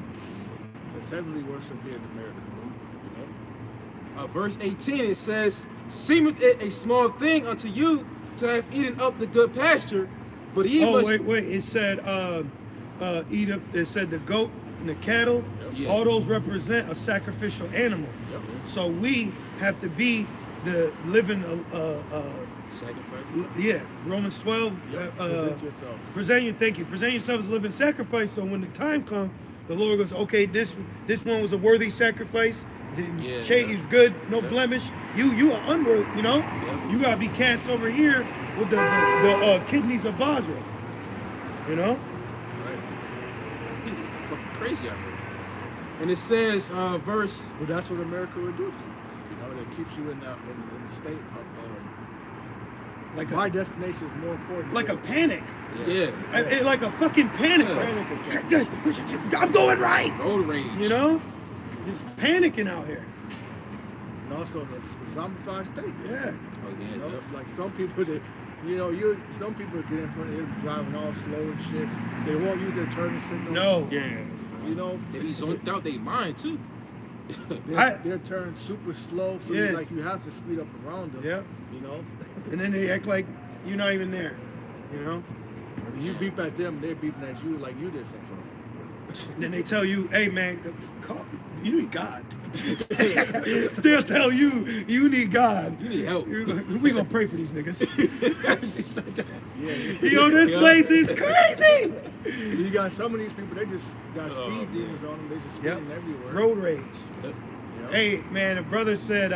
It's heavily worshipped here in America. You know? Verse 18, it says, "Seemeth it a small thing unto you to have eaten up the good pasture, but ye Oh, must..." wait. It said eat up. It said the goat and the cattle. Yeah. All those represent a sacrificial animal. Yep. So we have to be the living. Sacrifice. Romans 12. Present yourself. Present yourself as a living sacrifice. So when the time comes, the Lord goes, okay, this one was a worthy sacrifice. He's good, no blemish. You are unworthy. You know, you gotta be cast over here with the kidneys of Basra. You know. Right. Fucking crazy out here. And it says, verse... Well, that's what America would do to you. You know, that keeps you in the state of Like my destination is more important. like a panic. Yeah. Like a fucking panic. Yeah. Like, I'm going right. Road rage. You know, just panicking out here. And also the zombified state. Yeah. Oh, yeah. You know, Yep. like some people that, some people get in front of you driving all slow and shit. They won't use their turning signals. No. Yeah. You know, They be zoned out their mind, too. they're turned super slow, so Yeah. you have to speed up around them. Yeah. You know, And then they act like you're not even there. You know. you beep at them, they're beeping at you like you did something. Then they tell you, hey man, you need God. They'll tell you, you need God. You need help. We gonna pray for these niggas. She said that. Yeah. Yo, this place is crazy. You got some of these people, they just got speed demons on them. They just Yep. speeding everywhere. Road rage. Yep. You know? Hey man, the brother said,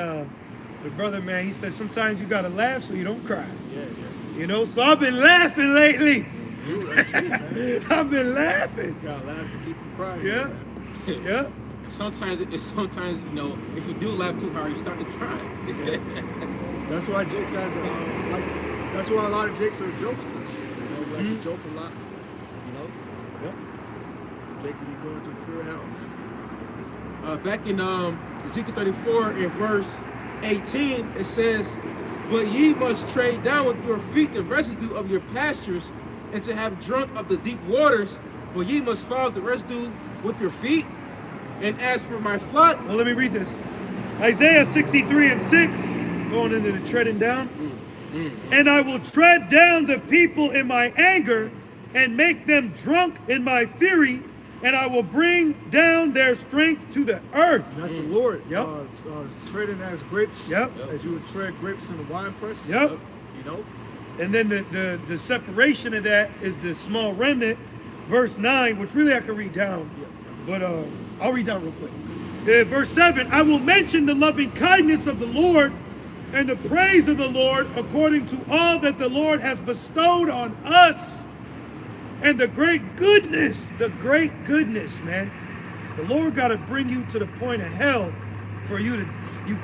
he said sometimes you gotta laugh so you don't cry. Yeah. You know, so I've been laughing lately. You, man. I've been laughing. You gotta laugh to keep from crying. Yeah. Man. Yeah. And sometimes, you know, if you do laugh too hard, you start to cry. That's why Jakes has that's why a lot of Jakes are jokesters. You know, like to joke a lot. You know? Yep. Jake can be going through pure hell, man. Back in Ezekiel 34 in verse 18, it says, "But ye must trade down with your feet the residue of your pastures, and to have drunk of the deep waters, but ye must follow the residue with your feet. And as for my flock," Well, let me read this. Isaiah 63 and 6, going into the treading down. "And I will tread down the people in my anger and make them drunk in my fury, and I will bring down their strength to the earth." And that's the Lord. Yep. Trading as grapes. Yep. As you would trade grapes in a wine press. Yep. You know? And then the separation of that is the small remnant, verse 9, which really I can read down, but I'll read down real quick. Verse 7, "I will mention the loving kindness of the Lord and the praise of the Lord according to all that the Lord has bestowed on us, and the great goodness, man. The Lord got to bring you to the point of hell for you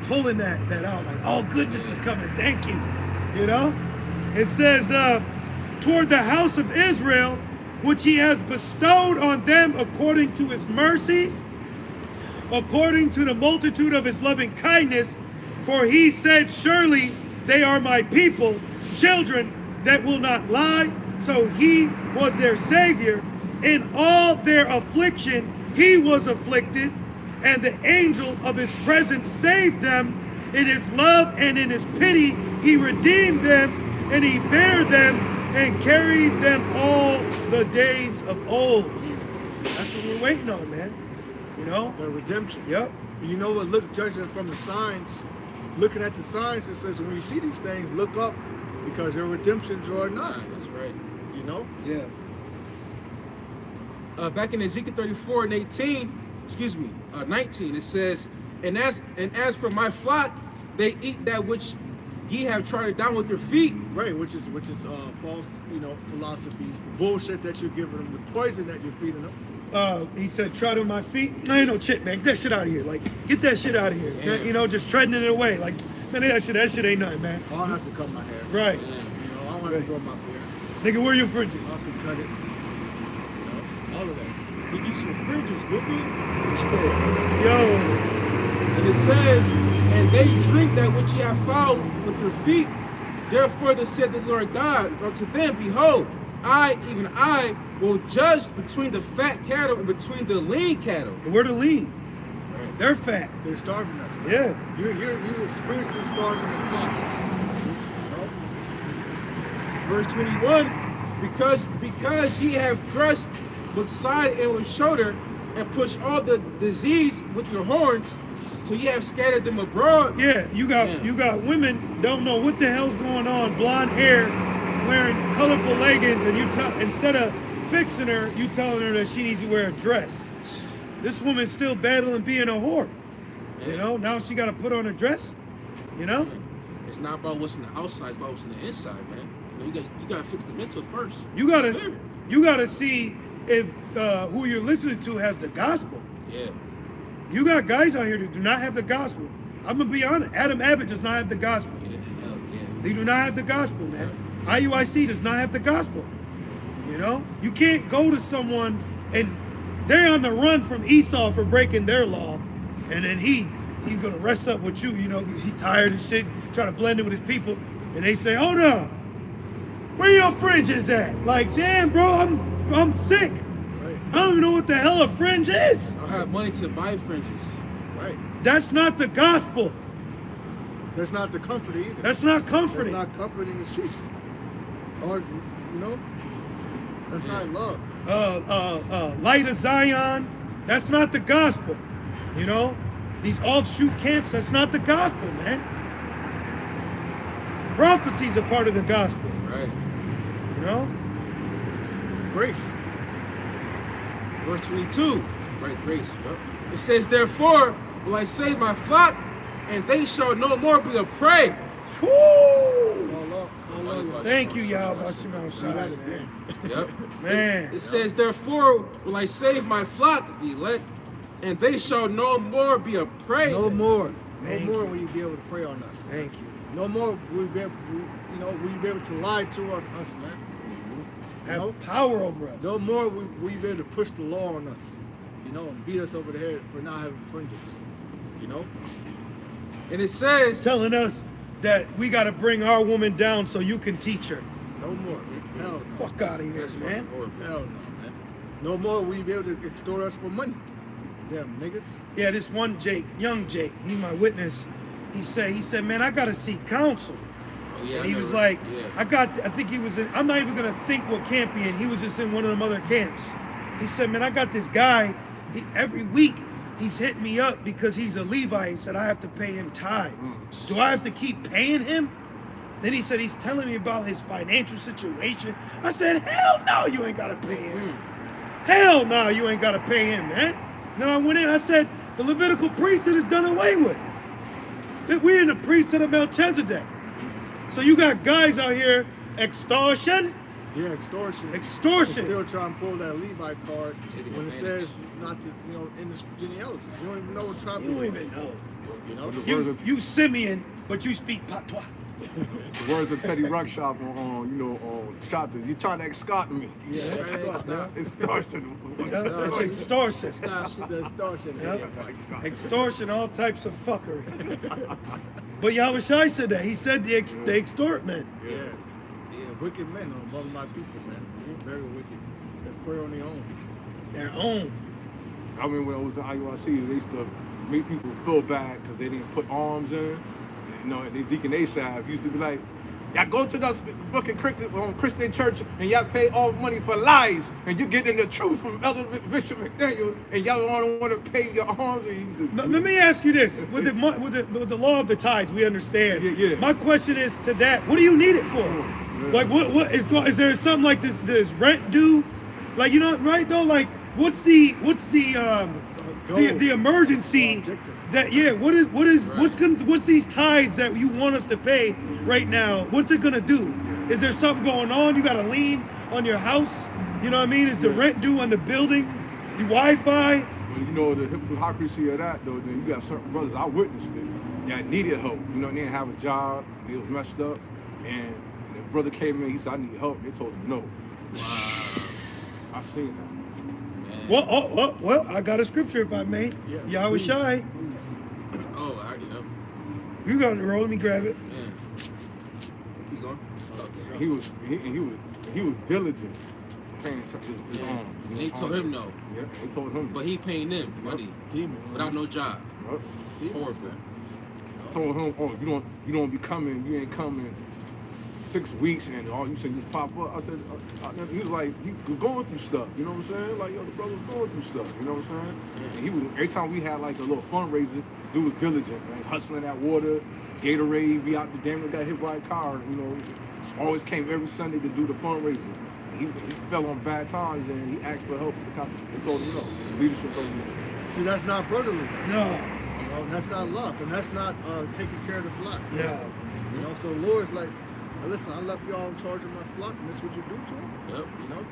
pulling that out, like all goodness is coming, thank you, you know? It says, "Toward the house of Israel, which he has bestowed on them according to his mercies, according to the multitude of his loving kindness, for he said, surely they are my people, children that will not lie." So he was their savior. "In all their affliction, he was afflicted, and the angel of his presence saved them. In his love and in his pity, he redeemed them, and he bare them and carried them all the days of old." That's what we're waiting on, man. You know? The redemption. Yep. And you know what? Look, judging from the signs, looking at the signs, it says when you see these things, look up because your redemption draw nigh. That's right. You know? Yeah. Back in Ezekiel 34 and 19, it says, and as for my flock, they eat that which ye have trodden down with your feet." Right, which is false, you know, philosophies, bullshit that you're giving them, the poison that you're feeding them. He said, "Trod on my feet." I ain't no shit, man. Get that shit out of here. Like, get that shit out of here. Yeah. You know, just treading it away. Like, man, that shit ain't nothing, man. I don't have to cut my hair. Right. You know, I don't have to grow my beard. Nigga, where your fringes? I can cut it. You know, all of that. We get some fridges, Goopy. Yo. And it says, "And they drink that which ye have fouled with your feet. Therefore, thus said the Lord God unto them, Behold, I, even I, will judge between the fat cattle and between the lean cattle." And we're the lean. Right. They're fat. They're starving us. Man. Yeah. You're spiritually starving the flock. You know? Verse 21, because ye have thrust with side and with shoulder, and pushed all the disease with your horns, so ye have scattered them abroad. Yeah, you got women don't know what the hell's going on, blonde hair, wearing colorful leggings, and instead of fixing her, you telling her that she needs to wear a dress. This woman's still battling being a whore. You know, now she got to put on a dress. You know, It's not about what's in the outside, it's about what's in the inside, man. You gotta fix the mental first. you gotta see if who you're listening to has the gospel. Yeah. You got guys out here that do not have the gospel. I'm gonna be honest. Adam Abbott does not have the gospel. Yeah, hell yeah. They do not have the gospel, man. IUIC does not have the gospel. You know, you can't go to someone and they're on the run from Esau for breaking their law, and then he's gonna rest up with you. You know, he tired and shit, trying to blend in with his people, and they say, "Hold on, where your fringes at?" Like, damn, bro, I'm sick. Right. I don't even know what the hell a fringe is. I don't have money to buy fringes. Right. That's not the gospel. That's not the comfort either. That's not That's comforting. not comforting the street. Or, you know, that's not love. Light of Zion, that's not the gospel. You know, these offshoot camps, that's not the gospel, man. Prophecies are part of the gospel, Right. you know? Grace. Verse 22, right, grace. Yep. It says, "Therefore will I save my flock, and they shall no more be a prey." Woo! Call up. Thank you, y'all, Bashim You got Shai, it, man. Yep. Man. It says, "Therefore will I save my flock, the elect, and they shall no more be a prey. No more. No Thank more you. will you be able to prey on us. Man. Thank you. No more will you be able, will you be able to lie to us, man. You Have know? power over us. No more will you be able to push the law on us. And beat us over the head for not having fringes. And it says, Telling us that we got to bring our woman down so you can teach her. No more. Hell no. Fuck out of here, that's man. fucking horrible. Hell no, man. No more will you be able to extort us for money. Damn niggas. Yeah, this one Jake, young Jake, he my witness. He said, man, I gotta seek counsel. Oh, yeah, And I he know, was right? like, I think he was in, I'm not even gonna think what camp he in. He was just in one of them other camps. He said, man, I got this guy, every week he's hitting me up because he's a Levite. He said, I have to pay him tithes. Do I have to keep paying him? Then he said, he's telling me about his financial situation. I said, hell no, you ain't gotta pay him. Hell no, you ain't gotta pay him, man. Then I went in, I said, the Levitical priesthood is done away with. That we're in the priesthood of Melchizedek. So you got guys out here, extortion. Yeah, extortion. Extortion. Still trying to pull that Levi card Taking when it advantage. says not to, in the genealogies. You don't even know what tribe You don't even know. You know? You Simeon, but you speak patois. The words of Teddy Ruxshop on Shot. You trying to escort me? Yeah, Stop. Extortion. It's extortion. The extortion. Yep. Extortion, all types of fuckery. But Yahushua said that. He said they extort men. Yeah. Yeah, wicked men are among my people, man. Very wicked. They prey on their own. Their own. I mean, when I was in IUIC, they used to make people feel bad because they didn't put arms in. The Deacon Asaph used to be like, y'all go to the fucking Christian church and y'all pay all money for lies and you getting the truth from Elder Bishop McDaniel and y'all don't want to pay your arms. Let me ask you this: with the law of the tides, we understand. Yeah. My question is to that: what do you need it for? Like, what is there something like this rent due? Like, right though? Like, what's the emergency? Objective. What's these tides that you want us to pay right now? What's it gonna do? Is there something going on? You got a lien on your house? You know what I mean? Is the rent due on the building? The Wi-Fi? Well, the hypocrisy of that, though, then you got certain brothers, I witnessed it, that needed help. They didn't have a job, they was messed up, and the brother came in, he said, I need help. They told him no. Wow. I seen that. Man. Well, I got a scripture if I may. Yeah, Yahushua. Oh, I already know. You got it, roll. Let me grab it. Man. Keep going. And he was diligent paying his arms. And they told him no, Yeah, they told him. but he paying them money Demons. without no job. Yep. Demons, Horrible. man. Told him, you don't be coming, you ain't coming 6 weeks, and all you say you pop up. I said, he was like, you going through stuff, you know what I'm saying? Like, the brother's going through stuff, you know what I'm saying? And he was, every time we had like a little fundraiser, dude was diligent, man, hustling that water, Gatorade, be out the damn got hit by a car, always came every Sunday to do the fundraiser. And he fell on bad times and he asked for help. They told him no. The leadership told him no. See, that's not brotherly. No. That's not love, and that's not taking care of the flock. No. So Lord's like, listen, I left y'all in charge of my flock, and this is what you do to them. Yep.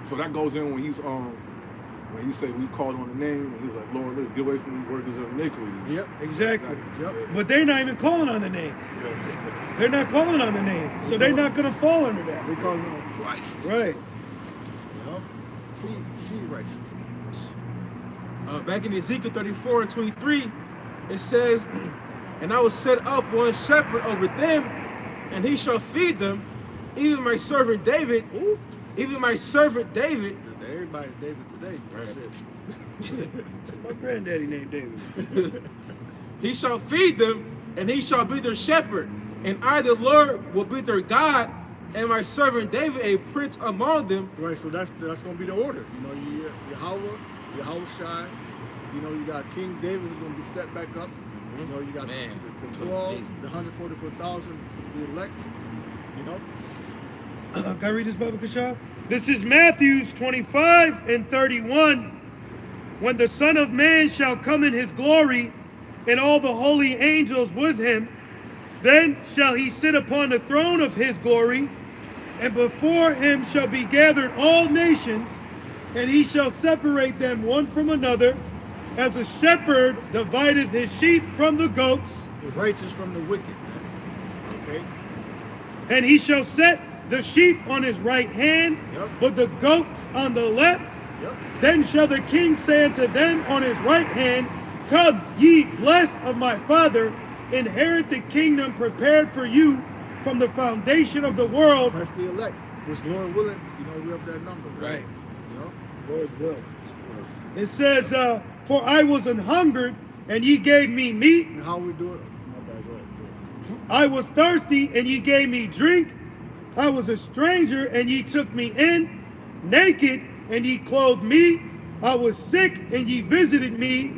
So that goes in when when he said we called on the name, and he was like, Lord, look, get away from me, workers of iniquity. Yep. Exactly. Yep. But they're not even calling on the name. Yeah. They're not calling on the name, so they're not gonna fall under that. They call him on Christ. Right. See Christ. Back in Ezekiel 34 and 23, it says, and I will set up one shepherd over them, and he shall feed them, even my servant David, Ooh. even my servant David. Everybody's David today. My granddaddy named David. He shall feed them, and he shall be their shepherd. And I, the Lord, will be their God, and my servant David a prince among them. Right, so that's going to be the order. Yahweh Shai. You got King David who's going to be set back up. You got the 12, the 144,000, the elect. Can I read this Bible, Kashab? This is Matthew 25 and 31. When the Son of Man shall come in his glory, and all the holy angels with him, then shall he sit upon the throne of his glory, and before him shall be gathered all nations, and he shall separate them one from another, as a shepherd divideth his sheep from the goats, The righteous from the wicked, man. Okay? and he shall set the sheep on his right hand, Yep. but the goats on the left. Yep. Then shall the king say unto them on his right hand, Come, ye blessed of my father, inherit the kingdom prepared for you from the foundation of the world. That's the elect. Which, Lord willing, you know, we have that number. Right. You know? Lord's will. It says, For I was an hungered, and ye gave me meat. And how we do it? My bad, go ahead. I was thirsty, and ye gave me drink. I was a stranger, and ye took me in. Naked, and ye clothed me. I was sick, and ye visited me.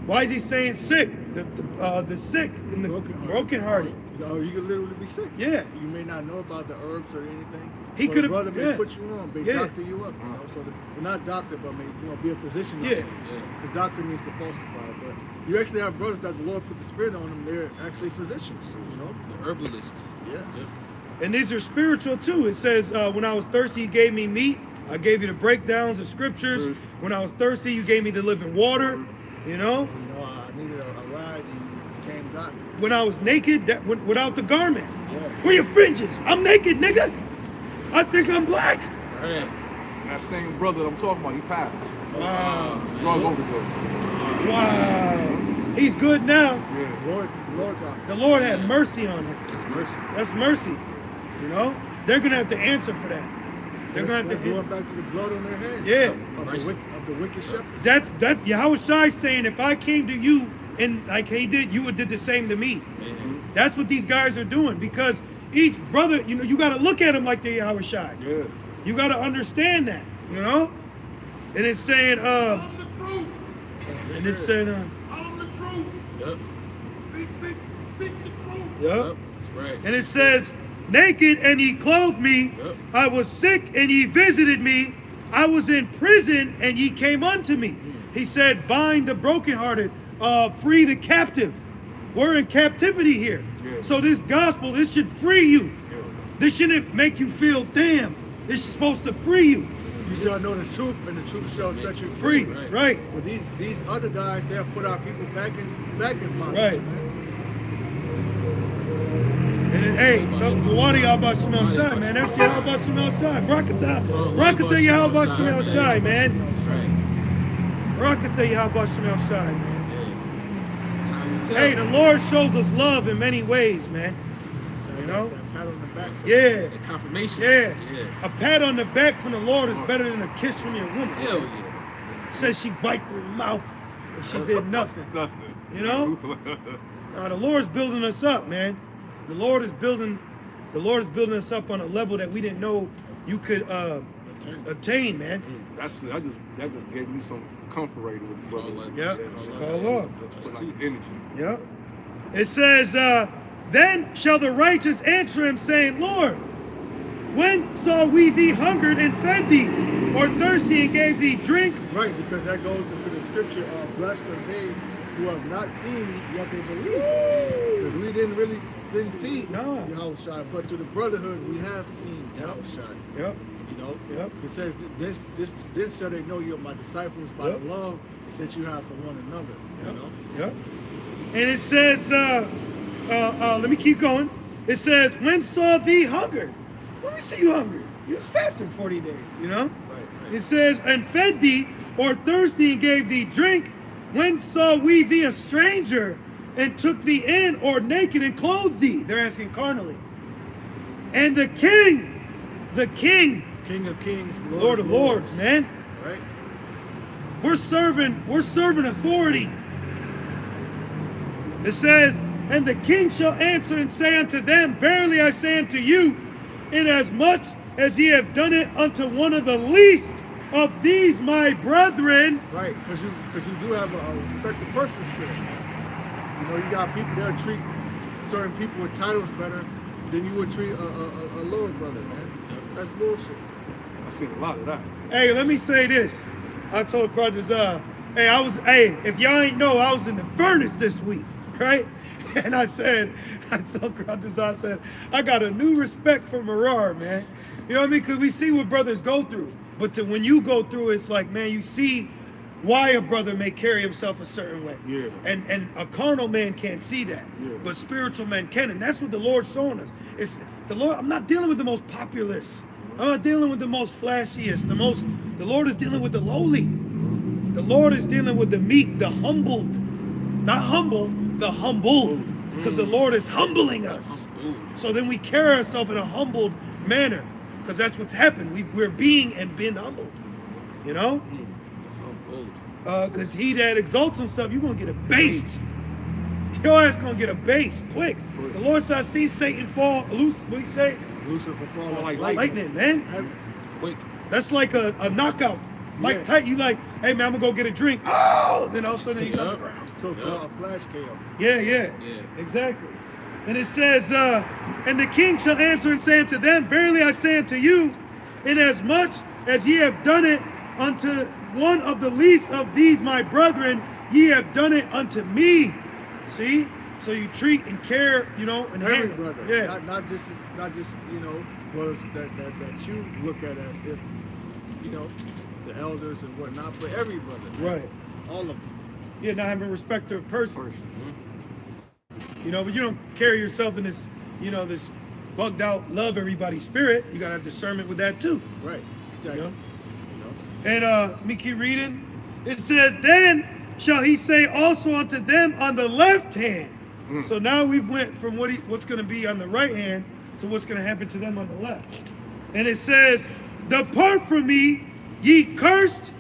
Why is he saying sick? The sick and the brokenhearted. You know, you could literally be sick. Yeah. You may not know about the herbs or anything. He So could've- the brother may yeah. put you on, may Yeah. doctor you up. You know, so well, not doctor, but may be a physician. Yeah. Because doctor means to falsify. But you actually have brothers that the Lord put the Spirit on them. They're actually physicians. You know. The herbalists. Yeah. And these are spiritual too. It says, when I was thirsty, you gave me meat. I gave you the breakdowns of scriptures. When I was thirsty, you gave me the living water. You know. You know, I needed a ride, and you came and got me. When I was naked, without the garment. Yeah. Where your fringes? I'm naked, nigga. I think I'm black. Right. That same brother that I'm talking about, he passed. Wow. Drug overdose. Wow. He's good now. Yeah. Lord God. The Lord had mercy on him. That's mercy. That's mercy. You know? They're going to have to answer for that. They're going to That's have to going back to the blood on their hands. Yeah. Of the wicked shepherd. That's Yahweh Shai saying, if I came to you and like he did, you would did the same to me. Man. That's what these guys are doing, because each brother, you know, you got to look at them like they're Yahweh Shai. Yeah. You got to understand that, you know? And it's saying, and it's saying, Yep. yep. Yep. That's right. And it says, naked and ye clothed me. Yep. I was sick and ye visited me. I was in prison and ye came unto me. He said, bind the brokenhearted, free the captive. We're in captivity here. Yeah. So this gospel, this should free you. Yeah. This shouldn't make you feel damn. This is supposed to free you. You shall know the truth, and the truth shall set you free. Free, Right. right. But these other guys, they have put our people back in bondage. Right. man. And then, hey, the water Yahweh Shemel Shai, man. That's Yahweh Shemel Shai. Rakatha. Rakatha Yahweh Shemel Shai, man. Right. Rakatha Yahweh Shemel Shai, man. Yeah. Time to tell. Hey, the Lord shows us love in many ways, man. You know? That pat on the back. Yeah. That confirmation. Yeah. Yeah. A pat on the back from the Lord is better than a kiss from your woman. Hell yeah. Says she bite her mouth and she did nothing. Nothing. You know? The Lord's building us up, man. The Lord is building us up on a level that we didn't know you could attain, man. that just gave me some comfort right with brother. Yeah. Call love. That's like energy. Yeah. It says, then shall the righteous answer him, saying, Lord, when saw we thee hungered and fed thee, or thirsty and gave thee drink? Right, because that goes into the scripture of blessed are they who have not seen me, yet they believe. Because we didn't see No. Yahweh Shai, but through the brotherhood we have seen Yep. Yahweh Shai. Yep. You know? Yep. It says this shall they know you are my disciples by Yep. the love that you have for one another. Yep. You know? Yep. And it says, let me keep going. It says, when saw thee hungered? Let me see you hungry. You was fasting 40 days, you know? Right. It says, and fed thee, or thirsty and gave thee drink. When saw we thee a stranger and took thee in, or naked and clothed thee? They're asking carnally. And the king, King of kings, Lord of lords, man. Right? We're serving authority. It says, and the king shall answer and say unto them, verily I say unto you, inasmuch as ye have done it unto one of the least of these my brethren. Right, because you do have a respect the person spirit. You know, you got people that treat certain people with titles better than you would treat a lower brother, man. That's bullshit. I've seen a lot of that. Hey, let me say this. I told Quadrazar, if y'all ain't know, I was in the furnace this week, right? And I told Quadrazar, I said, I got a new respect for Marar, man. You know what I mean? Because we see what brothers go through. But when you go through, it's like, man, you see why a brother may carry himself a certain way. Yeah. And a carnal man can't see that. Yeah. But spiritual men can. And that's what the Lord's showing us. It's the Lord, I'm not dealing with the most populist. I'm not dealing with the most flashiest. The Lord is dealing with the lowly. The Lord is dealing with the meek, the humbled. Not humble, the humbled. Because the Lord is humbling us. So then we carry ourselves in a humbled manner. Because that's what's happened. We're being and been humbled. You know? Because he that exalts himself, you're going to get abased. Your ass going to get abased quick. The Lord said, I see Satan fall loose. What do he say? Lucifer fall like like Lightning, man. Quick. That's like a knockout. Mike Yeah. Tyson, you like, hey man, I'm gonna go get a drink. Oh! Then all of a sudden he's on the ground. So called a flash KO. Yeah. Yeah. Exactly. And it says, and the king shall answer and say unto them, verily I say unto you, inasmuch as ye have done it unto one of the least of these my brethren, ye have done it unto me. See? So you treat and care, you know, and Every handle. brother. Yeah. Not just you know, brothers that you look at as if, you know, the elders and whatnot, but every brother. Right. All of them. Yeah, not having respect of person. You know, but you don't carry yourself in this, you know, this bugged out love everybody spirit. You gotta have discernment with that too. Right. Exactly. You know? You know? And let me keep reading. It says, then shall he say also unto them on the left hand. So now we've went from what's going to be on the right hand to what's going to happen to them on the left. And it says, depart from me, ye cursed,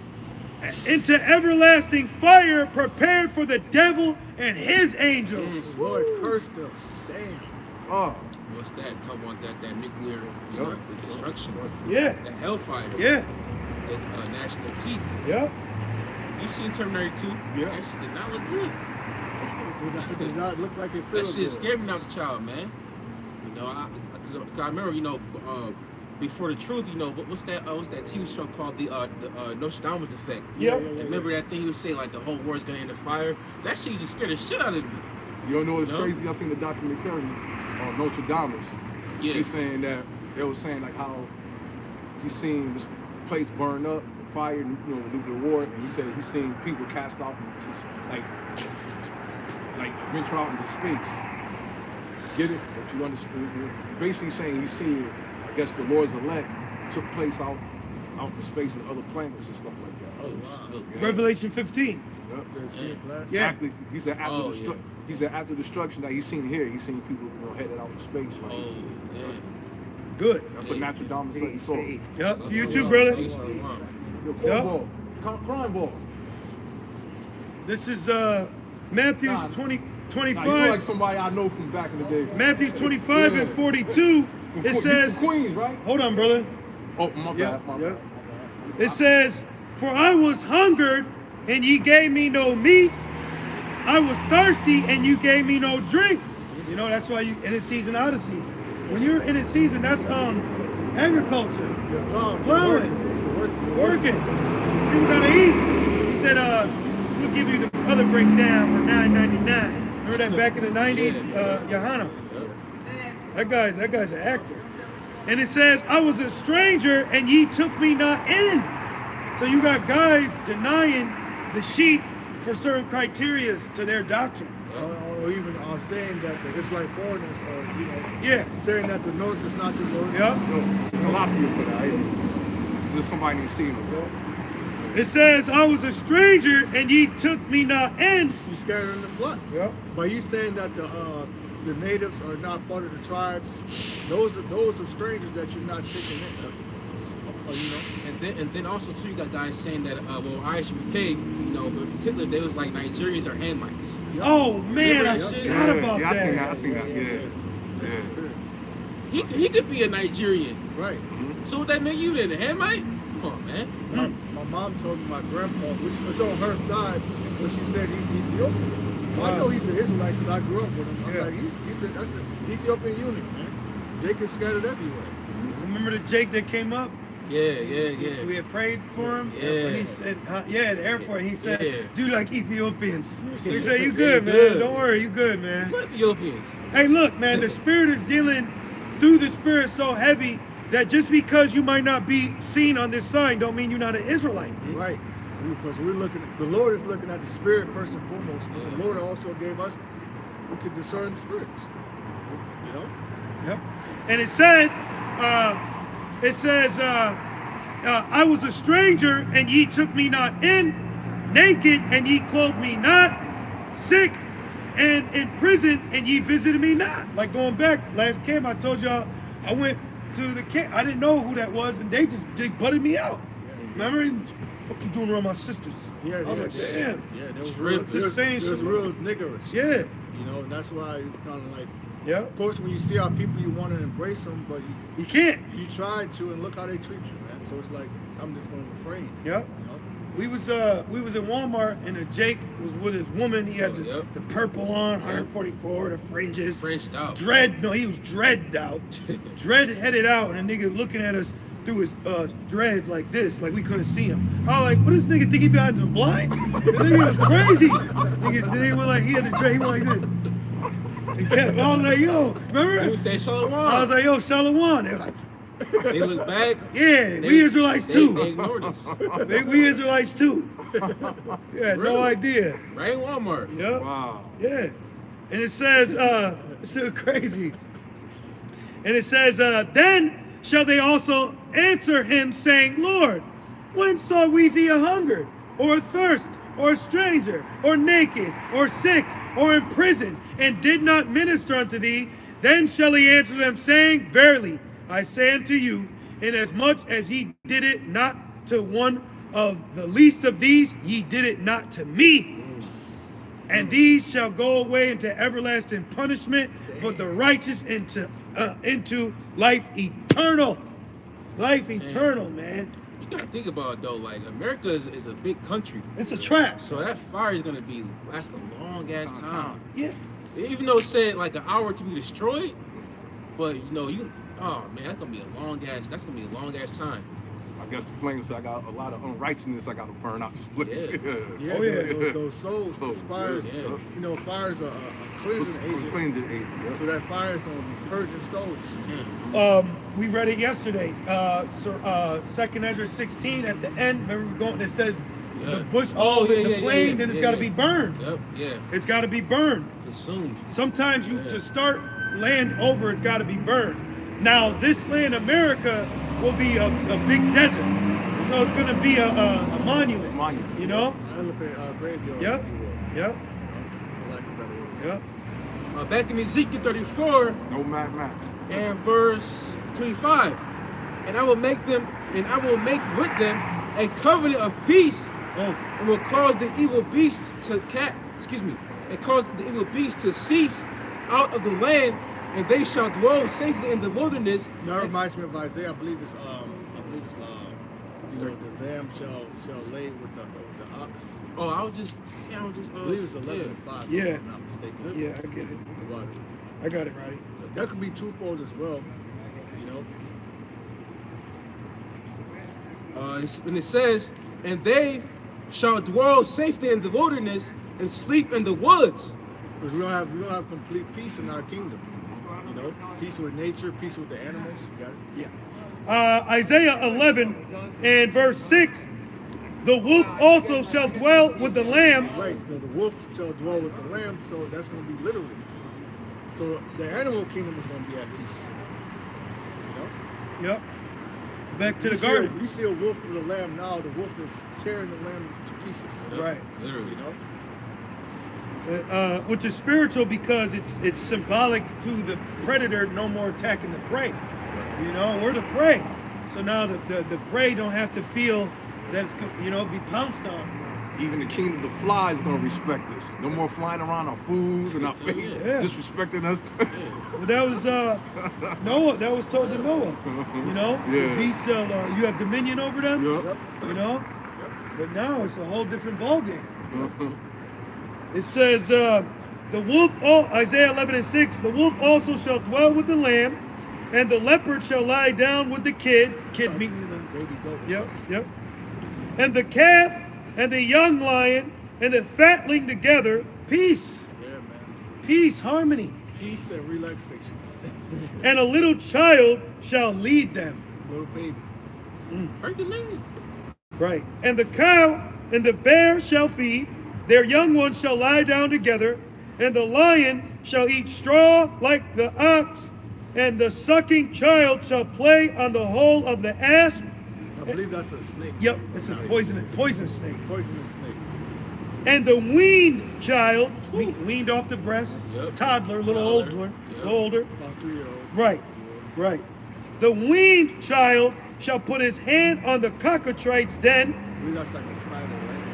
into everlasting fire prepared for the devil and his angels. The Lord cursed them. Damn. Oh, What's that? Talking about that nuclear the destruction. Yeah. That hellfire. Yeah. That national teeth. Yeah. You seen Terminator 2? Yeah. That shit did not look good. It does not look like it That feels shit good. scared me as a child, man. You know, cause I remember, you know, before the truth, you know, what's that TV show called the Nostradamus effect? Yeah. Remember that thing you say like the whole world's gonna end in fire? That shit just scared the shit out of me. you don't know what's No. crazy? I seen the documentary on Notre Dame. Yeah. He's saying that they were saying like how he's seen this place burn up, fire, you know, nuclear war, and he said he's seen people cast off into like venture out into space. Get it? But you understand? Basically saying he's seen, I guess the Lord's elect took place out in space and other planets and stuff like that. Oh, wow. Yeah. Revelation 15. Yep. The shit blast. Yeah. Exactly. He said after Oh, the he said after destruction that he's seen here, he's seen people, you know, headed out in space. Like, Oh, yeah. Good. that's what Notre Dame said he saw. Yep. To you too, brother. Yo, Yep. ball. Crime ball. This is Matthew Nah. 20, Nah, 25. you like somebody I know from back in the day. Matthew 25 and 42. From It you says, from Queens, right? hold on, brother. Oh, my Yeah, bad. My yeah. bad. It says, for I was hungered, and ye gave me no meat. I was thirsty, and you gave me no drink. You know, that's why you in a season, out of season. When you're in a season, that's agriculture. You're plowing. Plowing. You're working. Working. People gotta eat. He said, we'll give you the other breakdown for $9.99. Remember that back in the 90s, Johanna? That guy's an actor. And it says, I was a stranger and ye took me not in. So you got guys denying the sheep for certain criterias to their doctrine. Or even saying that the Israelite foreigners are, you know, Yeah. saying that the north is not the north. Yep. There's a lot of people for that. There's somebody named Steven. It says, I was a stranger and ye took me not in. You scatter in the flock. Yep. But you saying that the natives are not part of the tribes, those are strangers that you're not taking in. You know? And then also too, you got guys saying that Irish and UK, you know, but in particular they was like Nigerians are Hamites. Oh man, I Remember that shit? forgot about yeah, that. I seen that. Yeah. That's the Yeah. spirit. He could be a Nigerian. Right. So what that make you then, a Hamite? Come on, man. My mom told me my grandpa, which was on her side, but she said he's Ethiopian. Well, I know he's an Israelite because I grew up with him. I'm Yeah. like, that's an Ethiopian eunuch, man. Jake is scattered everywhere. Remember the Jake that came up? Yeah. We had prayed for him. Yeah. And he said, the Air Force. He said, Yeah. do like Ethiopians. We Yeah. said, you Yeah, good, you man. good. Don't worry, you good, man. What Ethiopians? Hey, look, man, the Spirit is dealing through the Spirit so heavy that just because you might not be seen on this sign don't mean you're not an Israelite. Right. Because we're looking, the Lord is looking at the spirit first and foremost. But the Lord also gave us, we could discern spirits. You know? Yep. And it says, I was a stranger, and ye took me not in, naked, and ye clothed me not, sick, and in prison, and ye visited me not. Like going back, last camp, I told y'all, I went to the camp. I didn't know who that was, and they butted me out. Remember? What you doing around my sisters? Yeah, I was like, damn. Yeah, there was real- real, just saying there's some- real niggerish. Yeah. You know, and that's why it's kind of like, Yeah. of course, when you see our people, you want to embrace them, but You can't. you try to, and look how they treat you, man. So it's like, I'm just going to refrain. Yeah. You know? We was in Walmart, and Jake was with his woman. He had the purple on, 144, the fringes. Fringed out. He was dreaded out. Dread-headed out, and a nigga looking at us through his dreads like this, like we couldn't see him. I was like, what does this nigga think he behind the blinds? The nigga was crazy. Nigga was like, he had the dread, he went like this. I was like, yo, remember? You say Shalom. I was like, yo, Shalom. They were like, They look back. yeah, we Israelites too. They ignored us. We Israelites too. Yeah, no Really? idea. Right in Walmart. Yep. Wow. Yeah. And it says, it's so crazy. And it says, then shall they also answer him, saying, Lord, when saw we thee a hungered, or athirst, or a stranger, or naked, or sick, or in prison, and did not minister unto thee? Then shall he answer them, saying, Verily, I say unto you, inasmuch as ye did it not to one of the least of these, ye did it not to me. And these shall go away into everlasting punishment, but the righteous into life eternal. Life eternal, man. You gotta think about it though, like America is a big country. It's a trap. So that fire is gonna be last a long ass time. Yeah. Even though it said like an hour to be destroyed, but oh man, that's gonna be a long ass time. I guess the flames, I got a lot of unrighteousness I got to burn out this place. Yeah. Yeah, Oh, yeah. those souls, those fires, yeah. you know, fire's a cleansing agent. Cleansing agent, yeah. So that fire is going to be purging souls. We read it yesterday. 2nd Ezra 16 at the end. Remember we're going. It says the bush, the plain, then it's got to be burned. Yep, yeah. It's got to be burned. Consumed. Sometimes to start land over, it's got to be burned. Now this land, America, will be a big desert, so it's going to be a monument. Monument. You know. Elephant graveyard. Yep. if you will, Yep. for lack of better words. Yep. Back in Ezekiel 34 No Mad Max. and verse 25, and I will make with them a covenant of peace, Oh. and will cause the evil beast and cause the evil beast to cease out of the land, and they shall dwell safely in the wilderness. Now it reminds me of Isaiah. I believe it's you know, the lamb shall lay with the ox. Oh, I was just. I believe it's 11:5. Yeah. If I'm not mistaken. Yeah, I get it. About it. I got it, Roddy. That could be twofold as well. You know. And it says, and they shall dwell safely in the wilderness and sleep in the woods. Because we don't have complete peace in our kingdom. You know, peace with nature, peace with the animals. You got it? Yeah. Isaiah 11 and verse 6. The wolf also shall dwell with the lamb. Right. So the wolf shall dwell with the lamb. So that's going to be literally. So the animal kingdom is going to be at peace. You know. Yep. Back to You the see garden. you see a wolf with a lamb now. The wolf is tearing the lamb to pieces. Right. Literally. You know. Which is spiritual because it's symbolic to the predator no more attacking the prey. You know, we're the prey. So now the prey don't have to feel that it's, be pounced on. Even the king of the flies is gonna respect us. No more flying around our foods and our face, Yeah. disrespecting us. Well, that was Noah. That was told to Noah. You know, Yeah. the beasts shall you have dominion over them. Yep. You know, but now it's a whole different ballgame. Uh-huh. It says, the wolf, Isaiah 11 and 6, the wolf also shall dwell with the lamb, and the leopard shall lie down with the kid meeting the Baby goat. Yep. And the calf, and the young lion, and the fatling together, peace, Yeah, man. peace, harmony. Peace and relaxation. And a little child shall lead them. Little baby. Hercules. Right. And the cow And the bear shall feed, their young ones shall lie down together, and the lion shall eat straw like the ox, and the sucking child shall play on the hole of the asp. I believe that's a snake. Yep, it's a poisonous snake. Poisonous snake. And the weaned child, weaned off the breast, Yep. toddler, little older, Yep. older. About 3-year-old. Right. The weaned child shall put his hand on the cockatrice's den. I believe that's like a spider,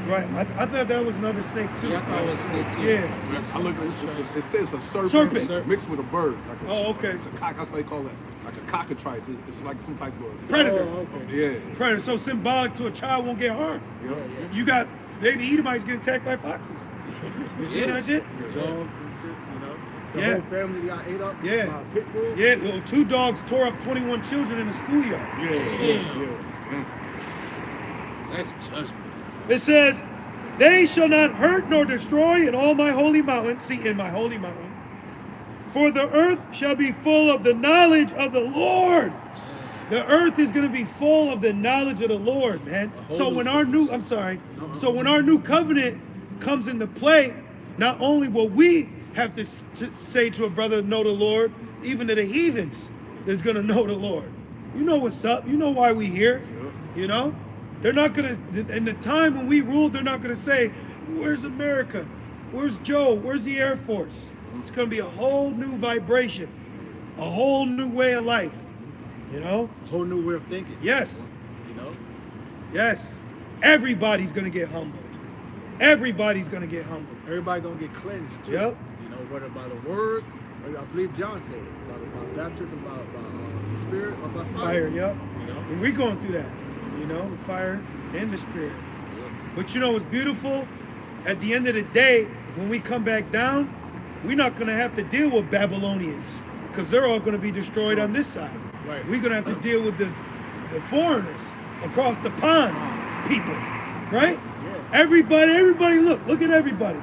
right? Right, I thought that was another snake too. Yeah, I thought it was snake too. Yeah. I look at it says a Serpent. mixed with a bird. Like a, Oh, okay. It's a cock, that's why they call it like a cockatrice. It's like some type of Predator. Oh, okay. Yeah. it's- Predator, so symbolic to a child won't get harmed. Yeah. You got baby Edomites getting attacked by foxes. You see that shit? Dogs and shit, you know? The Yeah. whole family got ate up Yeah. by a pit bull. Yeah, well, 2 dogs tore up 21 children in a schoolyard. Yeah. That's judgment. It says, they shall not hurt nor destroy in all my holy mountain. See, in my holy mountain. For the earth shall be full of the knowledge of the Lord. The earth is going to be full of the knowledge of the Lord, man. So when our new, so when our new covenant comes into play, not only will we have to say to a brother, know the Lord, even to the heathens, that's going to know the Lord. You know what's up. You know why we here. You know? They're not going to, in the time when we ruled, they're not going to say, where's America? Where's Joe? Where's the Air Force? It's going to be a whole new vibration, a whole new way of life. You know? Whole new way of thinking. Yes. You know? Yes. Everybody's going to get humbled. Everybody's going to get humbled. Everybody gonna get cleansed too. Yep. You know, whether by the word, I believe John said it, about baptism, by the spirit, or by Fire, yep. You know? And we're going through that. You know, the fire and the spirit. But you know what's beautiful? At the end of the day, when we come back down, we're not going to have to deal with Babylonians because they're all going to be destroyed on this side. Right. We're going to have to deal with the foreigners across the pond people, right? Yeah. Everybody, look at everybody.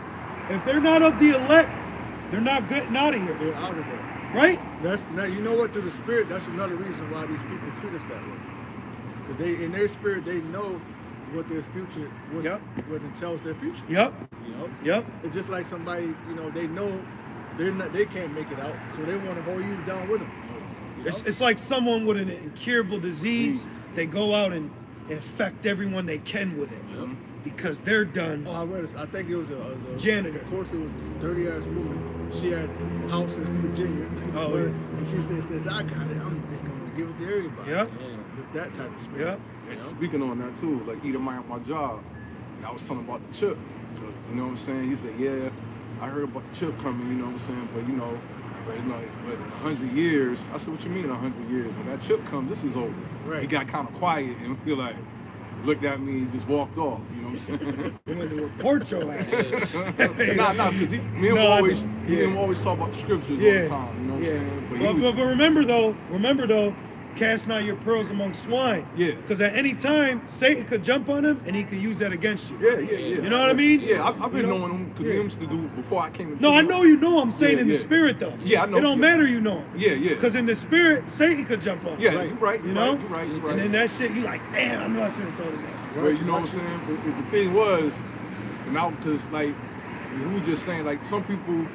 If they're not of the elect, they're not getting out of here, They're out of there. right? Now, you know what? Through the spirit, that's another reason why these people treat us that way. Because they, in their spirit, they know what their future, what entails their future. Yep, You know? yep. It's just like somebody, you know, they know they can't make it out, so they want to hold you down with them. You know? It's like someone with an incurable disease. They go out and infect everyone they can with it because they're done. Oh, I read this. I think it was a Janitor. Of course, it was a dirty ass woman. She had a house in Virginia. Oh, yeah. And she says, I got it. I'm just going to give it to everybody. Yep, It's that type of spirit. yep. You know? Speaking on that too, like Eater my job, I was telling about the chip. You know what I'm saying? He said, yeah, I heard about the chip coming, you know what I'm saying? But in 100 years, I said, what you mean 100 years? When that chip comes, this is over. Right. He got kind of quiet and he like looked at me and just walked off, you know what I'm saying? They went to report your ass. Nah, because me and him always talk about the scriptures all the time, you know what I'm saying? But he was- But remember though, cast not your pearls among swine. Yeah. Because at any time, Satan could jump on him and he could use that against you. Yeah. You know what I mean? Yeah, I've been You know? knowing him because Yeah. we used to do before I came to No, I church. know you know. I'm saying Yeah, in the yeah. spirit though. Yeah, I know. It don't Yeah. matter you know him. Yeah. Because in the spirit, Satan could jump on. Yeah, him. you're right. You know? You're right. And then that shit, you like, damn, I knew I should have told his ass. Well, you know what I'm saying? But the thing was, and I, because like, we were just saying, like, some people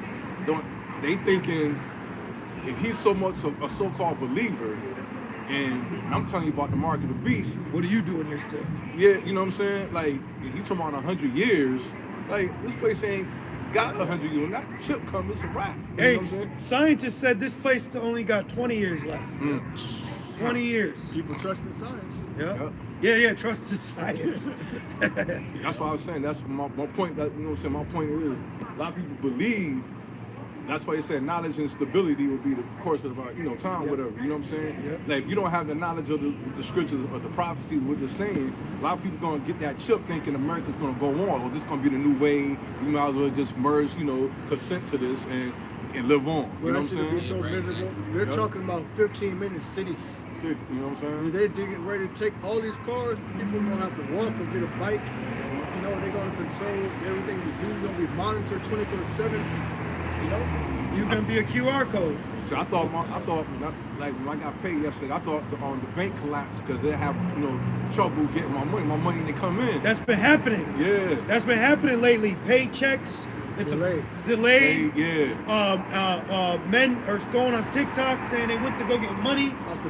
they thinking if he's so much a so-called believer, and I'm telling you about the mark of the beast, What are you doing here still? yeah, you know what I'm saying? Like, if you talking about 100 years, like, this place ain't got 100 years. When that chip comes, it's a wrap. You know Hey, what I'm saying? scientists said this place only got 20 years left. 20 years. People trust in science. Yep. Yeah, trust the science. That's what I was saying. That's my point. That, you know what I'm saying? My point is, a lot of people believe. That's why they said knowledge and stability will be the course of our, time, whatever. You know what I'm saying? Yep. Like, if you don't have the knowledge of the scriptures or the prophecies, what they're saying, a lot of people gonna get that chip thinking America's gonna go on, or this gonna be the new way. You might as well just merge, consent to this and live on. You Well, know that what should I'm be saying? so miserable. They're talking about 15-minute cities. Shit, you know what I'm saying? They're getting ready to take all these cars. People are gonna have to walk or get a bike. You know, they're gonna control everything we do. You're gonna be monitored 24/7. You know? You're gonna be a QR code. So I thought like when I got paid yesterday, I thought the bank collapsed because they have trouble getting my money they come in. That's been happening. Yeah. That's been happening lately. Paychecks. It's delayed. Yeah. Men are going on TikTok saying they went to go get money. Off the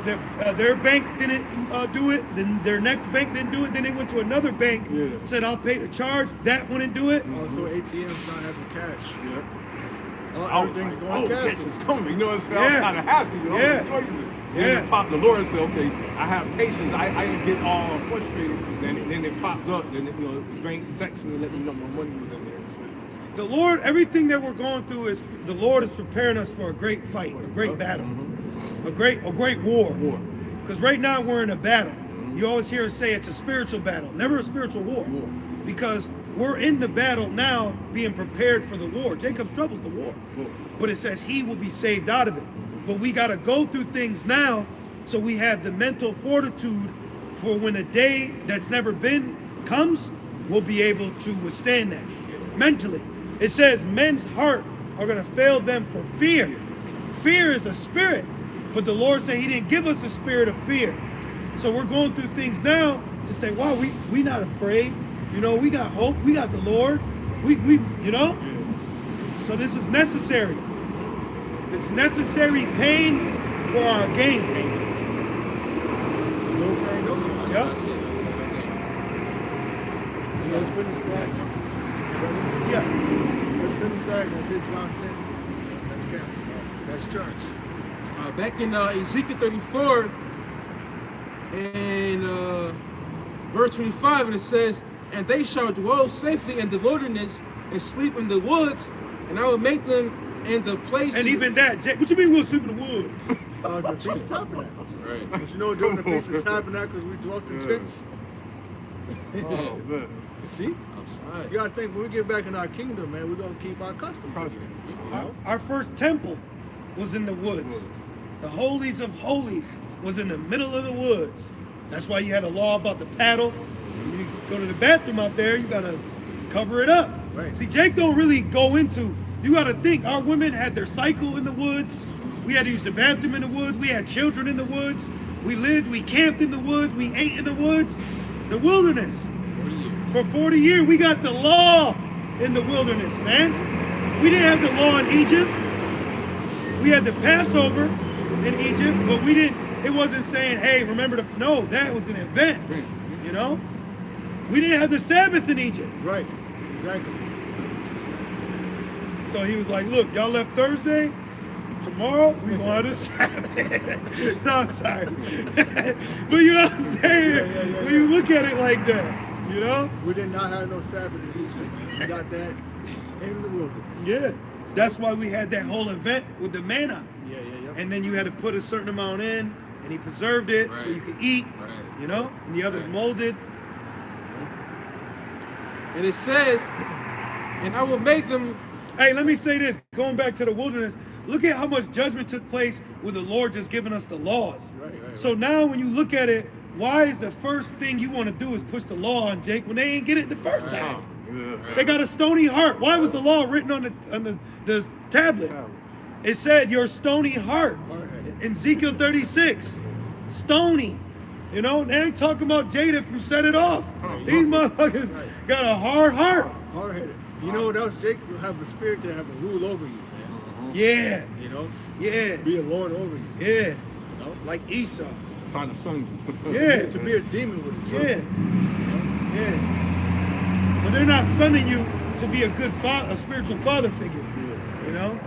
bank. Their bank didn't do it. Then their next bank didn't do it. Then they went to another bank. Yeah. Said I'll pay the charge. That wouldn't do it. Also, ATM's not having cash. Yeah. Oh, everything's going yes, cash. it's coming. You know what I'm saying? Yeah. I'm kind of happy. You know, Yeah. I'm rejoicing. Yeah. Then it popped the Lord and said, okay, I have patience. I didn't get all frustrated. Then it popped up. Then the bank texted me and let me know my money was in there. The Lord, everything that we're going through is the Lord is preparing us for a great fight, a great battle, a great war. Because right now we're in a battle. You always hear us say it's a spiritual battle, never a spiritual war. Because we're in the battle now, being prepared for the war. Jacob's trouble's the war. But it says he will be saved out of it. But we got to go through things now so we have the mental fortitude for when a day that's never been comes, we'll be able to withstand that mentally. It says men's heart are going to fail them for fear. Fear is a spirit, but the Lord said he didn't give us a spirit of fear. So we're going through things now to say, wow, we not afraid. You know, we got hope. We got the Lord. We you know? So this is necessary. It's necessary pain for our gain. No pain, no gain. Yep. Let's finish that. Yeah. Let's finish that. That's it, John 10. That's camp. That's church. Back in Ezekiel 34 and verse 25, and it says, and they shall dwell safely in the wilderness and sleep in the woods, and I will make them in the places. And even that, Jake, what you mean we'll sleep in the woods? The Feast of Tabernacles. Right. But you know, during the Feast of Tabernacles, we dwelt in tents. Oh, man. See? outside. You gotta think, when we get back in our kingdom, man, we're gonna keep our customs. again, you know? Our first temple was in the woods. The holies of holies was in the middle of the woods. That's why you had a law about the paddle. When you go to the bathroom out there, you gotta cover it up. Right. See, Jake don't really go into, you gotta think, our women had their cycle in the woods. We had to use the bathroom in the woods. We had children in the woods. We camped in the woods. We ate in the woods. The wilderness. 40 years. For 40 years, we got the law in the wilderness, man. We didn't have the law in Egypt. We had the Passover in Egypt, but we didn't, it wasn't saying, hey, remember to, no, that was an event, you know? We didn't have the Sabbath in Egypt. Right, exactly. So he was like, look, y'all left Thursday, tomorrow we gonna have the Sabbath. No, I'm sorry. But you know what I'm saying? When you look at it like that, you know? We did not have no Sabbath in Egypt. We got that in the wilderness. Yeah. That's why we had that whole event with the manna. Yeah. And then you had to put a certain amount in, and he preserved it so you could eat, you know? And the other molded. And it says, and I will make them. Hey, let me say this. Going back to the wilderness, look at how much judgment took place with the Lord just giving us the laws. Right. So now when you look at it, why is the first thing you want to do is push the law on Jake when they ain't get it the first time? Yeah. They got a stony heart. Why was the law written on the tablet? It said your stony heart. In Ezekiel 36, stony. You know, they ain't talking about Jada from Set It Off. These motherfuckers got a hard heart. Hard-headed. You know what else, Jake? You have the spirit to have a rule over you. Yeah, You know? yeah, Be a lord over you. yeah. You know? Like Esau. Trying to son you. Yeah. To be a demon with it. Yeah, yeah. But they're not sonning you to be a good father, a spiritual father figure. You know?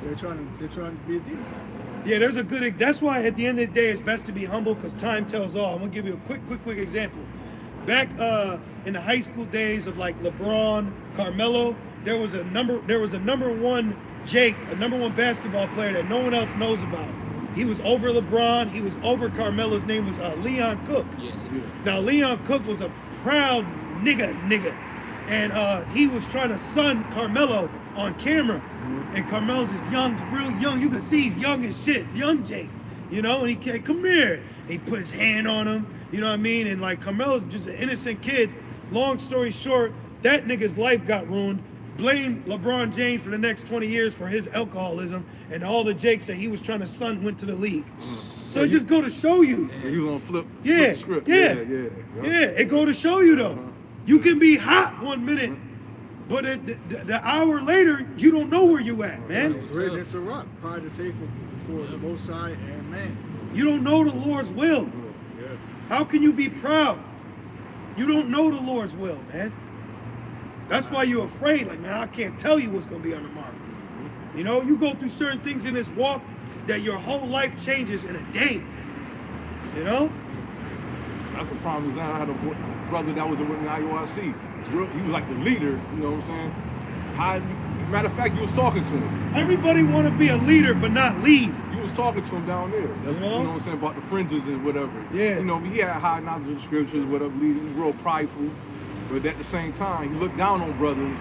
They're trying to be a demon. Yeah, there's a good, that's why at the end of the day, it's best to be humble because time tells all. I'm gonna give you a quick example. Back in the high school days of like LeBron, Carmelo, there was a number one Jake, a number one basketball player that no one else knows about. He was over LeBron, he was over Carmelo. His name was Leon Cook. Yeah. Now Leon Cook was a proud nigga, and he was trying to son Carmelo on camera. And Carmelo's is young, real young. You can see he's young as shit, young Jake, you know. And he came, come here. And he put his hand on him, you know what I mean? And like Carmelo's just an innocent kid. Long story short, that nigga's life got ruined. blame LeBron James for the next 20 years for his alcoholism and all the Jakes that he was trying to son went to the league. So it just go to show you. Yeah, he was on flip Yeah, script. yeah, Yeah. it go to show you though. You can be hot 1 minute, but the hour later, you don't know where you at, man. It's written in Sirach, pride is hateful for the Most High and man. You don't know the Lord's will. Yeah. How can you be proud? You don't know the Lord's will, man. That's why you're afraid. Like, man, I can't tell you what's going to be on tomorrow. You know, you go through certain things in this walk that your whole life changes in a day. You know? That's the problem. I had a brother that was with me in IOIC. He was like the leader, you know what I'm saying? Matter of fact, you was talking to him. Everybody want to be a leader, but not lead. You was talking to him down there. You know what I'm saying? About the fringes and whatever. Yeah. You know, he had high knowledge of the scriptures, whatever, leading. He was real prideful. But at the same time, he looked down on brothers.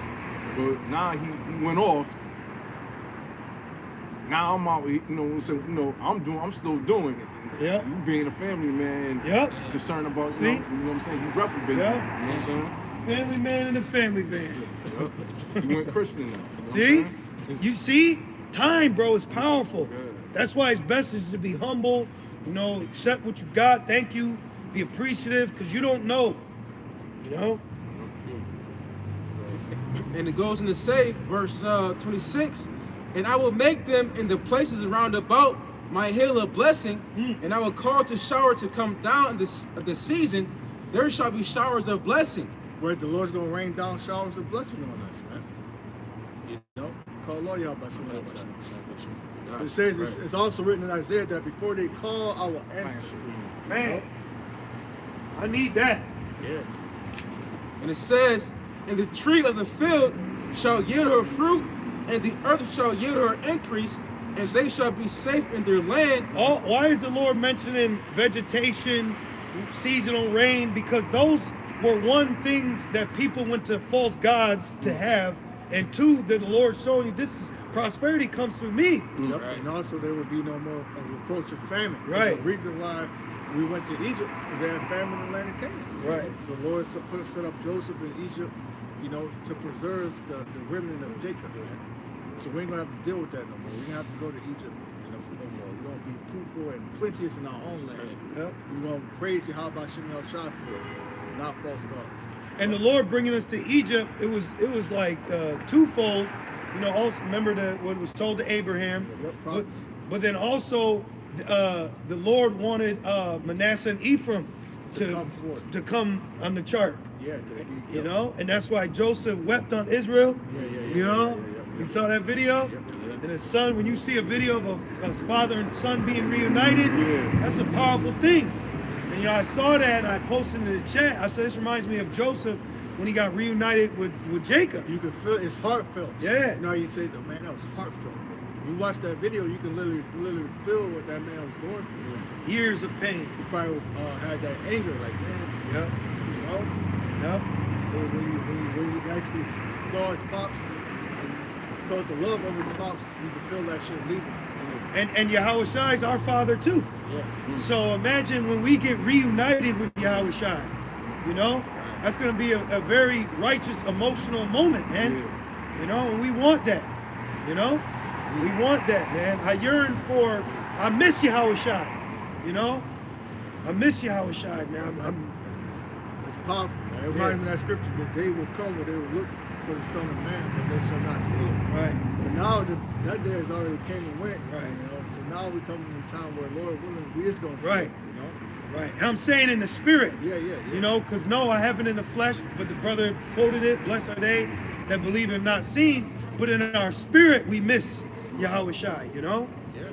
But now he went off. Now I'm out, you know, so, you know, I'm still doing it. Yep. You being a family man, Yep. concerned about, See? you know what I'm saying? You reprobate. Yep. You know what I'm saying? Family man in a family van. You went Christian now. You know what I'm See? saying? You see? Time, bro, is powerful. Yeah. That's why it's best is to be humble, you know, accept what you got, thank you, be appreciative, because you don't know. You know? And it goes on to say, verse 26, and I will make them in the places around about my hill of blessing, and I will cause the shower to come down in the season. There shall be showers of blessing. Where the Lord's going to rain down showers of blessing on us, man. You know? Call all y'all by some. It says, it's also written in Isaiah that before they call, I will answer. Man, I need that. Yeah. And it says, and the tree of the field shall yield her fruit, and the earth shall yield her increase, and they shall be safe in their land. Why is the Lord mentioning vegetation, seasonal rain? Because those were one things that people went to false gods to have, and two, that the Lord showing you this prosperity comes through me. Yep. And also there would be no more of reproach of famine. Right. The reason why we went to Egypt is they had famine in the land of Canaan. Right. So the Lord set up Joseph in Egypt, you know, to preserve the remnant of Jacob. Man. So we ain't gonna have to deal with that no more. We gonna have to go to Egypt, you know, no more. We're gonna be fruitful and plenteous in our own land. Yep. We're gonna praise you, how about Shem El Shai for it, not false gods. And the Lord bringing us to Egypt, it was like twofold. You know, also remember what was told to Abraham, but then also the Lord wanted Manasseh and Ephraim to come on the chart. Yeah. You know, and that's why Joseph wept on Israel. You know, you saw that video. And his son, when you see a video of his father and son being reunited, that's a powerful thing. And you know, I saw that and I posted in the chat. I said, this reminds me of Joseph when he got reunited with Jacob. You can feel it's heartfelt. Yeah. You know, you say, oh, man, that was heartfelt. You watch that video, you can literally feel what that man was going through. Years of pain. He probably was, had that anger, like, man, Yep. you know? Yep. When you actually saw his pops, and felt the love of his pops, you could feel that shit leaving. And Yahweh Shai is our father too. Yeah. So imagine when we get reunited with Yahweh Shai, you know? That's going to be a very righteous, emotional moment, man. You know, and we want that, you know? We want that, man. I miss Yahweh Shai, you know? I miss Yahweh Shai, man. It's powerful, man. It reminds me of that scripture, that day will come where they will look for the Son of Man, but they shall not see it. Right. But now that day has already came and went. Right. You know? So now we come to a time where, Lord willing, we is going to see Right. it, you know? Right. And I'm saying in the spirit. Yeah. You know, because no, I haven't in the flesh, but the brother quoted it, blessed are they that believe have not seen, but in our spirit we miss Yahweh Shai, you know? Yeah.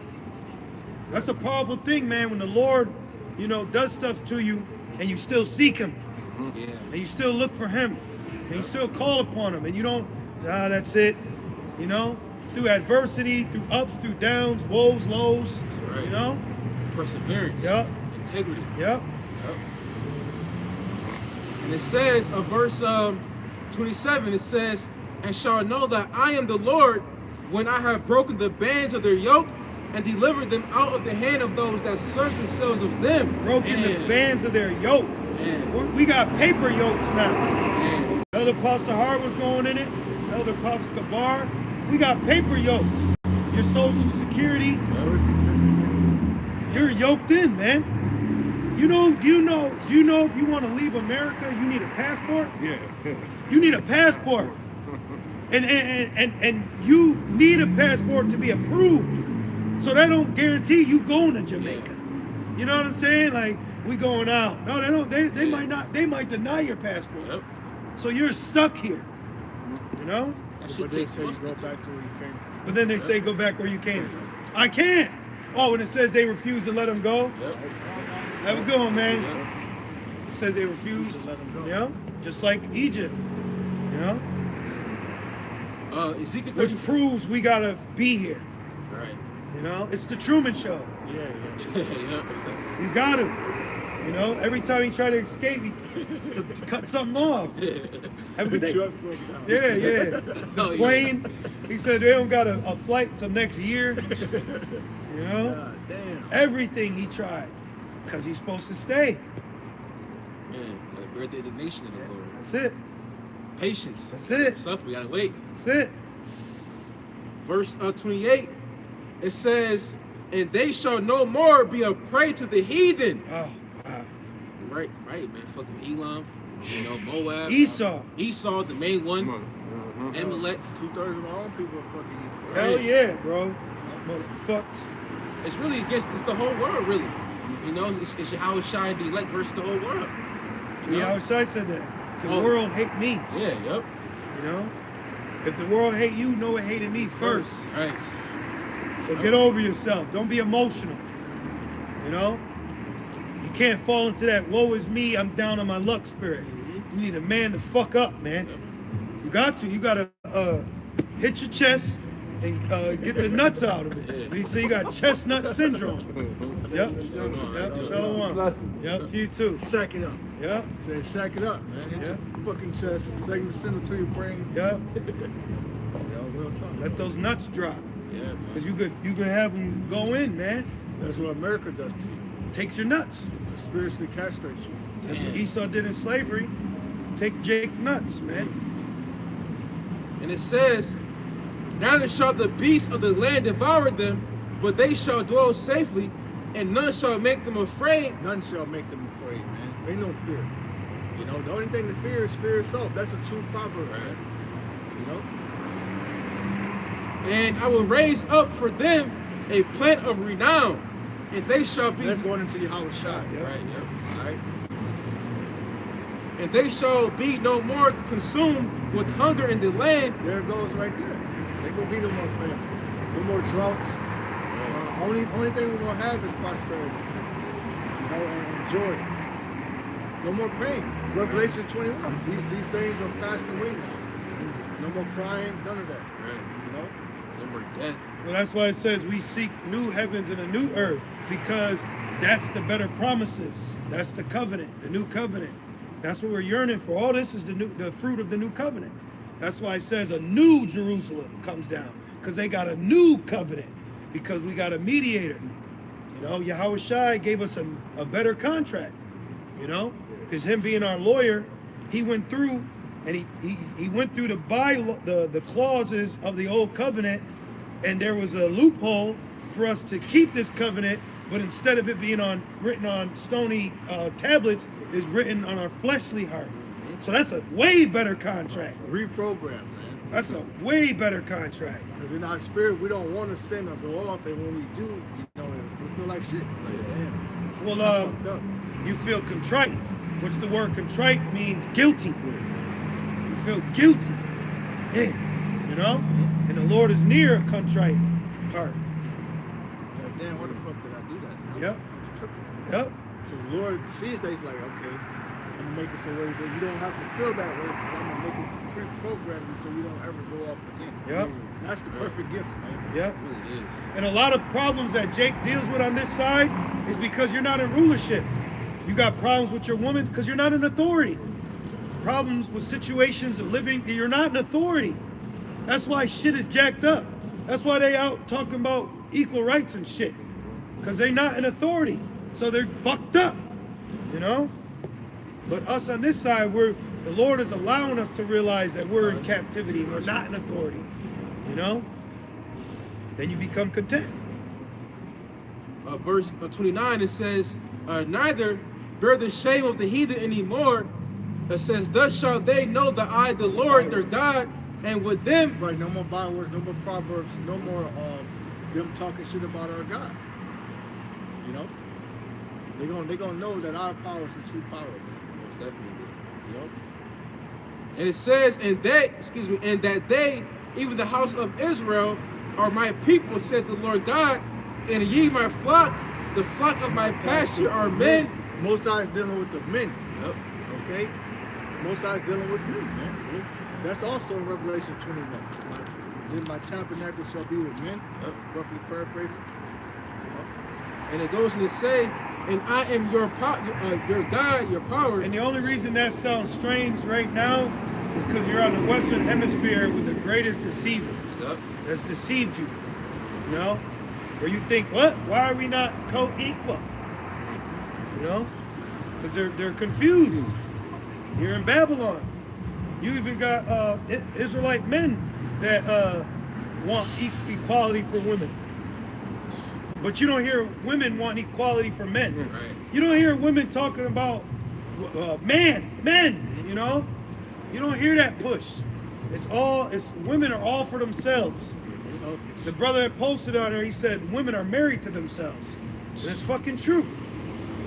That's a powerful thing, man, when the Lord, you know, does stuff to you and you still seek him. Yeah. And you still look for him. And you still call upon him. And you don't, that's it. You know? Through adversity, through ups, through downs, woes, lows. That's right. You know? Perseverance. Yep. Integrity. Yep. And it says, verse 27, it says, and shall know that I am the Lord when I have broken the bands of their yoke and delivered them out of the hand of those that serve themselves of them. Broken the bands of their yoke. Man. We got paper yokes now. Man. Elder Pastor Hart was going in it. Elder Apostle Kabar, we got paper yokes. Your Social Security, you're yoked in, man. Do you know if you want to leave America, you need a passport? Yeah. You need a passport. And you need a passport to be approved. So that don't guarantee you going to Jamaica. You know what I'm saying? Like, we going out. No, they don't. They might not. They might deny your passport. Yep. So you're stuck here. You know? That But shit they takes say you months. go back to where you came from. But then they say go back where you came from. I can't. Oh, and it says they refuse to let them go. Yep. Have a good one, man. Yep. It says they refuse. To let them go. You know? Just like Egypt. You know? Ezekiel Which 34. proves we gotta be here. Right. You know? It's the Truman Show. Yeah. Yep. You got to. You know, every time he try to escape, he has to cut something off. Have a good The day. truck broke down. Yeah. The Oh, yeah. plane. He said they don't got a flight till next year. You know, God damn. everything he tried, cause he's supposed to stay. Man, gotta bear the indignation of the Lord. That's it. Patience. That's it. Suffer, we gotta wait. That's it. Verse 28, it says, and they shall no more be a prey to the heathen. Oh, wow. Right, man. Fucking Elam, Moab. Esau. Esau, the main one. Amalek. 2/3 of our own people are fucking evil. Hell yeah, bro. Motherfucks. It's really against, it's the whole world, really. It's Yahweh Shai and the elect versus the whole world. Yeah, I said that. The Oh. world hate me. Yeah, yep. You know, if the world hate you, know it hated me first. Right. So get over yourself. Don't be emotional. You know? You can't fall into that woe is me, I'm down on my luck spirit. You need to man the fuck up, man. You got to. You got to hit your chest and get the nuts out of it. You see, you got chestnut syndrome. Yep. Shalom. Yep, you too. Sack it up. Yep. Say sack it up, man. Hit Yeah. your fucking chest. Second send it to your brain. Yep. Yo, real talk. Let those nuts drop. Yeah, man. Because you could have them go in, man. That's what America does to you. Takes your nuts. To spiritually castrate you. That's what Esau did in slavery. Take Jake nuts, man. And it says, neither shall the beasts of the land devour them, but they shall dwell safely, and none shall make them afraid. None shall make them afraid, man. Ain't no fear. You know, the only thing to fear is fear itself. That's a true proverb, man. You know? And I will raise up for them a plant of renown, and they shall be, That's going into Yahweh Shai. Yep. Right, yep. All right? and they shall be no more consumed with hunger in the land. There it goes right there. They gonna be no more famine. No more droughts. Only thing we're gonna have is prosperity. You know, and joy. No more pain. Revelation 21. These things are passed away now. No more crying, none of that. Right. You know? No more death. Well, that's why it says we seek new heavens and a new earth, because that's the better promises. That's the covenant, the new covenant. That's what we're yearning for. All this is the fruit of the new covenant. That's why it says a new Jerusalem comes down, because they got a new covenant, because we got a mediator. You know, Yahweh Shai gave us a better contract, you know, because him being our lawyer, he went through and he went through the clauses of the old covenant, and there was a loophole for us to keep this covenant, but instead of it being written on stony tablets, is written on our fleshly heart. So that's a way better contract. Reprogram, man. That's a way better contract. Because in our spirit, we don't want to sin or go off, and when we do, you know, we feel like shit. Like, damn. Well, Fucked up. you feel contrite, which the word contrite means guilty. You feel guilty. Yeah, you know? And the Lord is near a contrite heart. Like, damn, why the fuck did I do that? Yep. I was tripping. Yep. So the Lord sees that, he's like, okay, I'm gonna make it so that you don't have to feel that way, because I'm gonna make it pre-program you so you don't ever go off again. Yep. That's the perfect gift, man. Yep. It really is. And a lot of problems that Jake deals with on this side is because you're not in rulership. You got problems with your woman because you're not in authority. Problems with situations of living, you're not in authority. That's why shit is jacked up. That's why they out talking about equal rights and shit. Because they're not in authority. So they're fucked up. You know? But us on this side, we're The Lord is allowing us to realize that we're in captivity and we're not in authority. You know? Then you become content. Verse 29, it says, neither bear the shame of the heathen anymore. It says, thus shall they know that I, the Lord, their God, and with them. Right, no more bywords, no more proverbs, no more them talking shit about our God. You know? They gonna know that our power is the true power. Most definitely. You know? And it says, and that they, even the house of Israel, are my people, said the Lord God, and ye my flock, the flock of my pasture are men. Most High is dealing with the men. Yep. Okay? Most High is dealing with men, man. That's also in Revelation 21. Then my tabernacle shall be with men. Yep. Roughly paraphrasing. And it goes on to say, and I am your God, your power. And the only reason that sounds strange right now is because you're on the Western Hemisphere with the greatest deceiver Yep. that's deceived you. You know? Where you think, what? Why are we not co-equal? You know? Because they're confused. You're in Babylon. You even got Israelite men that want equality for women. But you don't hear women want equality for men. Right. You don't hear women talking about men, you know? You don't hear that push. It's women are all for themselves. So the brother that posted on there, he said women are married to themselves. And it's fucking true.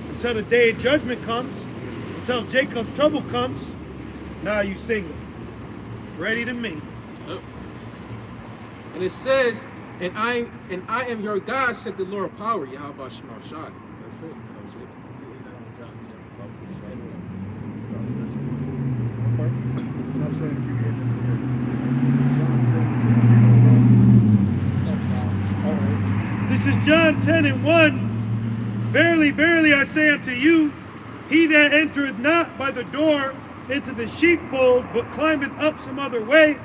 Until the day of judgment comes, until Jacob's trouble comes, now you single. Ready to mingle. Yep. And it says, and I am your God, said the Lord of power, Yahweh Shema Shai. That's it. That was it. You know what I'm saying? All right. This is John 10 and 1. Verily, verily, I say unto you, he that entereth not by the door into the sheepfold, but climbeth up some other way,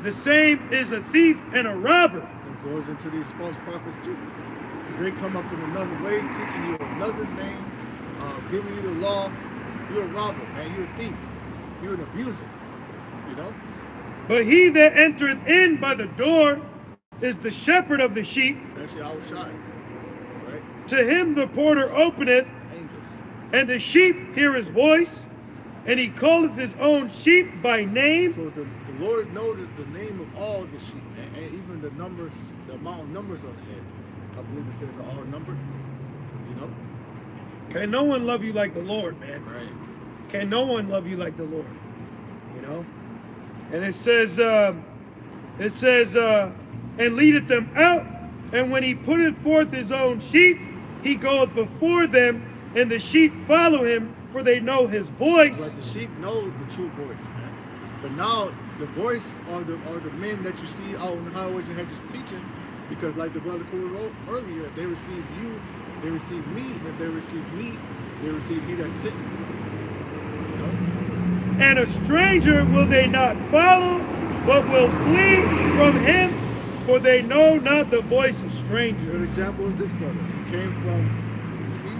the same is a thief and a robber. And so it's into these false prophets too. Because they come up in another way, teaching you another name, giving you the law. You're a robber, man. You're a thief. You're an abuser. You know? But he that entereth in by the door is the shepherd of the sheep. That's your outshine. Right? To him the porter openeth, Angels. and the sheep hear his voice, and he calleth his own sheep by name. So the Lord knows the name of all the sheep, and even the numbers, the amount of numbers on the head. I believe it says all numbered. You know? Can no one love you like the Lord, man? Right. Can no one love you like the Lord? You know? And it says, and leadeth them out, and when he putteth forth his own sheep, he goeth before them, and the sheep follow him, for they know his voice. But the sheep know the true voice, man. But now the voice are the men that you see out on the highways and hedges teaching, because like the brother quoted earlier, they receive you, they receive me, and if they receive me, they receive he that's sitting. You know? And a stranger will they not follow, but will flee from him, for they know not the voice of A good strangers. example is this brother. He came from the sea,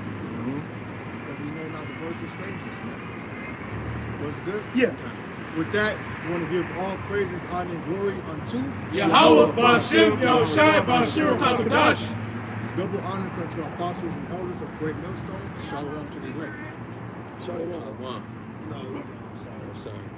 because we know not the voice of strangers. Was good? Yeah. With that, I want to give all praises, honor, and glory unto Yahweh, Ba'ashem, Yahushai, Ba'ashir, HaKadosh. double honors unto our apostles and elders of Great Millstone. Shalom to the elect. Shalom. One. No, we don't. Sorry. Sorry.